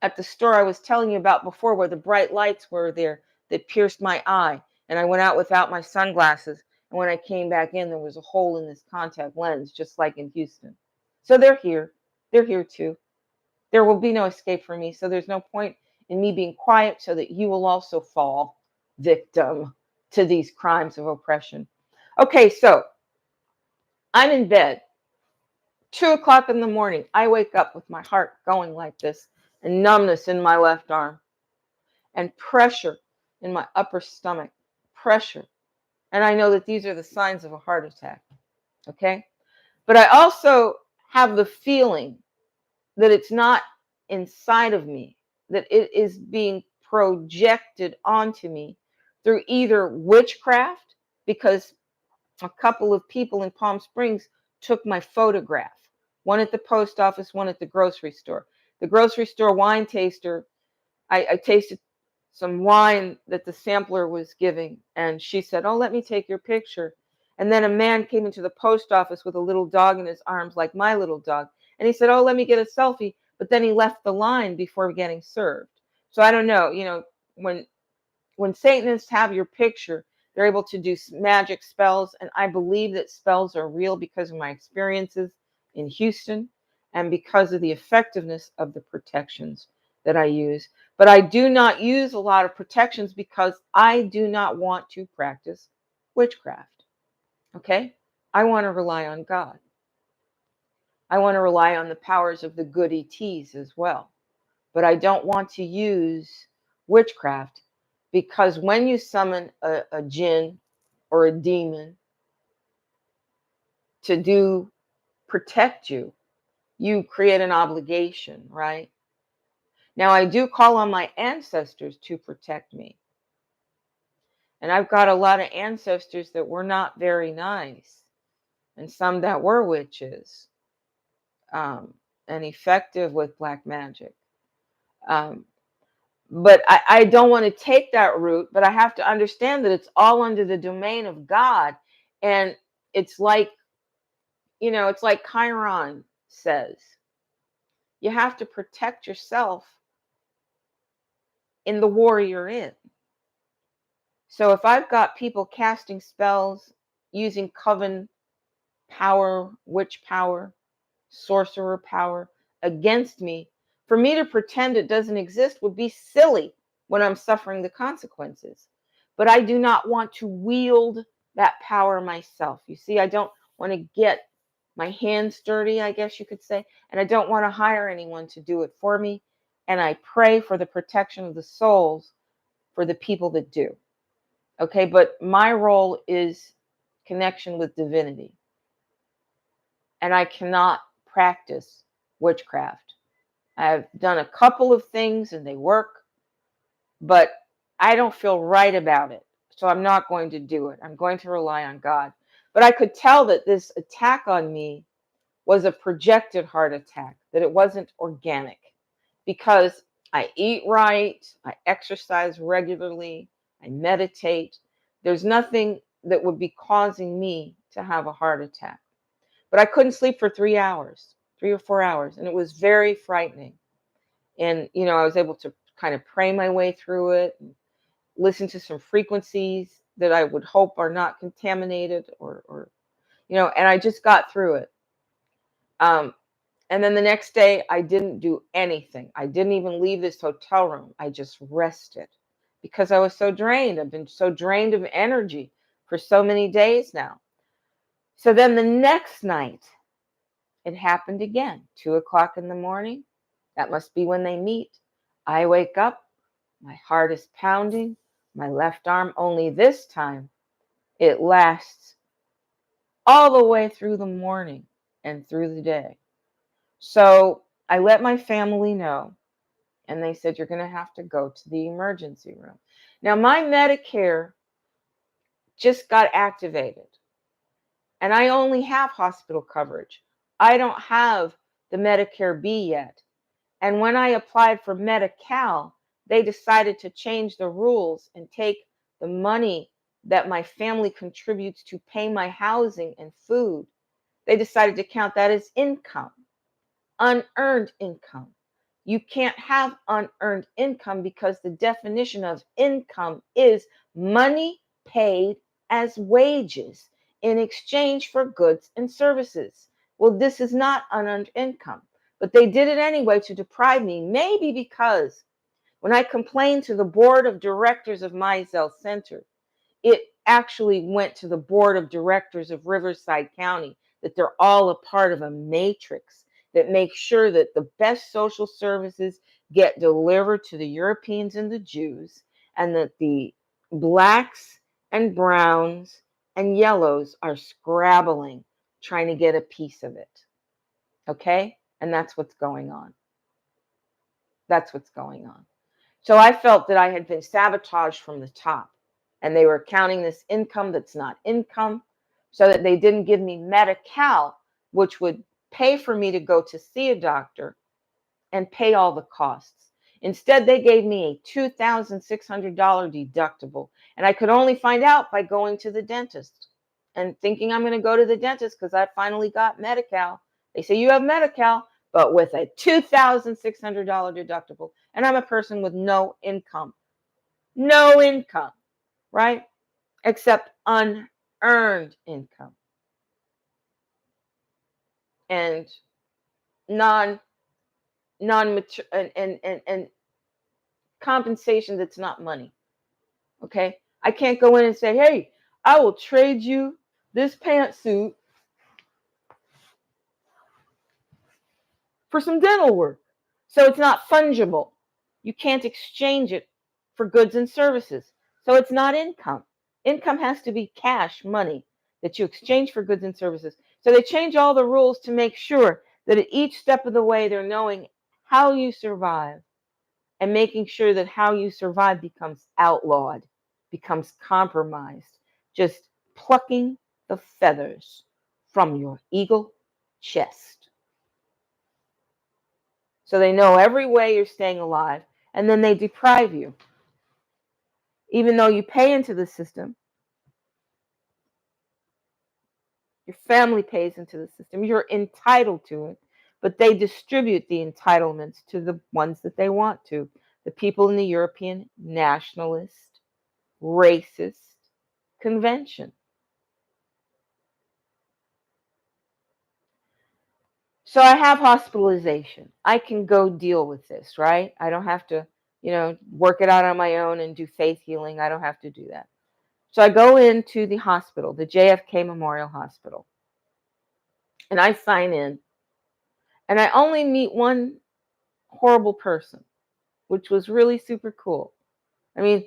I was telling you about before, where the bright lights were there that pierced my eye. And I went out without my sunglasses. And when I came back in, there was a hole in this contact lens, just like in Houston. So they're here. They're here too. There will be no escape for me. So there's no point in me being quiet so that you will also fall victim to these crimes of oppression. Okay, so I'm in bed. 2 o'clock in the morning. I wake up with my heart going like this and numbness in my left arm and pressure in my upper stomach. Pressure. And I know that these are the signs of a heart attack. Okay? But I also have the feeling that it's not inside of me, that it is being projected onto me through either witchcraft, because a couple of people in Palm Springs took my photograph, one at the post office, one at the grocery store. The grocery store wine taster, I tasted some wine that the sampler was giving, and she said, oh, let me take your picture. And then a man came into the post office with a little dog in his arms, like my little dog. And he said, oh, let me get a selfie. But then he left the line before getting served. So I don't know, when Satanists have your picture, they're able to do magic spells. And I believe that spells are real because of my experiences in Houston and because of the effectiveness of the protections that I use. But I do not use a lot of protections because I do not want to practice witchcraft. Okay? I want to rely on God. I want to rely on the powers of the good ETs as well. But I don't want to use witchcraft, because when you summon a jinn or a demon to protect you, you create an obligation, right? Now, I do call on my ancestors to protect me. And I've got a lot of ancestors that were not very nice, and some that were witches, um, and effective with black magic. Um, but I don't want to take that route, but I have to understand that it's all under the domain of God. And it's like, it's like Chiron says, you have to protect yourself in the war you're in. So if I've got people casting spells using coven power, witch power, sorcerer power against me, for me to pretend it doesn't exist would be silly when I'm suffering the consequences. But I do not want to wield that power myself. You see, I don't want to get my hands dirty, I guess you could say, and I don't want to hire anyone to do it for me. And I pray for the protection of the souls for the people that do. Okay, but my role is connection with divinity. And I cannot practice witchcraft. I've done a couple of things and they work, but I don't feel right about it. So I'm not going to do it. I'm going to rely on God. But I could tell that this attack on me was a projected heart attack, that it wasn't organic, because I eat right, I exercise regularly, I meditate. There's nothing that would be causing me to have a heart attack. But I couldn't sleep for 3 hours, 3 or 4 hours, and it was very frightening. And, I was able to kind of pray my way through it, and listen to some frequencies that I would hope are not contaminated or and I just got through it. And then the next day, I didn't do anything. I didn't even leave this hotel room. I just rested because I was so drained. I've been so drained of energy for so many days now. So then the next night, it happened again, 2 o'clock in the morning. That must be when they meet. I wake up, my heart is pounding, my left arm, only this time it lasts all the way through the morning and through the day. So I let my family know, and they said, you're going to have to go to the emergency room. Now, my Medicare just got activated, and I only have hospital coverage. I don't have the Medicare B yet. And when I applied for Medi-Cal, they decided to change the rules and take the money that my family contributes to pay my housing and food. They decided to count that as income, unearned income. You can't have unearned income because the definition of income is money paid as wages in exchange for goods and services. Well, this is not unearned income, but they did it anyway to deprive me, maybe because when I complained to the board of directors of Mizell Center, it actually went to the board of directors of Riverside County, that they're all a part of a matrix that makes sure that the best social services get delivered to the Europeans and the Jews, and that the blacks and browns and yellows are scrabbling, trying to get a piece of it. Okay? And that's what's going on. That's what's going on. So I felt that I had been sabotaged from the top, and they were counting this income that's not income, so that they didn't give me Medi-Cal, which would pay for me to go to see a doctor and pay all the costs. Instead, they gave me a $2,600 deductible, and I could only find out by going to the dentist and thinking I'm going to go to the dentist because I finally got Medi-Cal. They say you have Medi-Cal, but with a $2,600 deductible, and I'm a person with no income, right? Except unearned income and non mature and compensation that's not money. Okay, I can't go in and say, hey, I will trade you this pantsuit for some dental work. So it's not fungible. You can't exchange it for goods and services. So it's not income. Income has to be cash, money that you exchange for goods and services. So they change all the rules to make sure that at each step of the way they're knowing how you survive and making sure that how you survive becomes outlawed, becomes compromised, just plucking the feathers from your eagle chest. So they know every way you're staying alive, and then they deprive you. Even though you pay into the system, your family pays into the system, you're entitled to it, but they distribute the entitlements to the ones that they want to. The people in the European nationalist, racist convention. So I have hospitalization. I can go deal with this, right? I don't have to, work it out on my own and do faith healing. I don't have to do that. So I go into the hospital, the JFK Memorial Hospital, and I sign in, and I only meet one horrible person, which was really super cool. I mean,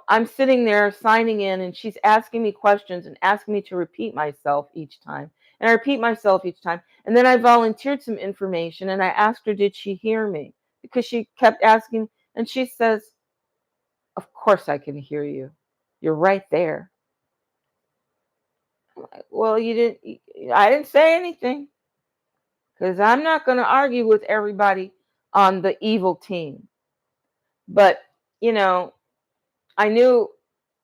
I'm sitting there signing in, and she's asking me questions and asking me to repeat myself each time. And I repeat myself each time. And then I volunteered some information, and I asked her, did she hear me? Because she kept asking, and she says, of course I can hear you. You're right there. I'm like, well, I didn't say anything, because I'm not going to argue with everybody on the evil team. But, I knew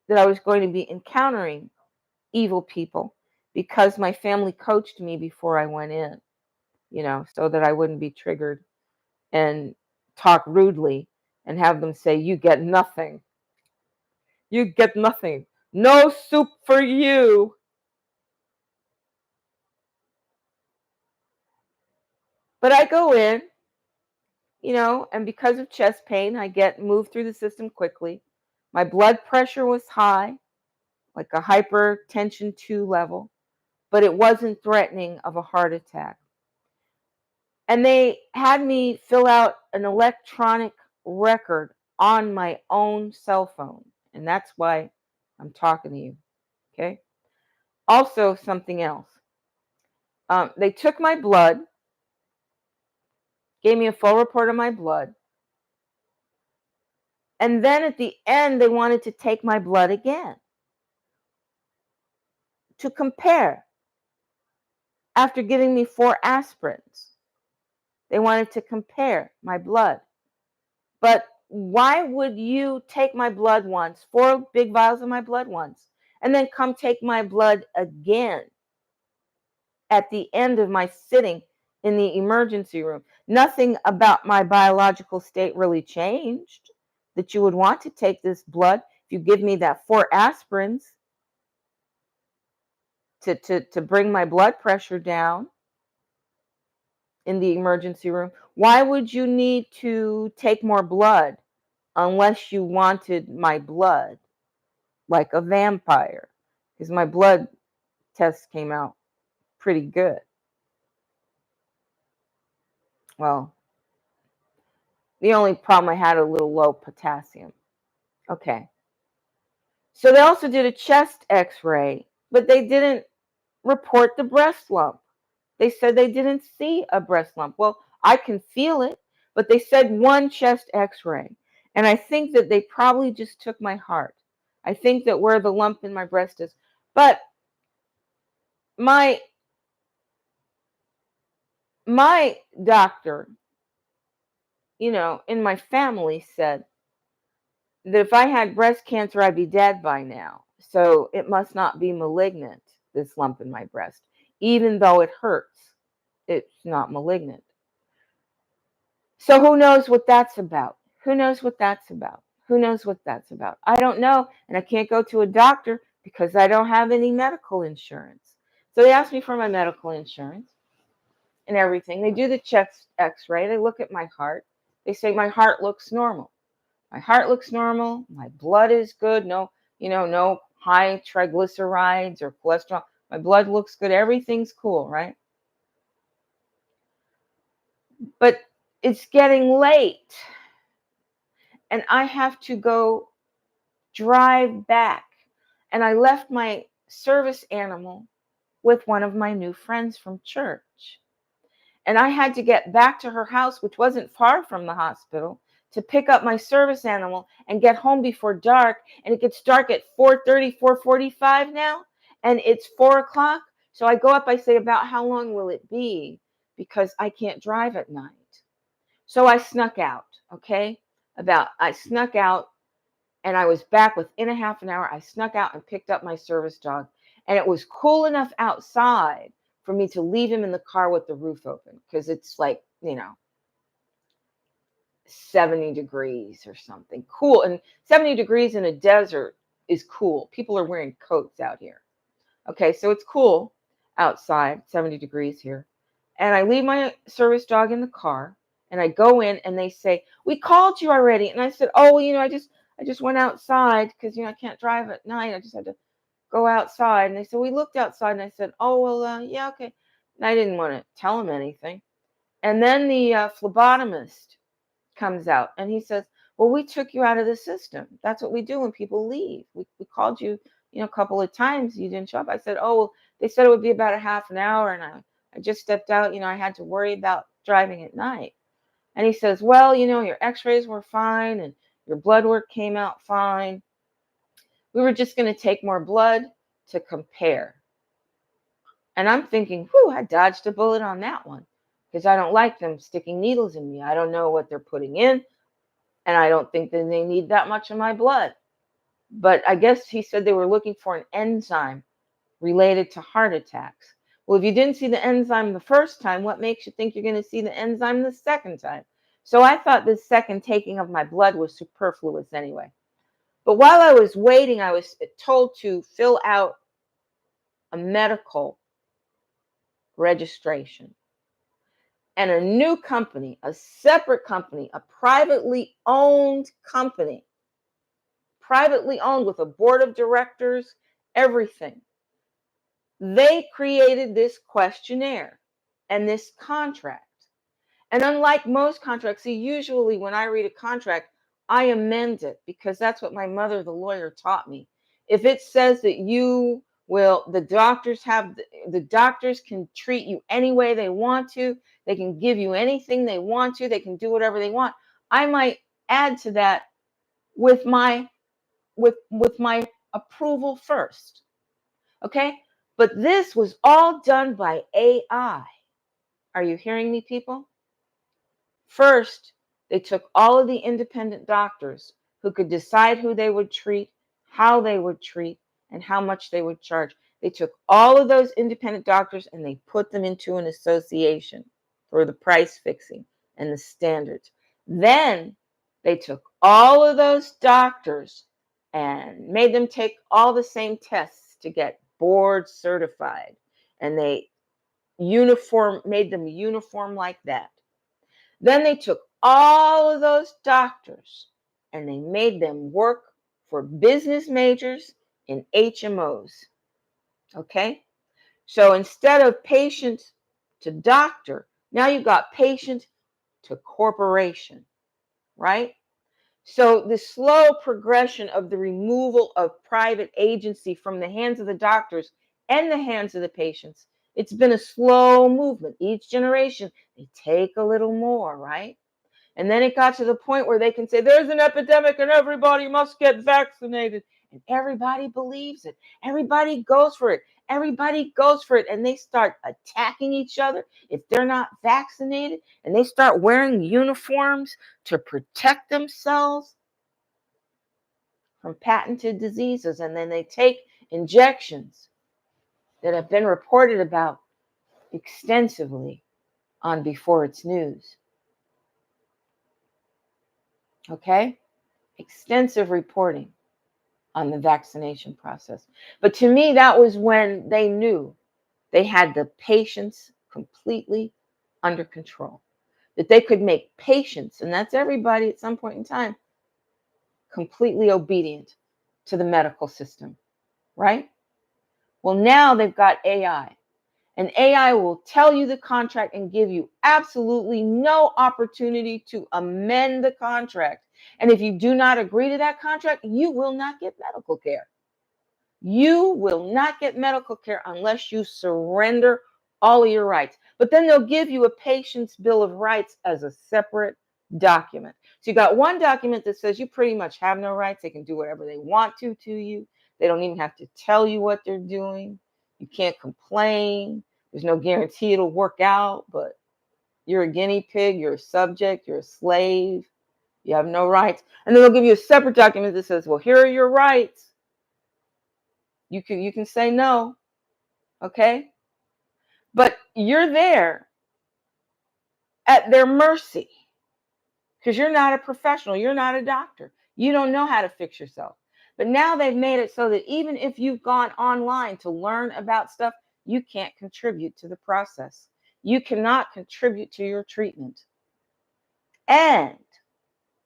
that I was going to be encountering evil people because my family coached me before I went in, so that I wouldn't be triggered and talk rudely and have them say, you get nothing. You get nothing. No soup for you. But I go in, and because of chest pain, I get moved through the system quickly. My blood pressure was high, like a hypertension 2 level, but it wasn't threatening of a heart attack. And they had me fill out an electronic record on my own cell phone. And that's why I'm talking to you. Okay. Also, something else. They took my blood, gave me a full report of my blood. And then at the end, they wanted to take my blood again to compare. After giving me 4 aspirins, they wanted to compare my blood. But why would you take my blood once, 4 big vials of my blood once, and then come take my blood again at the end of my sitting in the emergency room? Nothing about my biological state really changed that you would want to take this blood if you give me that 4 aspirins to bring my blood pressure down in the emergency room. Why would you need to take more blood unless you wanted my blood like a vampire? Because my blood test came out pretty good. Well, the only problem I had a little low potassium. Okay. So they also did a chest x-ray, but they didn't report the breast lump. They said they didn't see a breast lump. Well, I can feel it, but they said one chest x-ray. And I think that they probably just took my heart. I think that where the lump in my breast is. But my doctor, in my family said that if I had breast cancer, I'd be dead by now. So it must not be malignant, this lump in my breast. Even though it hurts, it's not malignant. So who knows what that's about? Who knows what that's about? Who knows what that's about? I don't know. And I can't go to a doctor because I don't have any medical insurance. So they asked me for my medical insurance and everything. They do the chest x-ray. They look at my heart. They say my heart looks normal. My heart looks normal. My blood is good. No, no high triglycerides or cholesterol. My blood looks good. Everything's cool, right? But it's getting late. And I have to go drive back. and I left my service animal with one of my new friends from church. And I had to get back to her house, which wasn't far from the hospital, to pick up my service animal and get home before dark. And it gets dark at 4:30, 4:45 now, and it's 4 o'clock. So I go up, I say, about how long will it be? Because I can't drive at night. So I snuck out, okay? I snuck out, and I was back within a half an hour. I snuck out and picked up my service dog. And it was cool enough outside for me to leave him in the car with the roof open, because it's like, 70 degrees or something. Cool. And 70 degrees in a desert is cool. People are wearing coats out here. Okay, so it's cool outside, 70 degrees here. And I leave my service dog in the car, and I go in, and they say, "We called you already." And I said, "Oh, well, I just went outside because, I can't drive at night. I just had to go outside." And they said, "We looked outside." And I said, "Oh, well, yeah, okay." And I didn't want to tell them anything. And then the phlebotomist comes out, and he says, "Well, we took you out of the system. That's what we do when people leave. We called you, a couple of times. You didn't show up." I said, "Oh, well, they said it would be about a half an hour, and I just stepped out. I had to worry about driving at night." And he says, "Well, your x-rays were fine, and your blood work came out fine. We were just going to take more blood to compare." And I'm thinking, whew, I dodged a bullet on that one, because I don't like them sticking needles in me. I don't know what they're putting in, and I don't think that they need that much of my blood. But I guess he said they were looking for an enzyme related to heart attacks. Well, if you didn't see the enzyme the first time, what makes you think you're going to see the enzyme the second time? So I thought this second taking of my blood was superfluous anyway. But while I was waiting, I was told to fill out a medical registration. And a new company, a separate company, a privately owned company, privately owned with a board of directors, everything. They created this questionnaire and this contract. And unlike most contracts, see, usually when I read a contract, I amend it, because that's what my mother, the lawyer, taught me. If it says that the doctors can treat you any way they want to, they can give you anything they want to, they can do whatever they want, I might add to that with my approval first. Okay? But this was all done by AI. Are you hearing me, people? First, they took all of the independent doctors who could decide who they would treat, how they would treat, and how much they would charge. They took all of those independent doctors and they put them into an association for the price fixing and the standards. Then they took all of those doctors and made them take all the same tests to get board certified. And they made them uniform like that. Then they took all of those doctors and they made them work for business majors in HMOs. Okay? So instead of patient to doctor, now you've got patient to corporation, right? So the slow progression of the removal of private agency from the hands of the doctors and the hands of the patients, it's been a slow movement. Each generation, they take a little more, right? And then it got to the point where they can say, there's an epidemic and everybody must get vaccinated. And everybody believes it. Everybody goes for it. Everybody goes for it. And they start attacking each other if they're not vaccinated. And they start wearing uniforms to protect themselves from patented diseases. And then they take injections that have been reported about extensively on Before It's News. Okay? Extensive reporting on the vaccination process. But to me, that was when they knew they had the patients completely under control, that they could make patients, and that's everybody at some point in time, completely obedient to the medical system, right? Well, now they've got AI. And AI will tell you the contract and give you absolutely no opportunity to amend the contract. And if you do not agree to that contract, you will not get medical care. You will not get medical care unless you surrender all of your rights. But then they'll give you a patient's bill of rights as a separate document. So you got one document that says you pretty much have no rights. They can do whatever they want to you. They don't even have to tell you what they're doing. You can't complain. There's no guarantee it'll work out, but you're a guinea pig, you're a subject, you're a slave, you have no rights. And then they'll give you a separate document that says, well, here are your rights. You can say no, okay? But you're there at their mercy because you're not a professional. You're not a doctor. You don't know how to fix yourself. But now they've made it so that even if you've gone online to learn about stuff, you can't contribute to the process. You cannot contribute to your treatment. And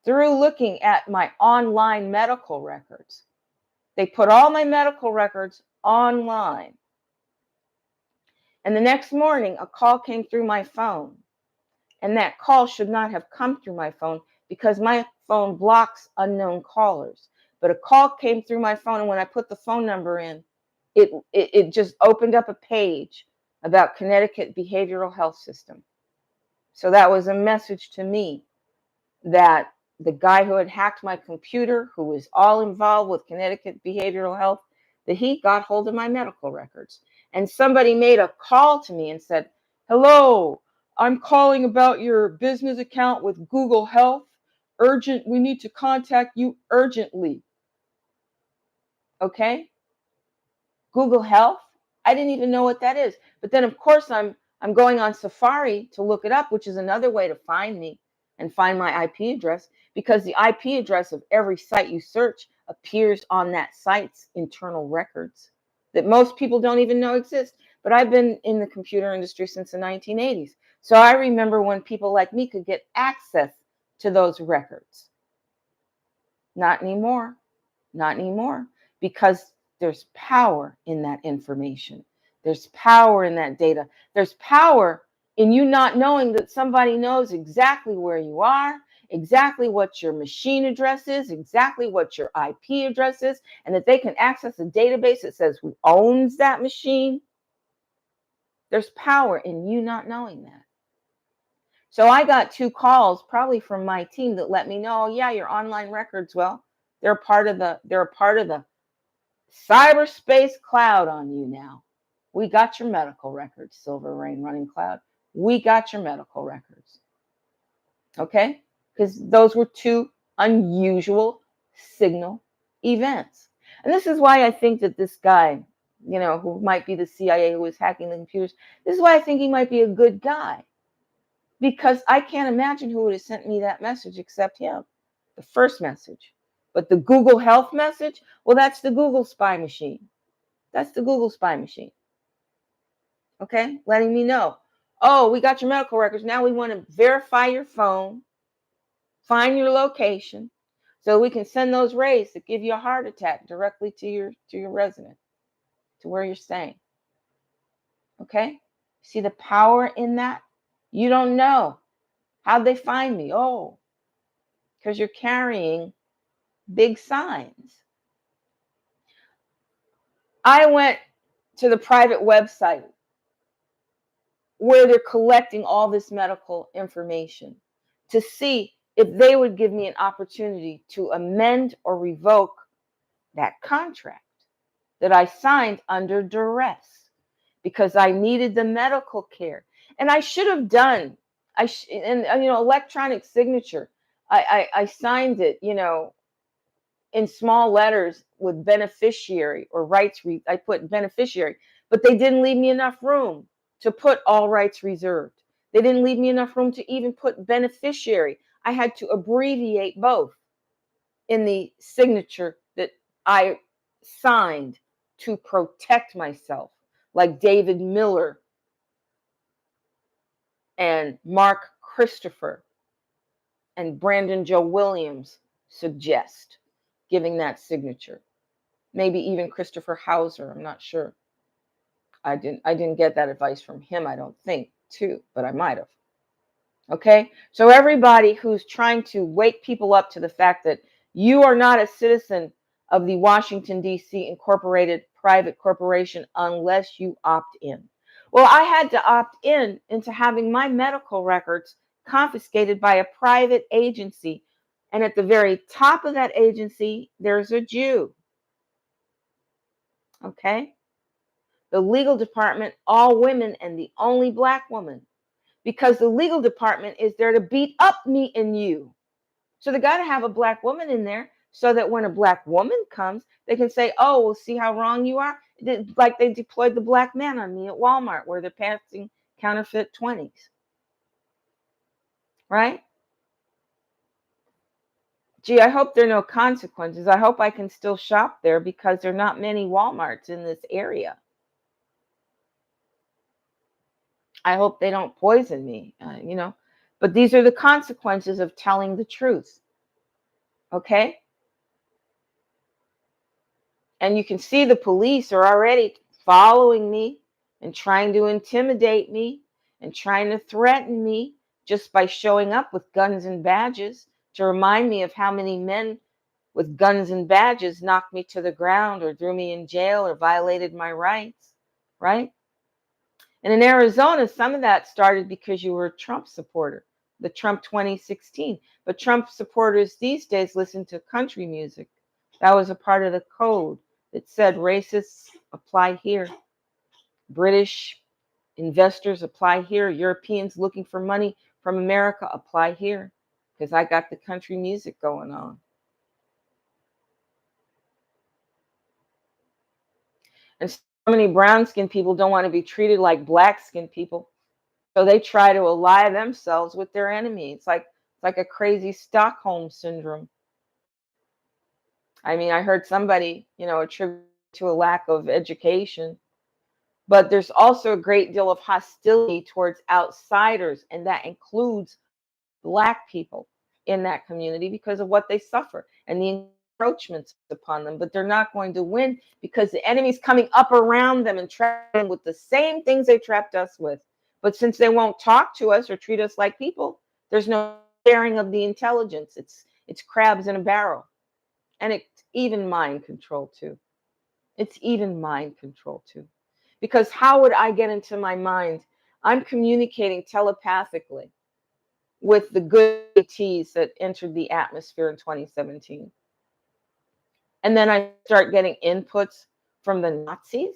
through looking at my online medical records, they put all my medical records online. And the next morning, a call came through my phone. And that call should not have come through my phone because my phone blocks unknown callers. But a call came through my phone, and when I put the phone number in, it just opened up a page about Connecticut Behavioral Health System. So that was a message to me that the guy who had hacked my computer, who was all involved with Connecticut Behavioral Health, that he got hold of my medical records. And somebody made a call to me and said, hello, I'm calling about your business account with Google Health. Urgent, we need to contact you urgently. Okay? Google Health? I didn't even know what that is. But then, of course, I'm going on Safari to look it up, which is another way to find me and find my IP address, because the IP address of every site you search appears on that site's internal records that most people don't even know exist. But I've been in the computer industry since the 1980s. So I remember when people like me could get access to those records. Not anymore. Not anymore. Because there's power in that information. There's power in that data. There's power in you not knowing that somebody knows exactly where you are, exactly what your machine address is, exactly what your IP address is, and that they can access a database that says who owns that machine. There's power in you not knowing that. So I got 2 calls probably from my team that let me know, oh, yeah, your online records, well, they're a part of the cyberspace cloud on you now. We got your medical records, Silver Rain Runningcloud. We got your medical records. Okay? Because those were 2 unusual signal events. And this is why I think that this guy, who might be the CIA who was hacking the computers, this is why I think he might be a good guy. Because I can't imagine who would have sent me that message except him, the first message. But the Google Health message, well, that's the Google spy machine. That's the Google spy machine. Okay? Letting me know, oh, we got your medical records. Now we want to verify your phone, find your location, so we can send those rays that give you a heart attack directly to your resident, to where you're staying. Okay? See the power in that? You don't know. How'd they find me? Oh, because you're carrying big signs. I went to the private website where they're collecting all this medical information to see if they would give me an opportunity to amend or revoke that contract that I signed under duress because I needed the medical care. And I should have done, electronic signature. I signed it, in small letters with beneficiary or rights. I put beneficiary, but they didn't leave me enough room to put all rights reserved. They didn't leave me enough room to even put beneficiary. I had to abbreviate both in the signature that I signed to protect myself, like David Miller and Mark Christopher and Brandon Joe Williams suggest giving that signature. Maybe even Christopher Hauser, I'm not sure. I didn't get that advice from him, I don't think, too, but I might have. Okay? So everybody who's trying to wake people up to the fact that you are not a citizen of the Washington, D.C. Incorporated private corporation unless you opt in. Well, I had to opt in into having my medical records confiscated by a private agency. And at the very top of that agency, there's a Jew. Okay? The legal department, all women, and the only black woman. Because the legal department is there to beat up me and you. So they got to have a black woman in there so that when a black woman comes, they can say, oh, well, see how wrong you are? Like they deployed the black man on me at Walmart where they're passing counterfeit 20s. Right? Gee, I hope there are no consequences. I hope I can still shop there because there are not many Walmarts in this area. I hope they don't poison me, But these are the consequences of telling the truth. Okay? And you can see the police are already following me and trying to intimidate me and trying to threaten me just by showing up with guns and badges to remind me of how many men with guns and badges knocked me to the ground or threw me in jail or violated my rights, right? And in Arizona, some of that started because you were a Trump supporter, the Trump 2016. But Trump supporters these days listen to country music. That was a part of the code that said racists apply here, British investors apply here, Europeans looking for money from America apply here, because I got the country music going on. And so many brown-skinned people don't want to be treated like black-skinned people. So they try to ally themselves with their enemy. It's like a crazy Stockholm syndrome. I mean, I heard somebody, attribute to a lack of education, but there's also a great deal of hostility towards outsiders, and that includes black people in that community because of what they suffer and the encroachments upon them. But they're not going to win because the enemy's coming up around them and trapping them with the same things they trapped us with. But since they won't talk to us or treat us like people, there's no sharing of the intelligence. It's crabs in a barrel. And it's even mind control too. It's even mind control too. Because how would I get into my mind? I'm communicating telepathically with the good ETs that entered the atmosphere in 2017. And then I start getting inputs from the Nazis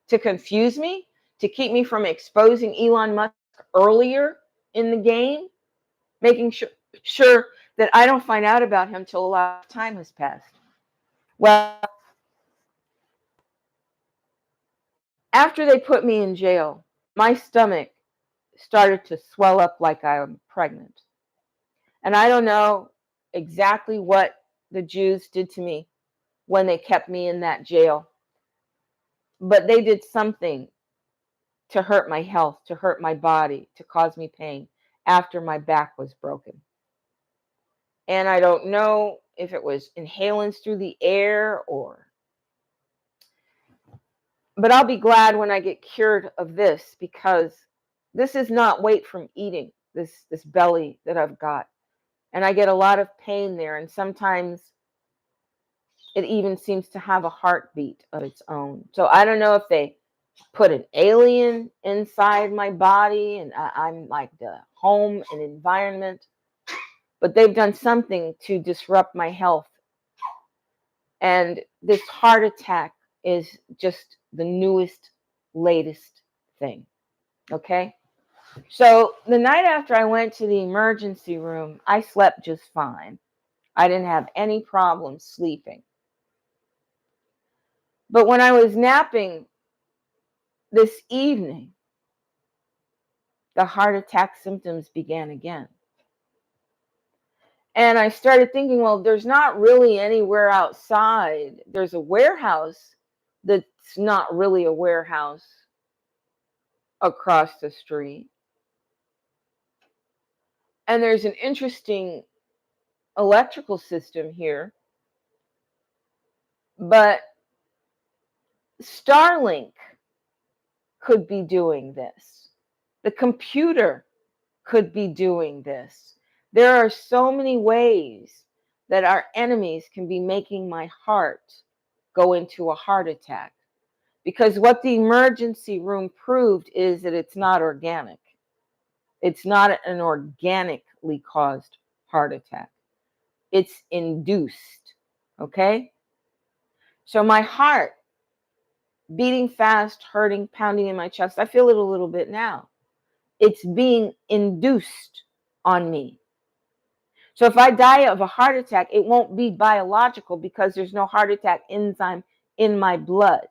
to confuse me, to keep me from exposing Elon Musk earlier in the game, making sure that I don't find out about him till a lot of time has passed. Well, after they put me in jail, my stomach started to swell up like I'm pregnant. And I don't know exactly what the Jews did to me when they kept me in that jail, but they did something to hurt my health, to hurt my body, to cause me pain after my back was broken. And I don't know if it was inhalants through the air but I'll be glad when I get cured of this, because this is not weight from eating, this belly that I've got. And I get a lot of pain there, and sometimes it even seems to have a heartbeat of its own. So I don't know if they put an alien inside my body and I'm like the home and environment, but they've done something to disrupt my health. And this heart attack is just the newest, latest thing. Okay? So the night after I went to the emergency room, I slept just fine. I didn't have any problems sleeping. But when I was napping this evening, the heart attack symptoms began again. And I started thinking, well, there's not really anywhere outside. There's a warehouse that's not really a warehouse across the street. And there's an interesting electrical system here. But Starlink could be doing this. The computer could be doing this. There are so many ways that our enemies can be making my heart go into a heart attack. Because what the emergency room proved is that it's not organic. It's not an organically caused heart attack. It's induced. Okay? So my heart beating fast, hurting, pounding in my chest. I feel it a little bit now. It's being induced on me. So if I die of a heart attack, it won't be biological because there's no heart attack enzyme in my blood.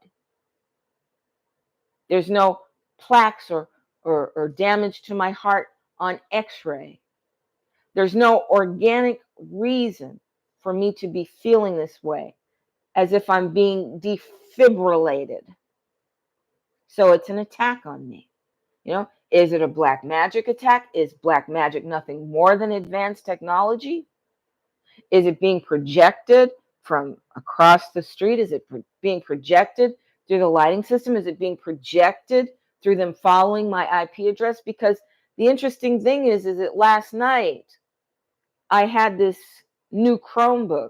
There's no plaques or damage to my heart on x-ray. There's no organic reason for me to be feeling this way, as if I'm being defibrillated. So it's an attack on me. Is it a black magic attack? Is black magic nothing more than advanced technology? Is it being projected from across the street? Is it being projected through the lighting system? Is it being projected through them following my IP address? Because the interesting thing is that last night I had this new Chromebook,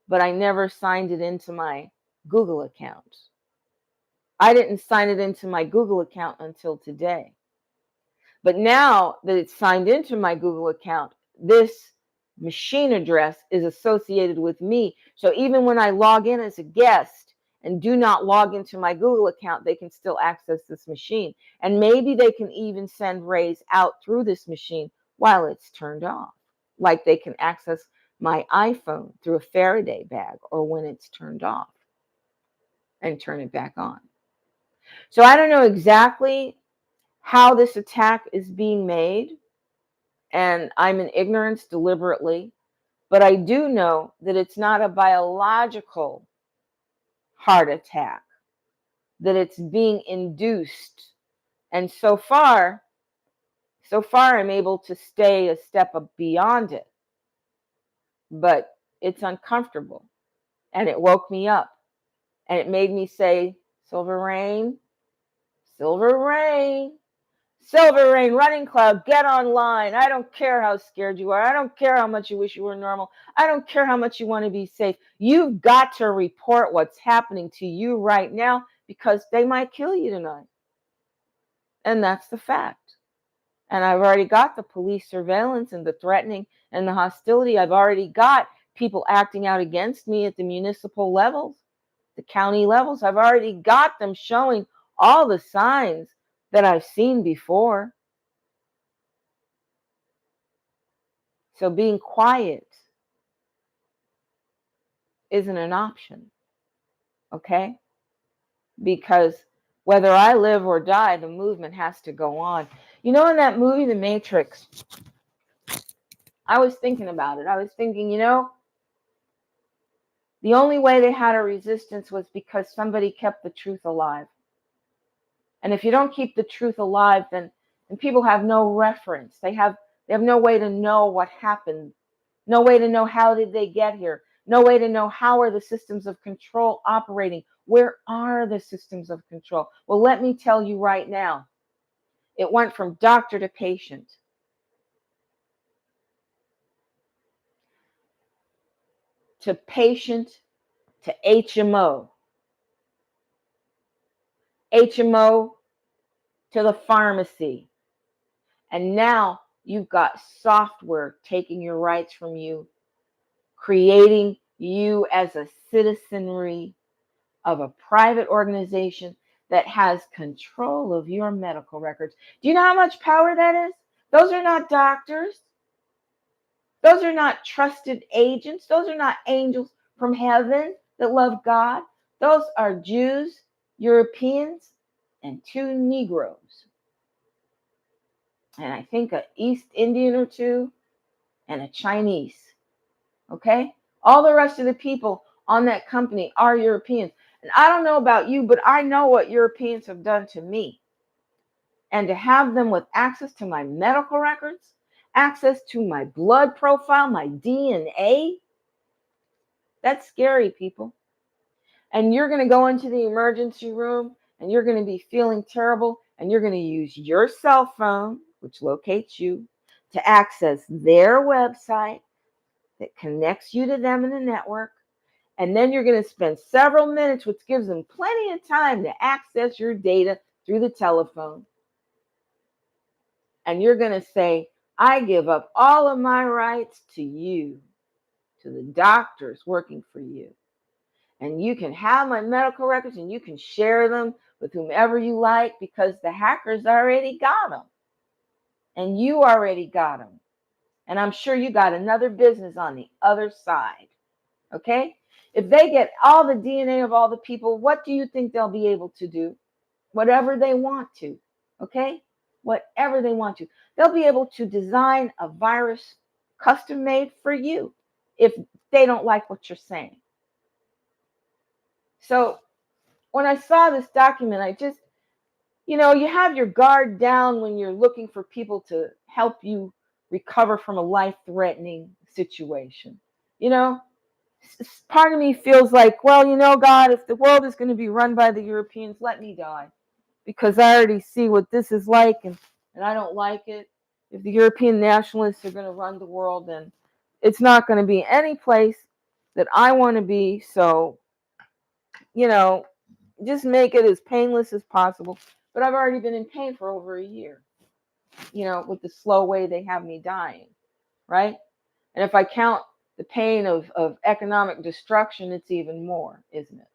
but I never signed it into my Google account. I didn't sign it into my Google account until today. But now that it's signed into my Google account, this machine address is associated with me. So even when I log in as a guest and do not log into my Google account, they can still access this machine. And maybe they can even send rays out through this machine while it's turned off. Like they can access my iPhone through a Faraday bag or when it's turned off and turn it back on. So I don't know exactly how this attack is being made, and I'm in ignorance deliberately, but I do know that it's not a biological heart attack, that it's being induced. And so far I'm able to stay a step beyond it, but it's uncomfortable, and it woke me up, and it made me say, Silver Rain, Silver Rain, Silver Rain, Runningcloud, get online. I don't care how scared you are. I don't care how much you wish you were normal. I don't care how much you want to be safe. You've got to report what's happening to you right now because they might kill you tonight. And that's the fact. And I've already got the police surveillance and the threatening and the hostility. I've already got people acting out against me at the municipal levels, the county levels. I've already got them showing all the signs that I've seen before. So being quiet isn't an option, okay? Because whether I live or die, the movement has to go on. In that movie, The Matrix, I was thinking about it. I was thinking, the only way they had a resistance was because somebody kept the truth alive. And if you don't keep the truth alive, then people have no reference. They have no way to know what happened, no way to know how did they get here, no way to know how are the systems of control operating. Where are the systems of control? Well, let me tell you right now, it went from doctor to patient. To patient to HMO. HMO to the pharmacy. And now you've got software taking your rights from you, creating you as a citizenry of a private organization that has control of your medical records. Do you know how much power that is? Those are not doctors. Those are not trusted agents. Those are not angels from heaven that love God. Those are Jews, Europeans, and 2 Negroes. And I think an East Indian or 2 and a Chinese. Okay? All the rest of the people on that company are Europeans. And I don't know about you, but I know what Europeans have done to me. And to have them with access to my medical records, access to my blood profile, my DNA, that's scary, people. And you're going to go into the emergency room and you're going to be feeling terrible and you're going to use your cell phone, which locates you, to access their website, that connects you to them in the network. And then you're going to spend several minutes, which gives them plenty of time to access your data through the telephone. And you're going to say, I give up all of my rights to you, to the doctors working for you. And you can have my medical records and you can share them with whomever you like because the hackers already got them. And you already got them. And I'm sure you got another business on the other side. Okay? If they get all the DNA of all the people, what do you think they'll be able to do? Whatever they want to. Okay? Whatever they want to. They'll be able to design a virus custom made for you if they don't like what you're saying. So when I saw this document, I just, you have your guard down when you're looking for people to help you recover from a life-threatening situation. Part of me feels like, well, God, if the world is going to be run by the Europeans, let me die. Because I already see what this is like, and I don't like it. If the European nationalists are going to run the world, then it's not going to be any place that I want to be. So, just make it as painless as possible. But I've already been in pain for over a year, with the slow way they have me dying, right? And if I count the pain of economic destruction, it's even more, isn't it?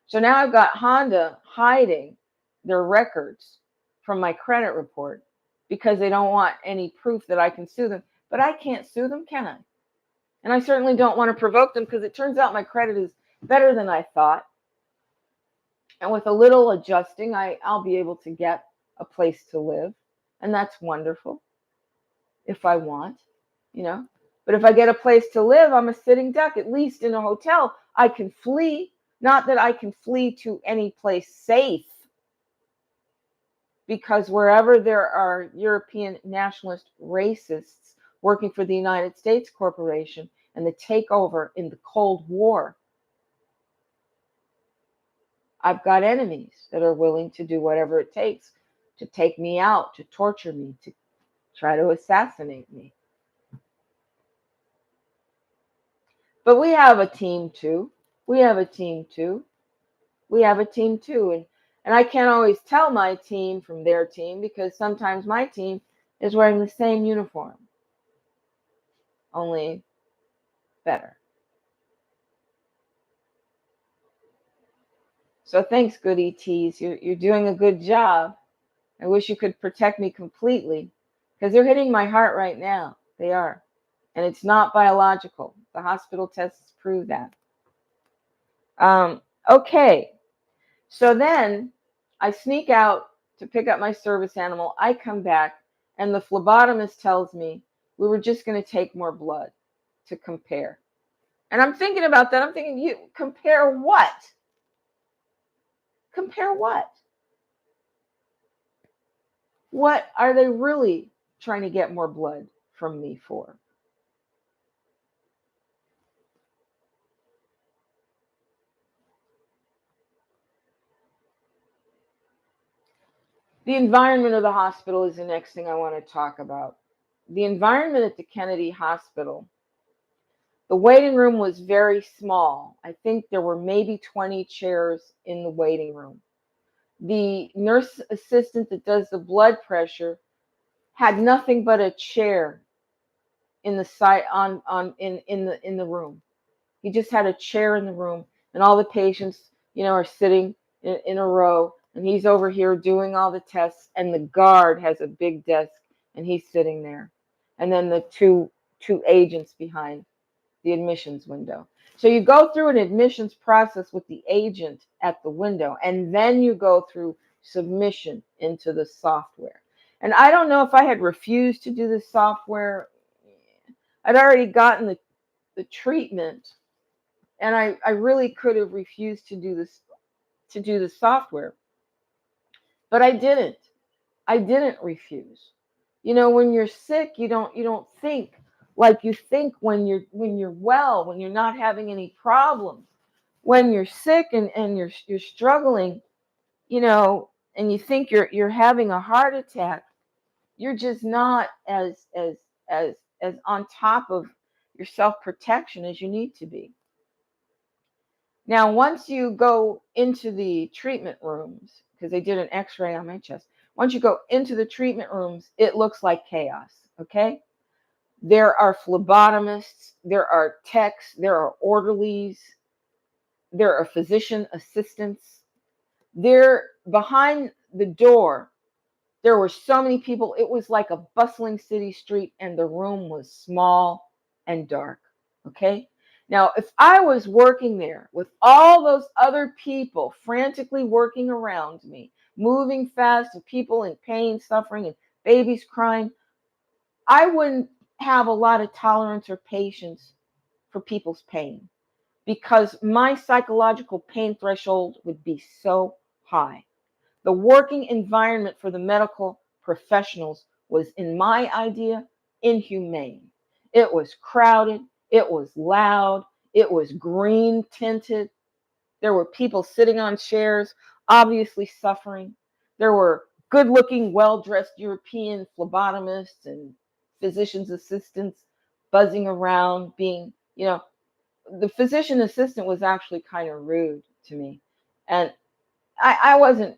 So now I've got Honda hiding their records from my credit report because they don't want any proof that I can sue them. But I can't sue them, can I? And I certainly don't want to provoke them because it turns out my credit is better than I thought. And with a little adjusting, I'll be able to get a place to live. And that's wonderful if I want, But if I get a place to live, I'm a sitting duck. At least in a hotel, I can flee. Not that I can flee to any place safe. Because wherever there are European nationalist racists working for the United States Corporation and the takeover in the Cold War, I've got enemies that are willing to do whatever it takes to take me out, to torture me, to try to assassinate me. But we have a team too. And I can't always tell my team from their team because sometimes my team is wearing the same uniform, only better. So thanks, good ETs. You're doing a good job. I wish you could protect me completely because they're hitting my heart right now. They are. And it's not biological. The hospital tests prove that. Okay. So then I sneak out to pick up my service animal. I come back and the phlebotomist tells me we were just going to take more blood to compare. And I'm thinking about that. I'm thinking, you compare what? Compare what? What are they really trying to get more blood from me for? The environment of the hospital is the next thing I want to talk about. The environment at the Kennedy Hospital, the waiting room was very small. I think there were maybe 20 chairs in the waiting room. The nurse assistant that does the blood pressure had nothing but a chair in the side in the room. He just had a chair in the room, and all the patients, are sitting in a row, and he's over here doing all the tests, and the guard has a big desk, and he's sitting there, and then the two agents behind the admissions window. So you go through an admissions process with the agent at the window, and then you go through submission into the software. And I don't know if I had refused to do the software. I'd already gotten the treatment, and I really could have refused to do the software. But I didn't. I didn't refuse. When you're sick, you don't think like you think when you're well, when you're not having any problems. When you're sick and you're struggling, and you think you're having a heart attack, you're just not as on top of your self-protection as you need to be. Now, once you go into the treatment rooms, because they did an x-ray on my chest, once you go into the treatment rooms, it looks like chaos, okay? There are phlebotomists, there are techs, there are orderlies, there are physician assistants. There, behind the door, there were so many people. It was like a bustling city street, and the room was small and dark. Okay? Now, if I was working there with all those other people frantically working around me, moving fast, and people in pain, suffering, and babies crying, I wouldn't have a lot of tolerance or patience for people's pain because my psychological pain threshold would be so high. The working environment for the medical professionals was, in my idea, inhumane. It was crowded, it was loud, it was green tinted. There were people sitting on chairs, obviously suffering. There were good looking, well dressed European phlebotomists and physician's assistants buzzing around, being, the physician assistant was actually kind of rude to me. And I wasn't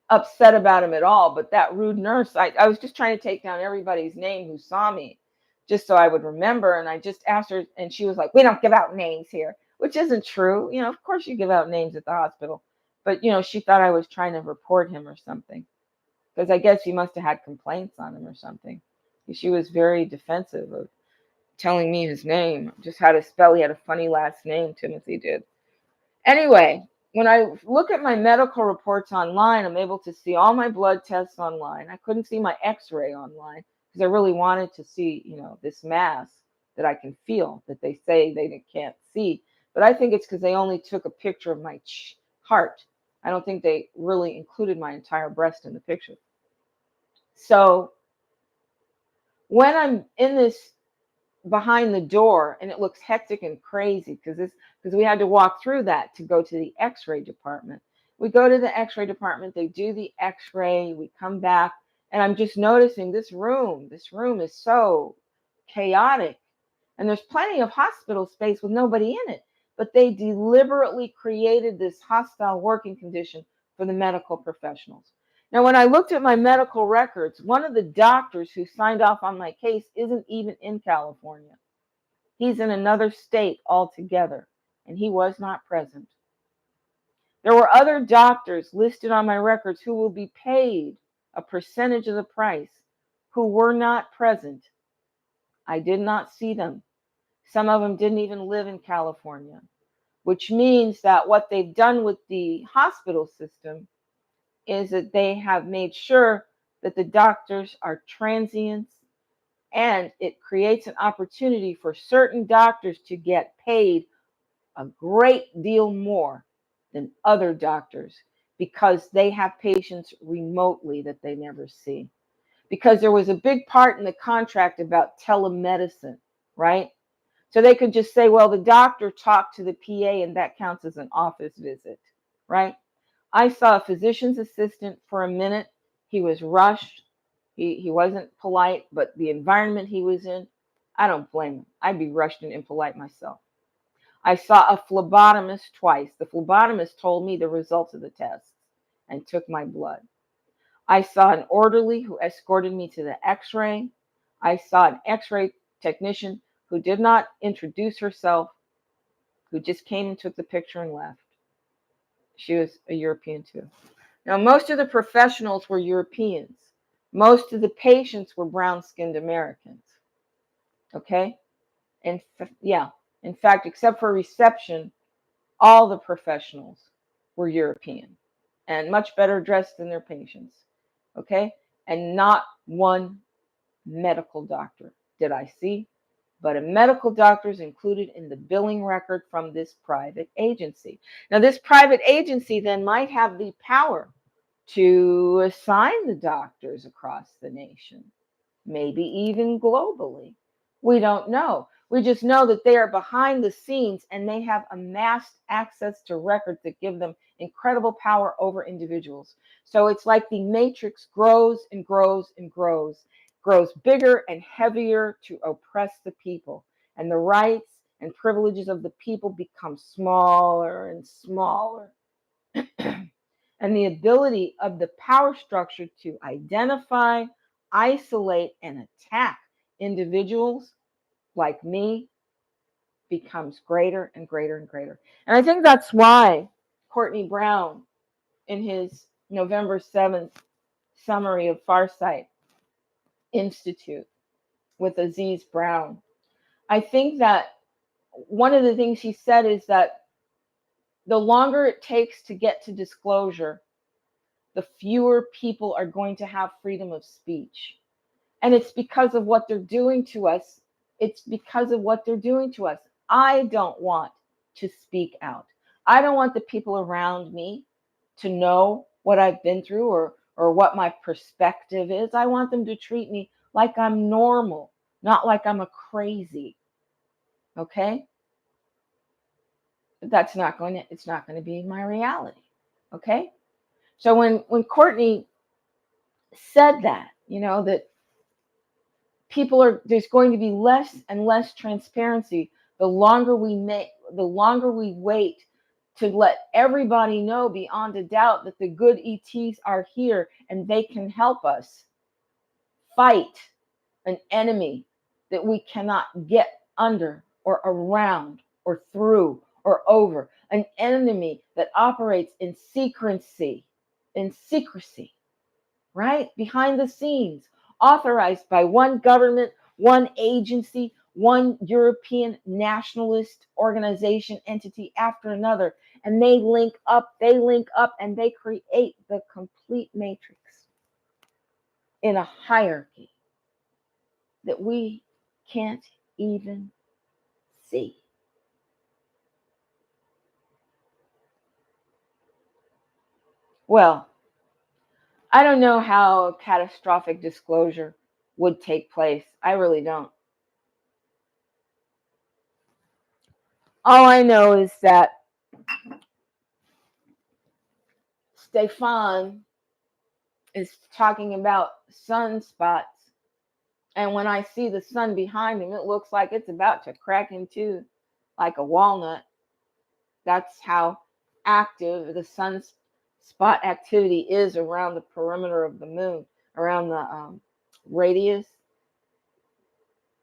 upset about him at all, but that rude nurse, I was just trying to take down everybody's name who saw me just so I would remember. And I just asked her, and she was like, "We don't give out names here," which isn't true. Of course you give out names at the hospital. But, she thought I was trying to report him or something because I guess he must have had complaints on him or something. She was very defensive of telling me his name, just how to spell. He had a funny last name, Timothy did. Anyway, when I look at my medical reports online, I'm able to see all my blood tests online. I couldn't see my x-ray online because I really wanted to see, this mass that I can feel that they say they can't see. But I think it's because they only took a picture of my heart. I don't think they really included my entire breast in the picture. So when I'm in this behind the door, and it looks hectic and crazy because we had to walk through that to go to the x-ray department. We go to the x-ray department, they do the x-ray, we come back, and I'm just noticing this room is so chaotic, and there's plenty of hospital space with nobody in it, but they deliberately created this hostile working condition for the medical professionals. Now, when I looked at my medical records, one of the doctors who signed off on my case isn't even in California. He's in another state altogether, and he was not present. There were other doctors listed on my records who will be paid a percentage of the price who were not present. I did not see them. Some of them didn't even live in California, which means that what they've done with the hospital system is that they have made sure that the doctors are transients, and it creates an opportunity for certain doctors to get paid a great deal more than other doctors because they have patients remotely that they never see. Because there was a big part in the contract about telemedicine, right? So they could just say, well, the doctor talked to the PA and that counts as an office visit, right? I saw a physician's assistant for a minute. He was rushed. He wasn't polite, but the environment he was in, I don't blame him. I'd be rushed and impolite myself. I saw a phlebotomist twice. The phlebotomist told me the results of the tests and took my blood. I saw an orderly who escorted me to the x-ray. I saw an x-ray technician who did not introduce herself, who just came and took the picture and left. She was a European too. Now, most of the professionals were Europeans. Most of the patients were brown-skinned Americans. Okay? And yeah, in fact, except for reception, all the professionals were European and much better dressed than their patients. Okay? And not one medical doctor did I see, but a medical doctor is included in the billing record from this private agency. Now, this private agency then might have the power to assign the doctors across the nation, maybe even globally. We don't know. We just know that they are behind the scenes and they have amassed access to records that give them incredible power over individuals. So it's like the matrix grows and grows and grows bigger and heavier to oppress the people. and the rights and privileges of the people become smaller and smaller. And the ability of the power structure to identify, isolate, and attack individuals like me becomes greater and greater and greater. And I think that's why Courtney Brown, in his November 7th summary of Farsight Institute with Aziz Brown, I think that one of the things he said is that the longer it takes to get to disclosure, the fewer people are going to have freedom of speech. And it's because of what they're doing to us. It's because of what they're doing to us. I don't want to speak out. I don't want the people around me to know what I've been through or what my perspective is. I want them to treat me like I'm normal, not like I'm a crazy. Okay? It's not going to be my reality. Okay? So when Courtney said that, that there's going to be less and less transparency the longer we wait to let everybody know beyond a doubt that the good ETs are here and they can help us fight an enemy that we cannot get under or around or through or over, an enemy that operates in secrecy, right? Behind the scenes, authorized by one government, one agency, one European nationalist organization entity after another. And they link up, and they create the complete matrix in a hierarchy that we can't even see. Well, I don't know how catastrophic disclosure would take place. I really don't. All I know is that Stefan is talking about sunspots. And when I see the sun behind him, it looks like it's about to crack in two like a walnut. That's how active the sunspot activity is around the perimeter of the moon, around the radius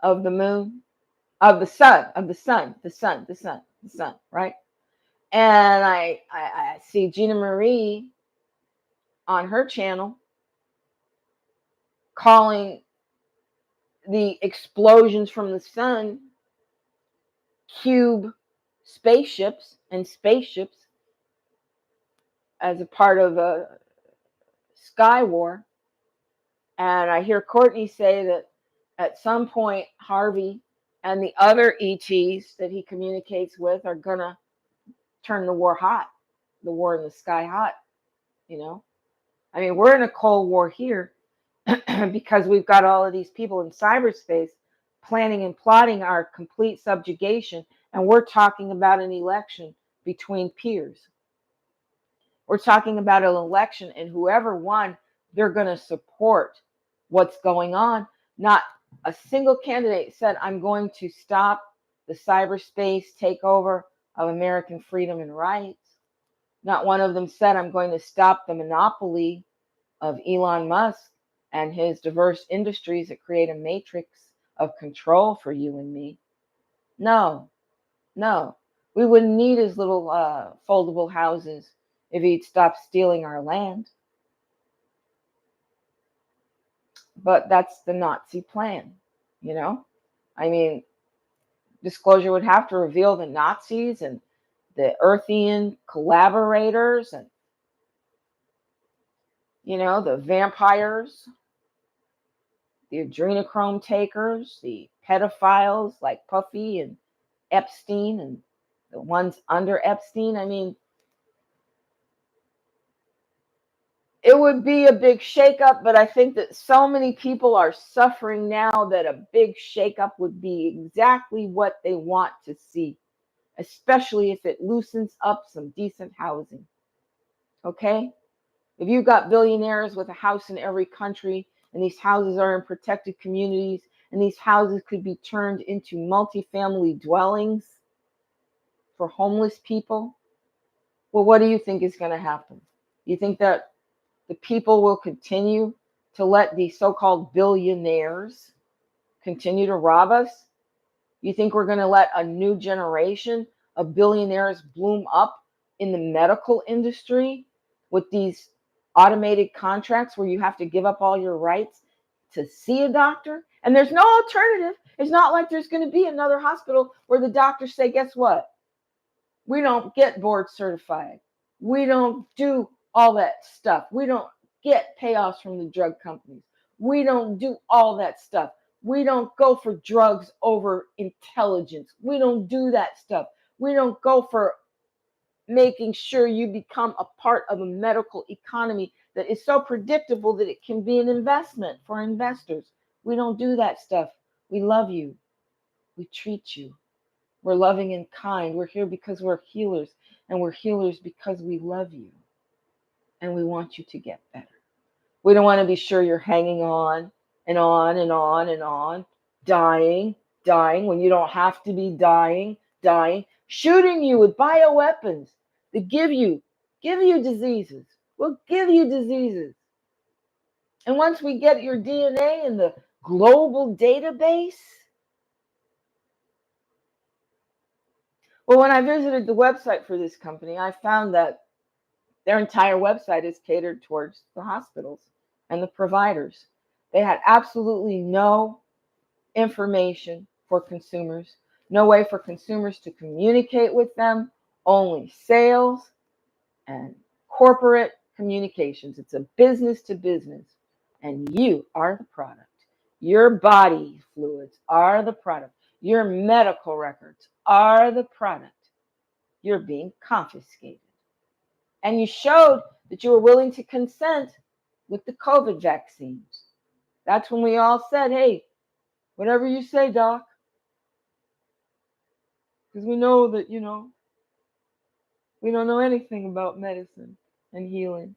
of the moon, of the sun, right? And I see Gina Marie on her channel calling the explosions from the sun cube spaceships as a part of a sky war. And I hear Courtney say that at some point Harvey and the other ETs that he communicates with are gonna turn the war hot, the war in the sky hot. I mean, we're in a Cold War here because we've got all of these people in cyberspace planning and plotting our complete subjugation, and we're talking about an election between peers. We're talking about an election, and whoever won, they're going to support what's going on. Not a single candidate said, I'm going to stop the cyberspace takeover of American freedom and rights. Not one of them said, I'm going to stop the monopoly of Elon Musk and his diverse industries that create a matrix of control for you and me. No. We wouldn't need his little foldable houses if he'd stop stealing our land. But that's the Nazi plan, I mean, disclosure would have to reveal the Nazis and the Earthian collaborators and, the vampires, the adrenochrome takers, the pedophiles like Puffy and Epstein and the ones under Epstein. I mean, it would be a big shakeup, but I think that so many people are suffering now that a big shakeup would be exactly what they want to see, especially if it loosens up some decent housing. Okay? If you've got billionaires with a house in every country and these houses are in protected communities and these houses could be turned into multifamily dwellings for homeless people. Well, what do you think is going to happen? You think that the people will continue to let these so-called billionaires continue to rob us? You think we're going to let a new generation of billionaires bloom up in the medical industry with these automated contracts where you have to give up all your rights to see a doctor? And there's no alternative. It's not like there's going to be another hospital where the doctors say, guess what? We don't get board certified. We don't do all that stuff. We don't get payoffs from the drug companies. We don't do all that stuff. We don't go for drugs over intelligence. We don't do that stuff. We don't go for making sure you become a part of a medical economy that is so predictable that it can be an investment for investors. We don't do that stuff. We love you. We treat you. We're loving and kind. We're here because we're healers, and we're healers because we love you, and we want you to get better. We don't want to be sure you're hanging on and on and on and on, dying when you don't have to be dying, shooting you with bioweapons that give you diseases. We'll give you diseases. And once we get your DNA in the global database, well, when I visited the website for this company, I found that their entire website is catered towards the hospitals and the providers. They had absolutely no information for consumers, no way for consumers to communicate with them, only sales and corporate communications. It's a business to business, and you are the product. Your body fluids are the product. Your medical records are the product. You're being confiscated. And you showed that you were willing to consent with the COVID vaccines. That's when we all said, hey, whatever you say, doc. Because we know that, we don't know anything about medicine and healing.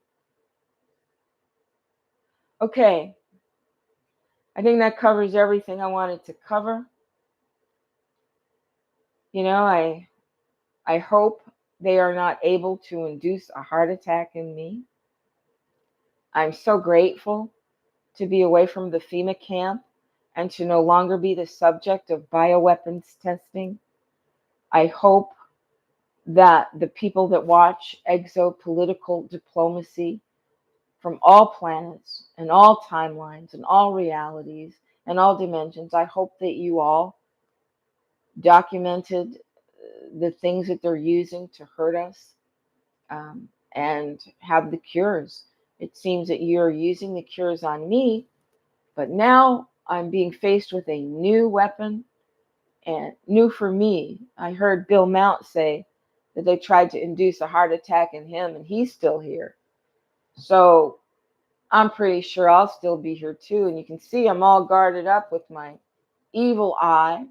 Okay. I think that covers everything I wanted to cover. I hope they are not able to induce a heart attack in me. I'm so grateful to be away from the FEMA camp and to no longer be the subject of bioweapons testing. I hope that the people that watch Exopolitical diplomacy from all planets and all timelines and all realities and all dimensions, I hope that you all documented the things that they're using to hurt us and have the cures. It seems that you're using the cures on me, but now I'm being faced with a new weapon, and new for me. I heard Bill Mount say that they tried to induce a heart attack in him, and he's still here. So I'm pretty sure I'll still be here too. And you can see I'm all guarded up with my evil eye,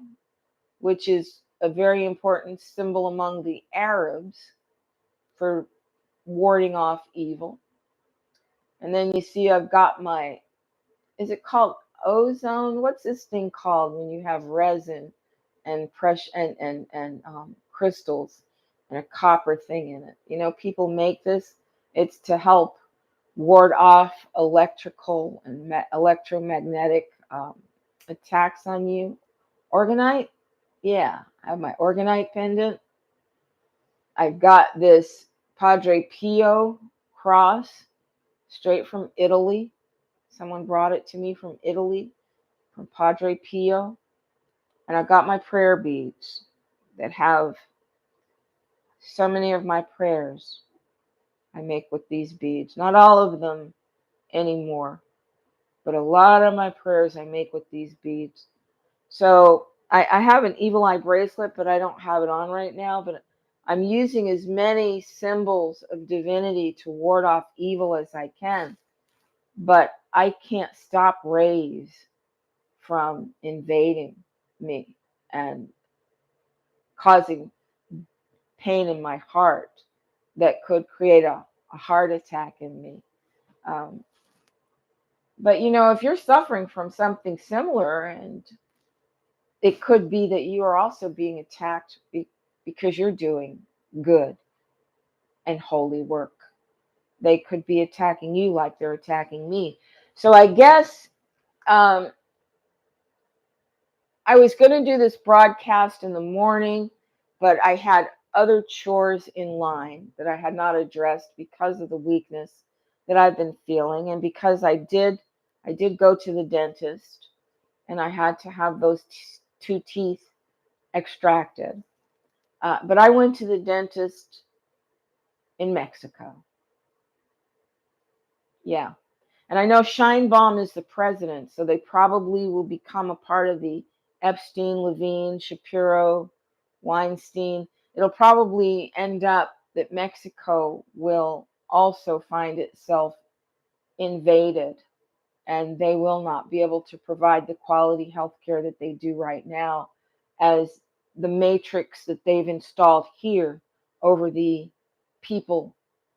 which is a very important symbol among the Arabs for warding off evil. And then you see I've got my, is it called ozone? What's this thing called when you have resin and pressure and crystals and a copper thing in it? People make this. It's to help ward off electrical and electromagnetic attacks on you. Organite? Yeah, I have my organite pendant. I've got this Padre Pio cross straight from Italy. Someone brought it to me from Italy, from Padre Pio. And I've got my prayer beads that have so many of my prayers I make with these beads. Not all of them anymore, but a lot of my prayers I make with these beads. So I have an evil eye bracelet, but I don't have it on right now. But I'm using as many symbols of divinity to ward off evil as I can. But I can't stop rays from invading me and causing pain in my heart that could create a heart attack in me. But if you're suffering from something similar, and it could be that you are also being attacked because you're doing good and holy work. They could be attacking you like they're attacking me. So I guess I was going to do this broadcast in the morning, but I had other chores in line that I had not addressed because of the weakness that I've been feeling, and because I did go to the dentist, and I had to have those two teeth extracted. But I went to the dentist in Mexico. Yeah. And I know Scheinbaum is the president, so they probably will become a part of the Epstein, Levine, Shapiro, Weinstein. It'll probably end up that Mexico will also find itself invaded, and they will not be able to provide the quality health care that they do right now, as the matrix that they've installed here over the people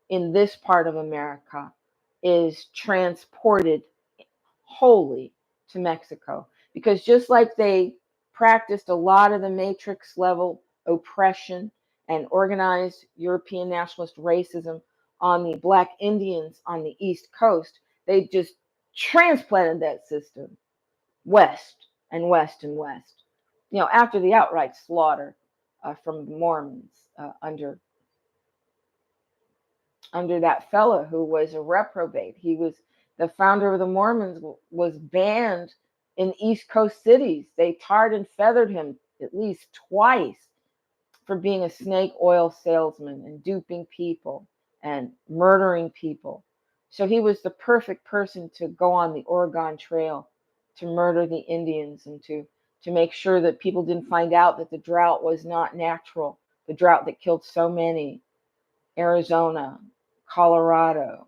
in this part of America is transported wholly to Mexico. Because just like they practiced a lot of the matrix level oppression and organized European nationalist racism on the Black Indians on the East Coast, they just transplanted that system west and west and west. After the outright slaughter from the Mormons under that fellow who was a reprobate. He was the founder of the Mormons, was banned in East Coast cities. They tarred and feathered him at least twice for being a snake oil salesman and duping people and murdering people. So he was the perfect person to go on the Oregon Trail to murder the Indians and to make sure that people didn't find out that the drought was not natural, the drought that killed so many Arizona, Colorado,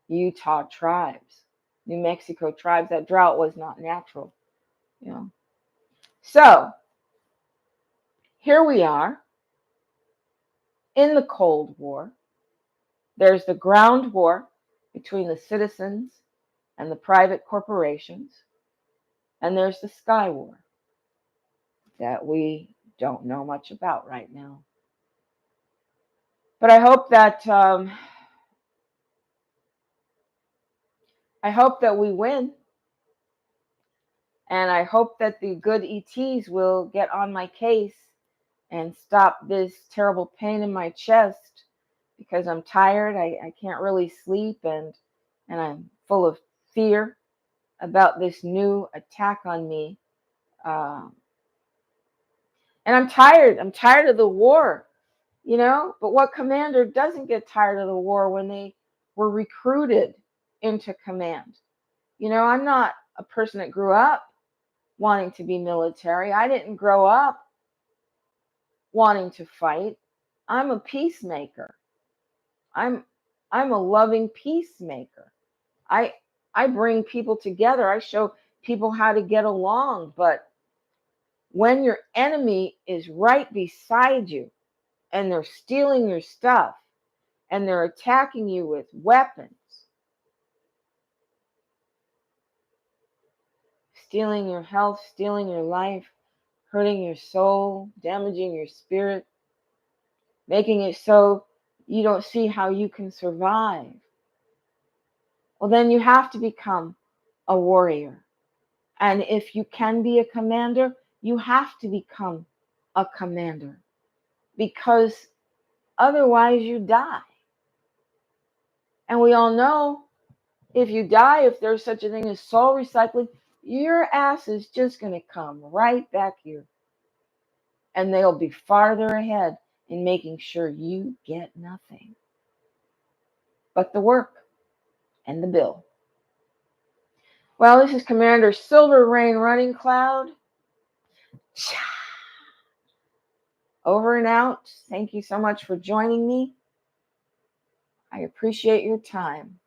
Utah tribes, New Mexico tribes. That drought was not natural. You know. So here we are in the Cold War. There's the ground war between the citizens and the private corporations. And there's the sky war that we don't know much about right now. But I hope that we win. And I hope that the good ETs will get on my case and stop this terrible pain in my chest, because I'm tired. I can't really sleep, and I'm full of fear about this new attack on me. And I'm tired. I'm tired of the war, But what commander doesn't get tired of the war when they were recruited into command? I'm not a person that grew up wanting to be military. I didn't grow up wanting to fight. I'm a peacemaker. I'm a loving peacemaker. I I bring people together. I show people how to get along. But when your enemy is right beside you and they're stealing your stuff and they're attacking you with weapons, stealing your health, stealing your life, hurting your soul, damaging your spirit, making it so you don't see how you can survive, well, then you have to become a warrior. And if you can be a commander, you have to become a commander, because otherwise you die. And we all know, if you die, if there's such a thing as soul recycling, your ass is just going to come right back here. And they'll be farther ahead in making sure you get nothing but the work and the bill. Well, this is Commander Silver Rain Runningcloud. Over and out. Thank you so much for joining me. I appreciate your time.